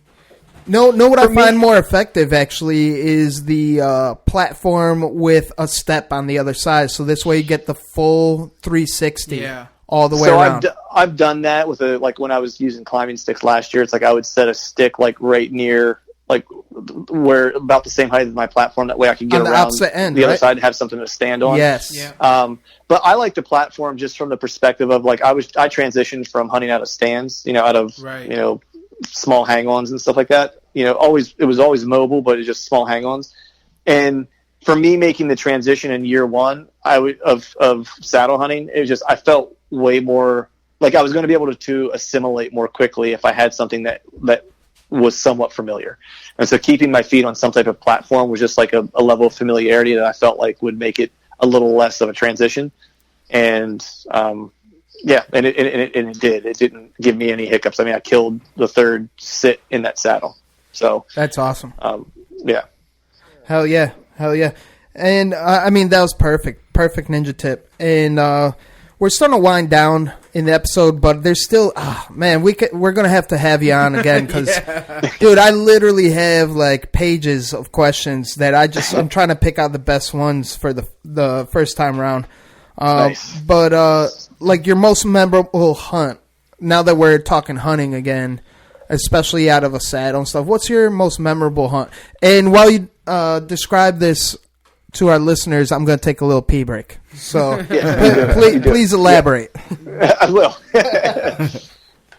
what I find more effective actually is the platform with a step on the other side. So this way you get the full 360 all the way around. I've done that with when I was using climbing sticks last year. It's like I would set a stick like right near where about the same height as my platform. That way I could get on the around opposite end, the other side and have something to stand on. Yes. Yeah. But I like the platform just from the perspective of I transitioned from hunting out of stands, out of small hang-ons and stuff like that. It was always mobile, but it's just small hang-ons. And for me, making the transition in year one, of saddle hunting, it was just I felt way more like I was going to be able to assimilate more quickly if I had something that was somewhat familiar. And so keeping my feet on some type of platform was just like a level of familiarity that I felt like would make it a little less of a transition. And and it did. It didn't give me any hiccups. I mean, I killed the third sit in that saddle. So that's awesome. Yeah. Hell yeah. And I mean, that was perfect ninja tip. And we're starting to wind down in the episode, but there's still, we're gonna have to have you on again because, dude, I literally have like pages of questions that I'm trying to pick out the best ones for the first time around. Nice. But like your most memorable hunt. Now that we're talking hunting again, especially out of a saddle and stuff, what's your most memorable hunt? And while you describe this to our listeners, I'm going to take a little pee break. So please elaborate. Yeah. I will.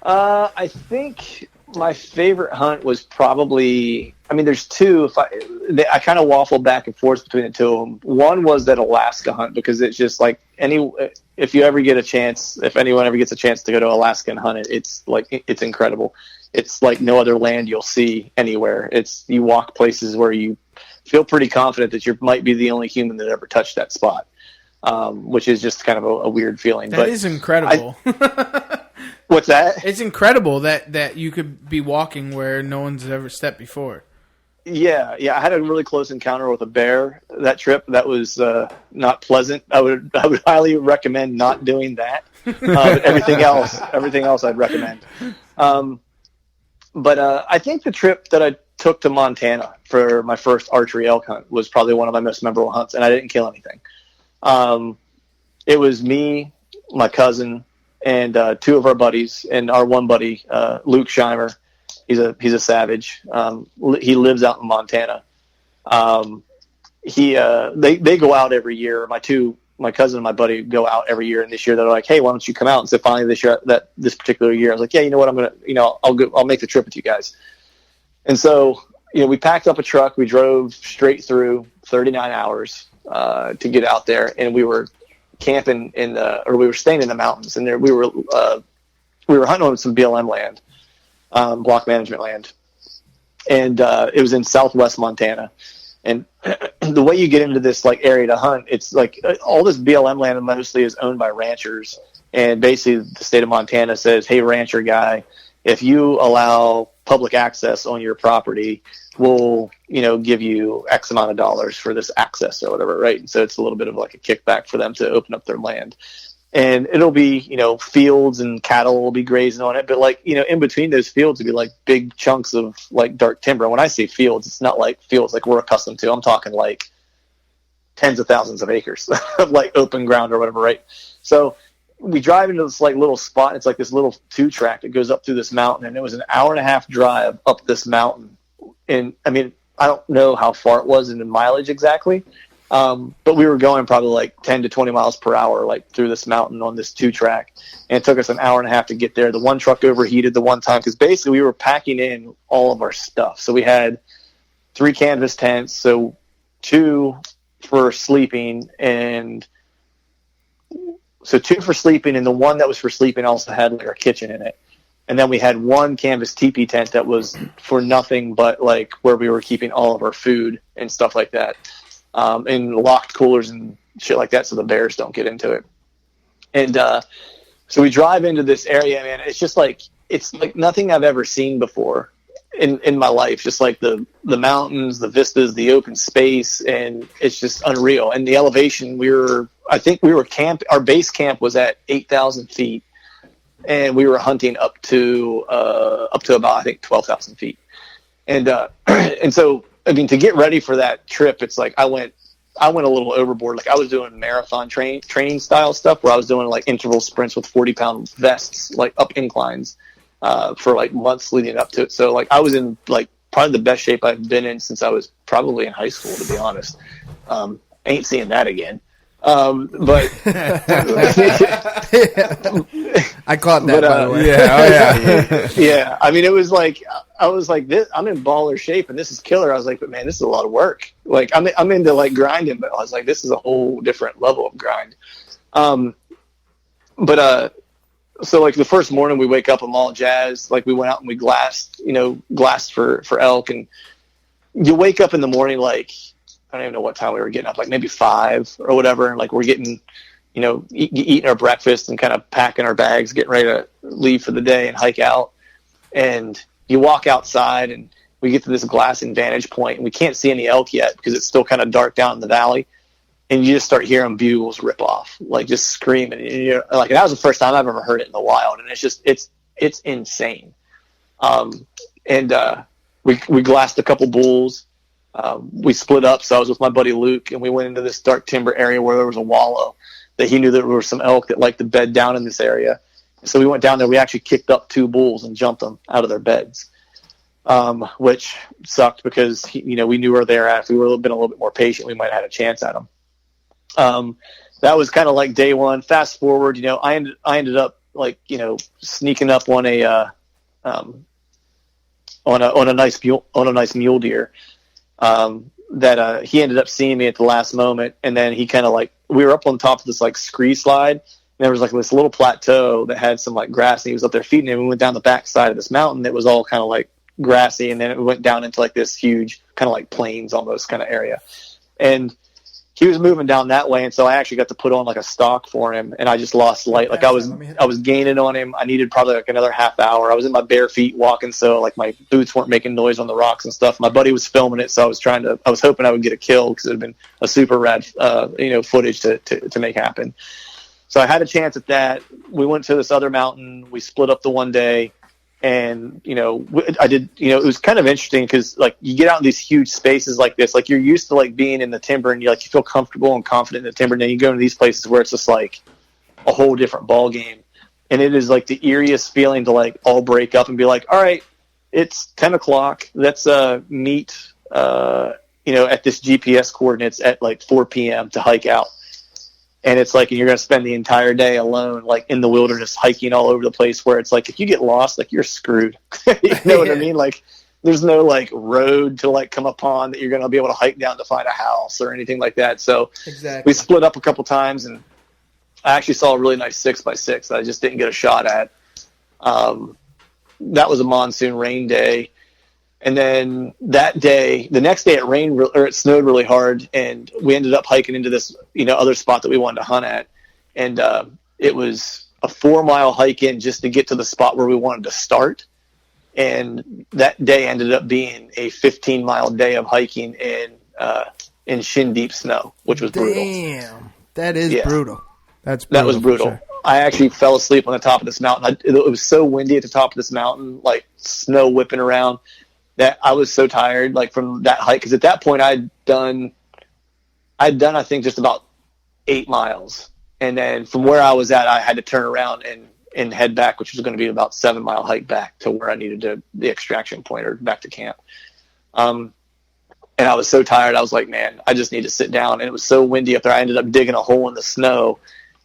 I think my favorite hunt was probably, there's two. I kind of waffled back and forth between the two of them. One was that Alaska hunt because it's just like if anyone ever gets a chance to go to Alaska and hunt it, it's incredible. It's like no other land you'll see anywhere. You walk places where you feel pretty confident that you might be the only human that ever touched that spot, which is just kind of a weird feeling. That is incredible. What's that? It's incredible that you could be walking where no one's ever stepped before. Yeah. I had a really close encounter with a bear that trip. That was not pleasant. I would highly recommend not doing that. But everything else I'd recommend. But I think the trip that I took to Montana for my first archery elk hunt was probably one of my most memorable hunts, and I didn't kill anything. It was me, my cousin, and two of our buddies, and our one buddy, Luke Scheimer. He's a savage. He lives out in Montana. They go out every year. My cousin and my buddy go out every year, and this year they're like, "Hey, why don't you come out?" And so finally this particular year, I was like, "Yeah, you know what? I'm gonna, I'll make the trip with you guys." And so, we packed up a truck. We drove straight through 39 hours to get out there, and we were camping we were staying in the mountains, and there we were hunting on some BLM land, block management land, and it was in southwest Montana. And the way you get into this area to hunt, it's like all this BLM land mostly is owned by ranchers, and basically the state of Montana says, "Hey, rancher guy, if you allow public access on your property, we'll, give you X amount of dollars for this access or whatever," right? And so it's a little bit of like a kickback for them to open up their land. And it'll be, fields and cattle will be grazing on it. But in between those fields would be like big chunks of like dark timber. When I say fields, it's not like fields like we're accustomed to. I'm talking like tens of thousands of acres of like open ground or whatever, right? So we drive into this little spot. It's like this little 2-track that goes up through this mountain, and it was an hour-and-a-half drive up this mountain. And I don't know how far it was in the mileage exactly, but we were going probably like 10 to 20 miles per hour, through this mountain on this 2-track, and it took us an hour-and-a-half to get there. The one truck overheated the one time because basically we were packing in all of our stuff. So we had 3 canvas tents, so 2 for sleeping, and the one that was for sleeping also had our kitchen in it. And then we had 1 canvas teepee tent that was for nothing but where we were keeping all of our food and stuff like that. And locked coolers and shit like that so the bears don't get into it. And so we drive into this area, man. It's just it's like nothing I've ever seen before in my life. Just like the mountains, the vistas, the open space, and it's just unreal. And the elevation, our base camp was at 8,000 feet, and we were hunting up to about 12,000 feet. And so to get ready for that trip, it's like I went a little overboard. I was doing marathon training style stuff where I was doing interval sprints with 40-pound vests, up inclines, for months leading up to it. So I was in probably the best shape I've been in since I was probably in high school, to be honest. Ain't seeing that again. But I caught that, by the way. Yeah. It was I was like, this, I'm in baller shape and this is killer. I was like, but man, this is a lot of work. I'm into grinding, but I was like, this is a whole different level of grind. So the first morning we wake up, I'm all jazzed. We went out and we glassed for elk, and you wake up in the morning, I don't even know what time we were getting up, maybe 5 or whatever. And we're getting, eating our breakfast and kind of packing our bags, getting ready to leave for the day and hike out. And you walk outside and we get to this glassing vantage point, and we can't see any elk yet because it's still kind of dark down in the valley. And you just start hearing bugles rip off, like just screaming. And you're like, that was the first time I've ever heard it in the wild, and it's insane. We glassed a couple bulls. We split up, so I was with my buddy Luke, and we went into this dark timber area where there was a wallow that he knew there were some elk that liked to bed down in this area. So we went down there. We actually kicked up 2 bulls and jumped them out of their beds, which sucked because we knew where they were at. If we were been a little bit more patient, we might have had a chance at them. That was kind of like day one. Fast forward, I ended up sneaking up on a nice mule deer. That he ended up seeing me at the last moment, and then he kind of we were up on top of this scree slide, and there was this little plateau that had some grass, and he was up there feeding it. And we went down the back side of this mountain that was all kind of grassy, and then it went down into this huge kind of plains almost kind of area, and he was moving down that way, and so I actually got to put on a stock for him, and I just lost light. I was gaining on him. I needed probably another half hour. I was in my bare feet walking, so my boots weren't making noise on the rocks and stuff. My buddy was filming it, so I was hoping I would get a kill because it would have been a super rad, footage to make happen. So I had a chance at that. We went to this other mountain. We split up the one day. And, I did, it was kind of interesting because, you get out in these huge spaces like this, you're used to, being in the timber and you feel comfortable and confident in the timber. And then you go into these places where it's just, a whole different ball game. And it is, the eeriest feeling to, all break up and be all right, it's 10 o'clock. Let's meet, at this GPS coordinates at, 4 p.m. to hike out. And it's and you're going to spend the entire day alone, in the wilderness, hiking all over the place where it's if you get lost, you're screwed. You know what I mean? There's no road to come upon that you're going to be able to hike down to find a house or anything like that. So exactly. We split up a couple times, and I actually saw a really nice 6x6 that I just didn't get a shot at. That was a monsoon rain day. And then that day, the next day it snowed really hard, and we ended up hiking into this, other spot that we wanted to hunt at. And it was a 4-mile hike in just to get to the spot where we wanted to start. And that day ended up being a 15-mile day of hiking in shin deep snow, which was brutal. Damn, that is brutal. That was brutal. Sure. I actually fell asleep on the top of this mountain. It was so windy at the top of this mountain, snow whipping around, that I was so tired, from that hike. Because at that point, I'd done, I think, just about 8 miles. And then from where I was at, I had to turn around and head back, which was going to be about 7-mile hike back to where I needed the extraction point, or back to camp. And I was so tired. I was like, man, I just need to sit down. And it was so windy up there. I ended up digging a hole in the snow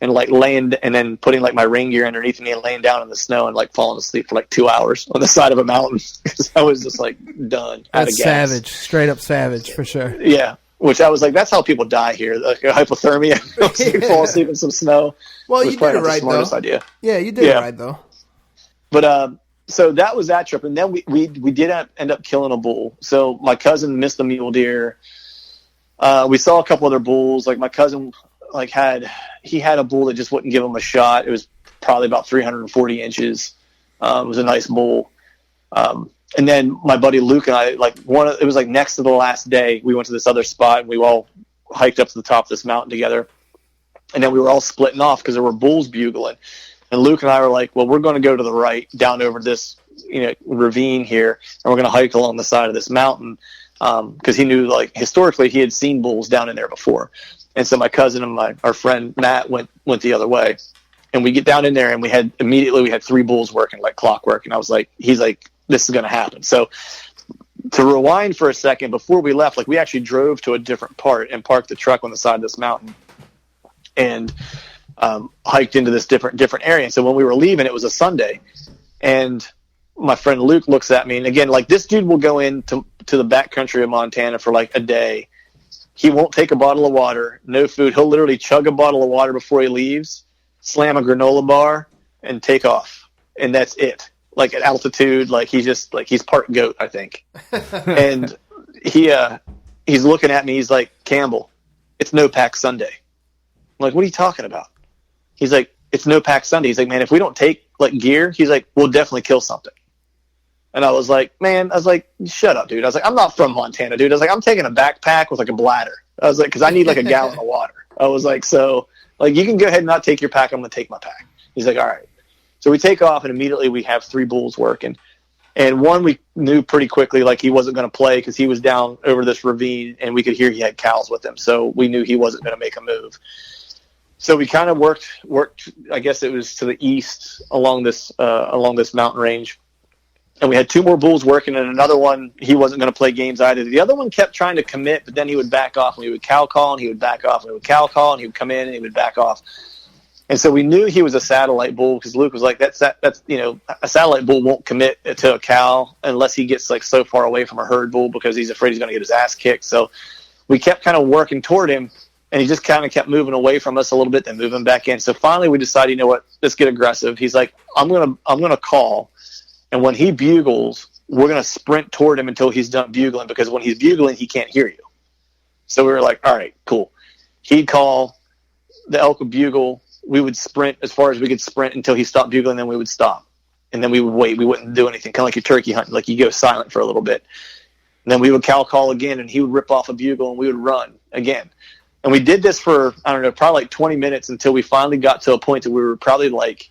and laying, and then putting my rain gear underneath me and laying down in the snow and falling asleep for 2 hours on the side of a mountain because I was just done. That's savage, straight up savage for sure. Yeah, which I was that's how people die here, hypothermia. You fall asleep in some snow. Well, you did it right though. Idea. Yeah, you did it right though. But so that was that trip, and then we did end up killing a bull. So my cousin missed a mule deer. We saw a couple other bulls. My cousin he had a bull that just wouldn't give him a shot. It was probably about 340 inches. It was a nice bull. And then my buddy Luke and I, it was next to the last day, we went to this other spot, and we all hiked up to the top of this mountain together. And then we were all splitting off because there were bulls bugling. And Luke and I were well, we're going to go to the right down over this, ravine here, and we're going to hike along the side of this mountain. Because he knew, historically, he had seen bulls down in there before. And so my cousin and our friend Matt went the other way. And we get down in there, and we had 3 bulls working like clockwork. And I was he's this is going to happen. So to rewind for a second, before we left, we actually drove to a different part and parked the truck on the side of this mountain and hiked into this different area. And so when we were leaving, it was a Sunday. And my friend Luke looks at me, and again, this dude will go into the backcountry of Montana for a day. He won't take a bottle of water, no food. He'll literally chug a bottle of water before he leaves, slam a granola bar, and take off. And that's it. At altitude, he's just he's part goat, I think. And he's looking at me. He's like, Campbell, it's no pack Sunday. I'm what are you talking about? He's it's no pack Sunday. He's man, if we don't take gear, he's we'll definitely kill something. And I was like, man, shut up, dude. I was like, I'm not from Montana, dude. I was like, I'm taking a backpack with like a bladder. I was like, because I need like a gallon of water. I was like, so like you can go ahead and not take your pack. I'm going to take my pack. He's like, all right. So we take off, and immediately we have 3 bulls working. And one we knew pretty quickly like he wasn't going to play because he was down over this ravine, and we could hear he had cows with him. So we knew he wasn't going to make a move. So we kind of worked. I guess it was to the east along this mountain range. And we had 2 more bulls working, and another one, he wasn't going to play games either. The other one kept trying to commit, but then he would back off, and we would cow call, and he would back off, and we would cow call, and he would come in, and he would back off. And so we knew he was a satellite bull because Luke was like, that's a satellite bull won't commit to a cow unless he gets like so far away from a herd bull because he's afraid he's going to get his ass kicked. So we kept kind of working toward him, and he just kind of kept moving away from us a little bit, then moving back in. So finally we decided, you know what, let's get aggressive. He's like, I'm gonna call. And when he bugles, we're going to sprint toward him until he's done bugling, because when he's bugling, he can't hear you. So we were like, all right, cool. He'd call, the elk would bugle, we would sprint as far as we could sprint until he stopped bugling, then we would stop. And then we would wait. We wouldn't do anything, kind of like your turkey hunting, like you go silent for a little bit. And then we would cow call again, and he would rip off a bugle, and we would run again. And we did this for, I don't know, probably like 20 minutes until we finally got to a point that we were probably like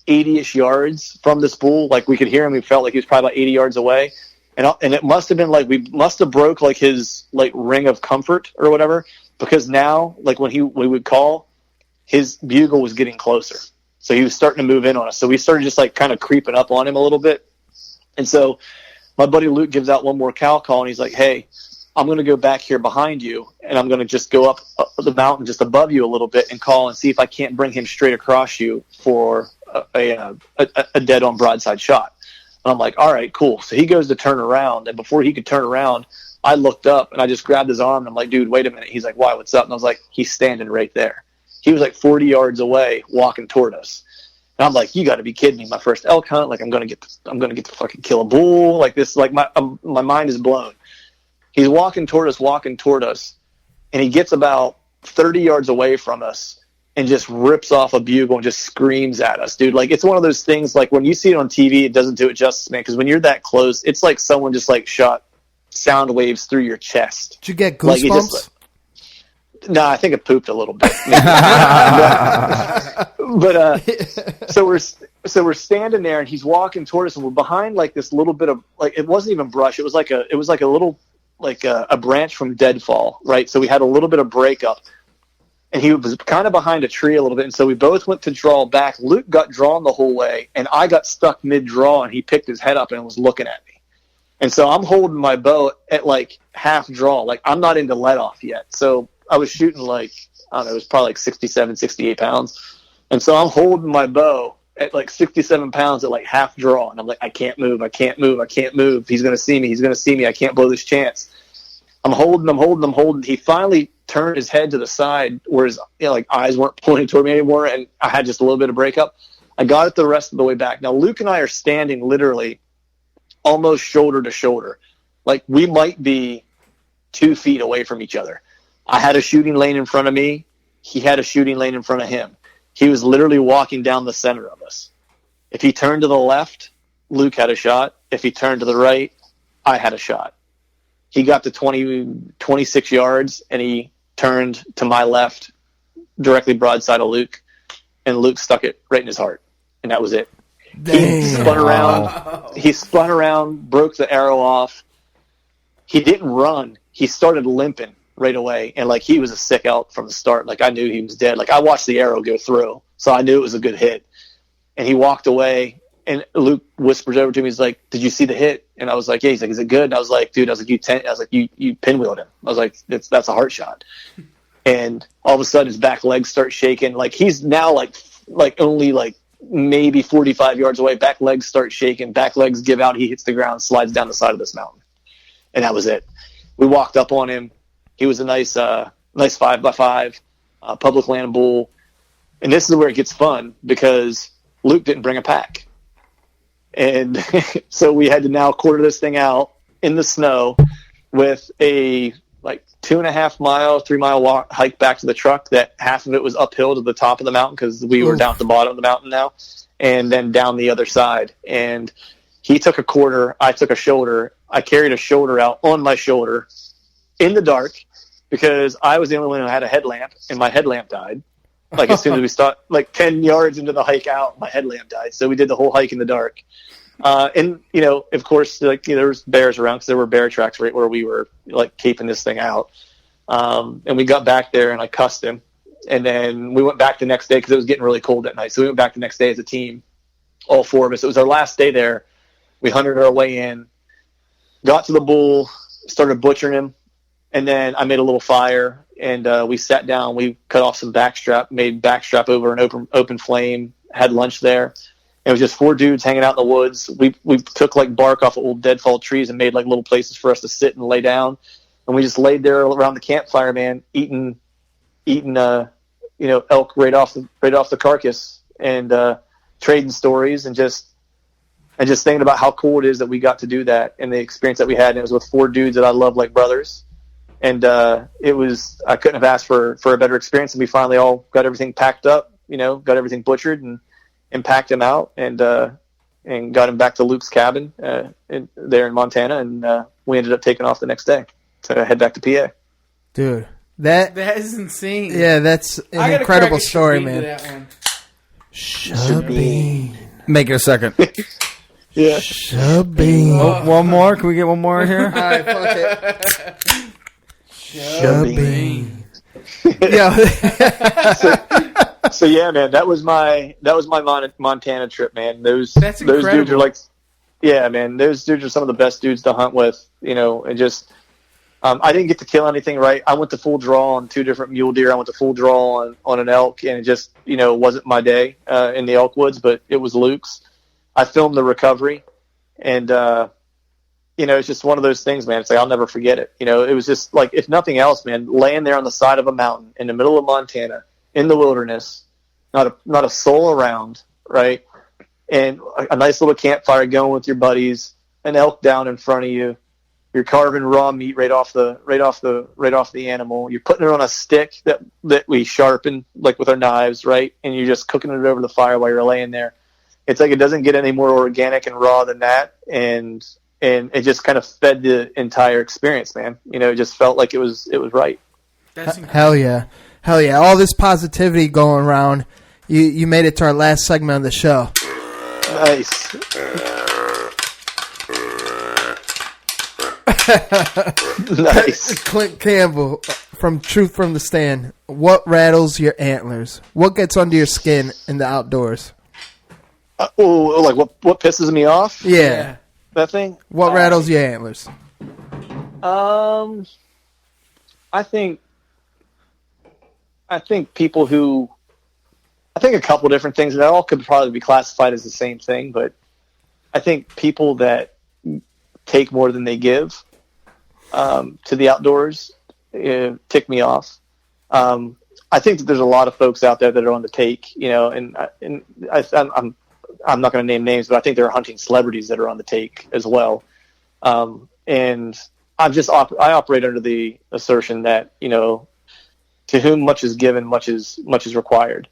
80-ish yards from this bull. Like we could hear him. We felt like he was probably about 80 yards away. And it must have been like, we must have broke like his like ring of comfort or whatever, because now like when we would call, his bugle was getting closer. So he was starting to move in on us. So we started just like kind of creeping up on him a little bit. And so my buddy Luke gives out one more cow call, and he's like, hey, I'm going to go back here behind you, and I'm going to just go up the mountain just above you a little bit and call and see if I can't bring him straight across you for a dead-on broadside shot. And I'm like, all right, cool. So he goes to turn around, and before he could turn around, I looked up, and I just grabbed his arm, and I'm like, dude, wait a minute. He's like, why, what's up? And I was like, he's standing right there. He was like 40 yards away walking toward us. And I'm like, you got to be kidding me. My first elk hunt, like I'm going to get to fucking kill a bull like this. Like my mind is blown. He's walking toward us, and he gets about 30 yards away from us and just rips off a bugle and just screams at us, dude. Like, it's one of those things, like, when you see it on TV, it doesn't do it justice, man, because when you're that close, it's like someone just, like, shot sound waves through your chest. Did you get goosebumps? No, I think it pooped a little bit. So we're standing there, and he's walking toward us, and we're behind like this little bit of, like, it wasn't even brush. It was like a little, like a branch from deadfall, right? So we had a little bit of breakup, and he was kind of behind a tree a little bit. And so we both went to draw back. Luke got drawn the whole way, and I got stuck mid-draw, and he picked his head up and was looking at me. And so I'm holding my bow at like half draw. Like, I'm not into let off yet. So I was shooting like, I don't know, it was probably like 67, 68 pounds. And so I'm holding my bow at like 67 pounds at like half draw. And I'm like, I can't move. He's going to see me. I can't blow this chance. I'm holding. He finally turned his head to the side where his like eyes weren't pointing toward me anymore. And I had just a little bit of breakup. I got it the rest of the way back. Now, Luke and I are standing literally almost shoulder to shoulder. Like, we might be 2 feet away from each other. I had a shooting lane in front of me. He had a shooting lane in front of him. He was literally walking down the center of us. If he turned to the left, Luke had a shot. If he turned to the right, I had a shot. He got to 26 yards, and he turned to my left, directly broadside of Luke, and Luke stuck it right in his heart, and that was it. He spun around, broke the arrow off. He didn't run. He started limping right away, and like, he was a sick elk from the start. Like, I knew he was dead. Like, I watched the arrow go through, so I knew it was a good hit. And he walked away, and Luke whispers over to me, he's like, did you see the hit? And I was like, yeah. He's like, is it good? And I was like, dude, you pinwheeled him. I was like, that's a heart shot. And all of a sudden his back legs start shaking. Like, he's now like only like maybe 45 yards away. Back legs start shaking. Back legs give out. He hits the ground, slides down the side of this mountain. And that was it. We walked up on him. He was a nice 5x5 public land bull. And this is where it gets fun, because Luke didn't bring a pack. And so we had to now quarter this thing out in the snow with a like 2.5 mile, 3 mile hike back to the truck, that half of it was uphill to the top of the mountain because we were down at the bottom of the mountain now, and then down the other side. And He took a quarter, I took a shoulder. I carried a shoulder out on my shoulder in the dark because I was the only one who had a headlamp, and my headlamp died. Like as soon as we start, like 10 yards into the hike out, my headlamp died. So we did the whole hike in the dark. And of course, like there was bears around because there were bear tracks right where we were like keeping this thing out. And we got back there and I cussed him. And then we went back the next day because it was getting really cold that night. So we went back the next day as a team, all 4 of us. It was our last day there. We hunted our way in, got to the bull, started butchering him. And then I made a little fire, and we sat down. We cut off some backstrap, made backstrap over an open flame, had lunch there. It was just 4 dudes hanging out in the woods. We took like bark off of old deadfall trees and made like little places for us to sit and lay down. And we just laid there around the campfire, man, eating elk right off the carcass, and trading stories and just thinking about how cool it is that we got to do that and the experience that we had. And it was with 4 dudes that I love like brothers. And I couldn't have asked for a better experience. And we finally all got everything packed up, got everything butchered and packed him out and got him back to Luke's cabin there in Montana. And we ended up taking off the next day to head back to PA. Dude, that is insane. Yeah, that's an incredible story, man. Shabine. Make it a second. Yeah. Shabine. One more? Can we get one more here? All right, fuck it. Shabine. Yeah. So yeah, man, that was my Montana trip, man. Those dudes are like, yeah, man, those dudes are some of the best dudes to hunt with, and just, I didn't get to kill anything, right? I went to full draw on 2 different mule deer. I went to full draw on an elk, and it just, wasn't my day in the elk woods, but it was Luke's. I filmed the recovery, and it's just one of those things, man. It's like I'll never forget it. It was just like, if nothing else, man, laying there on the side of a mountain in the middle of Montana in the wilderness, not a soul around, right? And a nice little campfire going with your buddies, an elk down in front of you. You're carving raw meat right off the animal. You're putting it on a stick that we sharpen like with our knives, right? And you're just cooking it over the fire while you're laying there. It's like it doesn't get any more organic and raw than that, and it just kind of fed the entire experience, man. It just felt like it was right. Hell yeah. All this positivity going around. You made it to our last segment of the show. Nice. Nice. Clint Campbell from Truth from the Stand. What rattles your antlers? What gets under your skin in the outdoors? Like what pisses me off? Yeah. That thing? What rattles your antlers? I think people who, a couple different things, and that all could probably be classified as the same thing, but I think people that take more than they give to the outdoors tick me off. I think that there's a lot of folks out there that are on the take, and I'm not going to name names, but I think there are hunting celebrities that are on the take as well. And I operate under the assertion that, to whom much is given, much is required.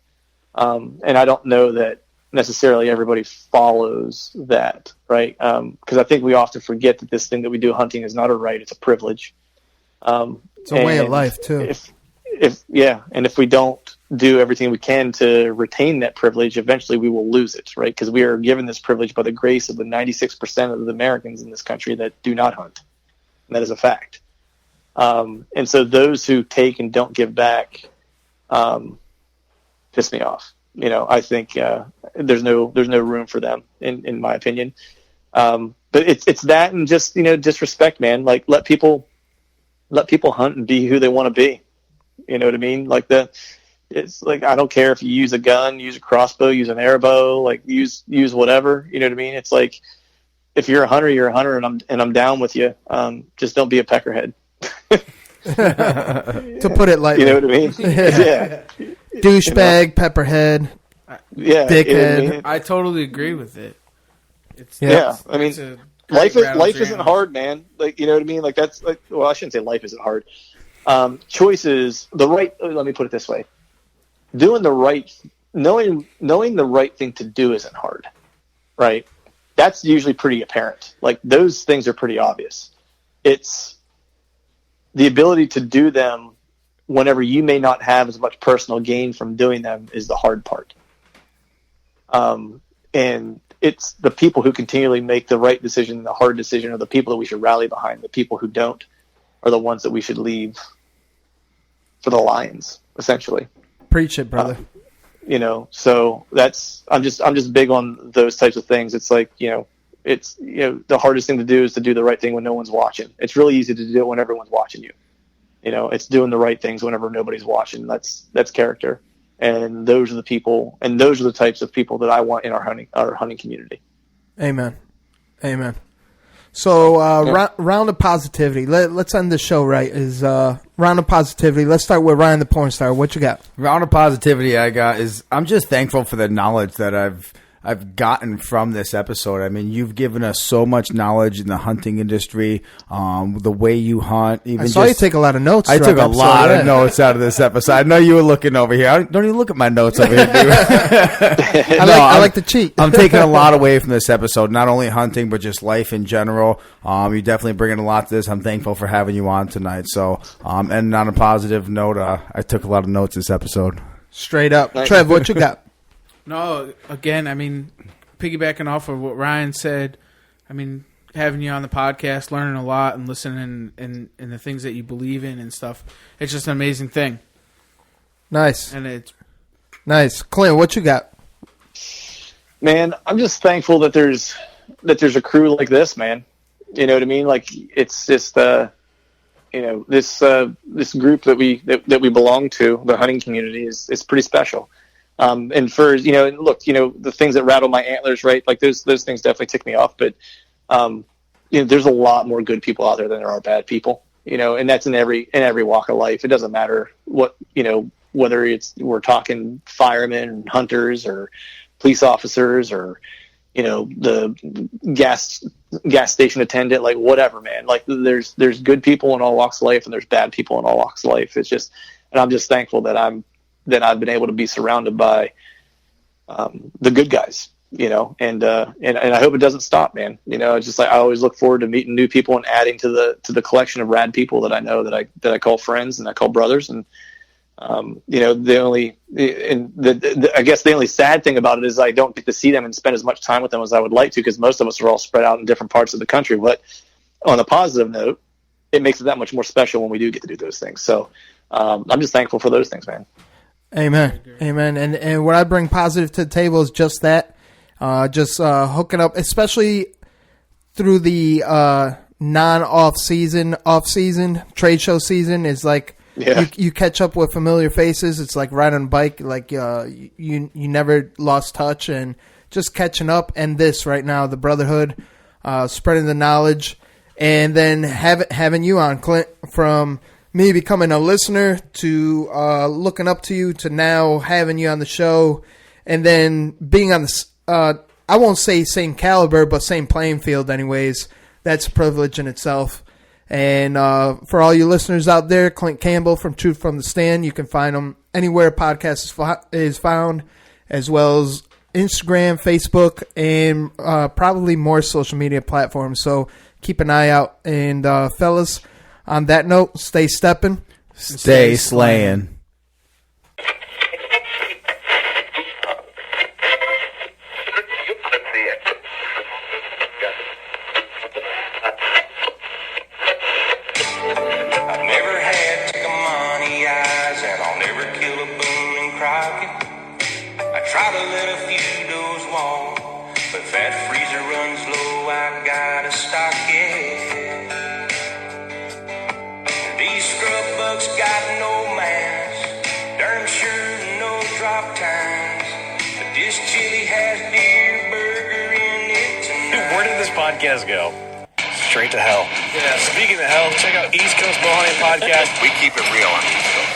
And I don't know that necessarily everybody follows that, right? Because I think we often forget that this thing that we do hunting is not a right, it's a privilege. It's a way of life too. And if we don't do everything we can to retain that privilege, eventually we will lose it, right? Because we are given this privilege by the grace of the 96% of the Americans in this country that do not hunt. And that is a fact. And so those who take and don't give back piss me off. I think there's no room for them in my opinion. But it's that, and just disrespect, man. Like let people hunt and be who they want to be. You know what I mean? Like it's like, I don't care if you use a gun, use a crossbow, use an arrowbow, like use whatever. You know what I mean? It's like, if you're a hunter, you're a hunter, and I'm down with you. Just don't be a peckerhead. To put it lightly. You know what I mean? Yeah. Douchebag, pepperhead, dickhead. I totally agree with it. I mean, life isn't hard, man. Like, you know what I mean? Like, that's like, well, I shouldn't say life isn't hard. Choices, let me put it this way. Knowing the right thing to do isn't hard, right? that's usually pretty apparent. Like, those things are pretty obvious. It's the ability to do them whenever you may not have as much personal gain from doing them is the hard part. And it's the people who continually make the right decision, the hard decision, are the people that we should rally behind. The people who don't are the ones that we should leave for the lions, essentially. Preach it, brother. So I'm just big on those types of things. It's like, it's, the hardest thing to do is to do the right thing when no one's watching. It's really easy to do it when everyone's watching you. It's doing the right things whenever nobody's watching. That's character. And those are the people, and those are the types of people that I want in our hunting community. Amen. So, round of positivity. Let's end the show right. Is round of positivity. Let's start with Ryan the Porn Star. What you got? Round of positivity I got is I'm just thankful for the knowledge that I've gotten from this episode. I mean, you've given us so much knowledge in the hunting industry, the way you hunt. I saw you take a lot of notes. I took a lot of notes out of this episode. I know you were looking over here. Don't even look at my notes over here, dude. I like to cheat. I'm taking a lot away from this episode, not only hunting, but just life in general. You definitely bringing a lot to this. I'm thankful for having you on tonight. So, and on a positive note, I took a lot of notes this episode. Straight up. Trev, what you got? No, again, I mean, piggybacking off of what Ryan said, I mean, having you on the podcast, learning a lot and listening and the things that you believe in and stuff, it's just an amazing thing. Nice. And it's nice. Clint, what you got? Man, I'm just thankful that there's a crew like this, man. You know what I mean? Like, it's just this group that we belong to, the hunting community, is pretty special. And for, look, the things that rattle my antlers, right? Like those things definitely tick me off, but, there's a lot more good people out there than there are bad people, and that's in every walk of life. It doesn't matter what, whether we're talking firemen, hunters, or police officers, or, the gas station attendant, like whatever, man. Like there's good people in all walks of life and there's bad people in all walks of life. It's just, and I'm just thankful that I've been able to be surrounded by the good guys, and I hope it doesn't stop, man. It's just like I always look forward to meeting new people and adding to the collection of rad people that I know that I call friends and I call brothers. And I guess the only sad thing about it is I don't get to see them and spend as much time with them as I would like to, because most of us are all spread out in different parts of the country. But on a positive note, it makes it that much more special when we do get to do those things. So I'm just thankful for those things, man. Amen. And what I bring positive to the table is just that, hooking up, especially through the off season trade show season, is like, yeah. You catch up with familiar faces. It's like riding a bike, like you never lost touch, and just catching up. And this right now, the brotherhood, spreading the knowledge, and then having you on, Clint, from me becoming a listener to looking up to you to now having you on the show, and then being on the I won't say same caliber, but same playing field anyways. That's a privilege in itself. And for all you listeners out there, Clint Campbell from Truth from the Stand, you can find him anywhere a podcast is found, as well as Instagram, Facebook, and probably more social media platforms. So keep an eye out. And fellas, on that note, stay stepping. Stay slaying. Podcast go straight to hell. Yeah. Speaking of hell, check out East Coast Bowhunting Podcast. We keep it real on East Coast.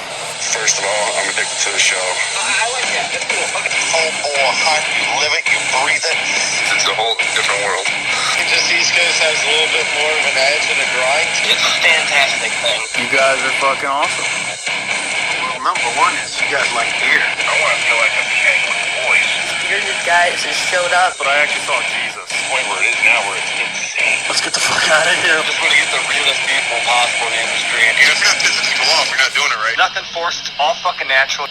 First of all, I'm addicted to the show. I like that. That's cool. Hunt, you live it, you breathe it. It's a whole different world. Just East Coast has a little bit more of an edge and a grind. It's a fantastic thing. You guys are fucking awesome. Well, number one is you guys like deer. I want to feel like I'm hanging with the boys. You're the guys that showed up. But I actually saw Jesus. point where it is now where it's insane. Let's get the fuck out of here. Just want to get the realest people possible in the industry. And it's going to piss people off. We're not doing it right. Nothing forced, all fucking natural.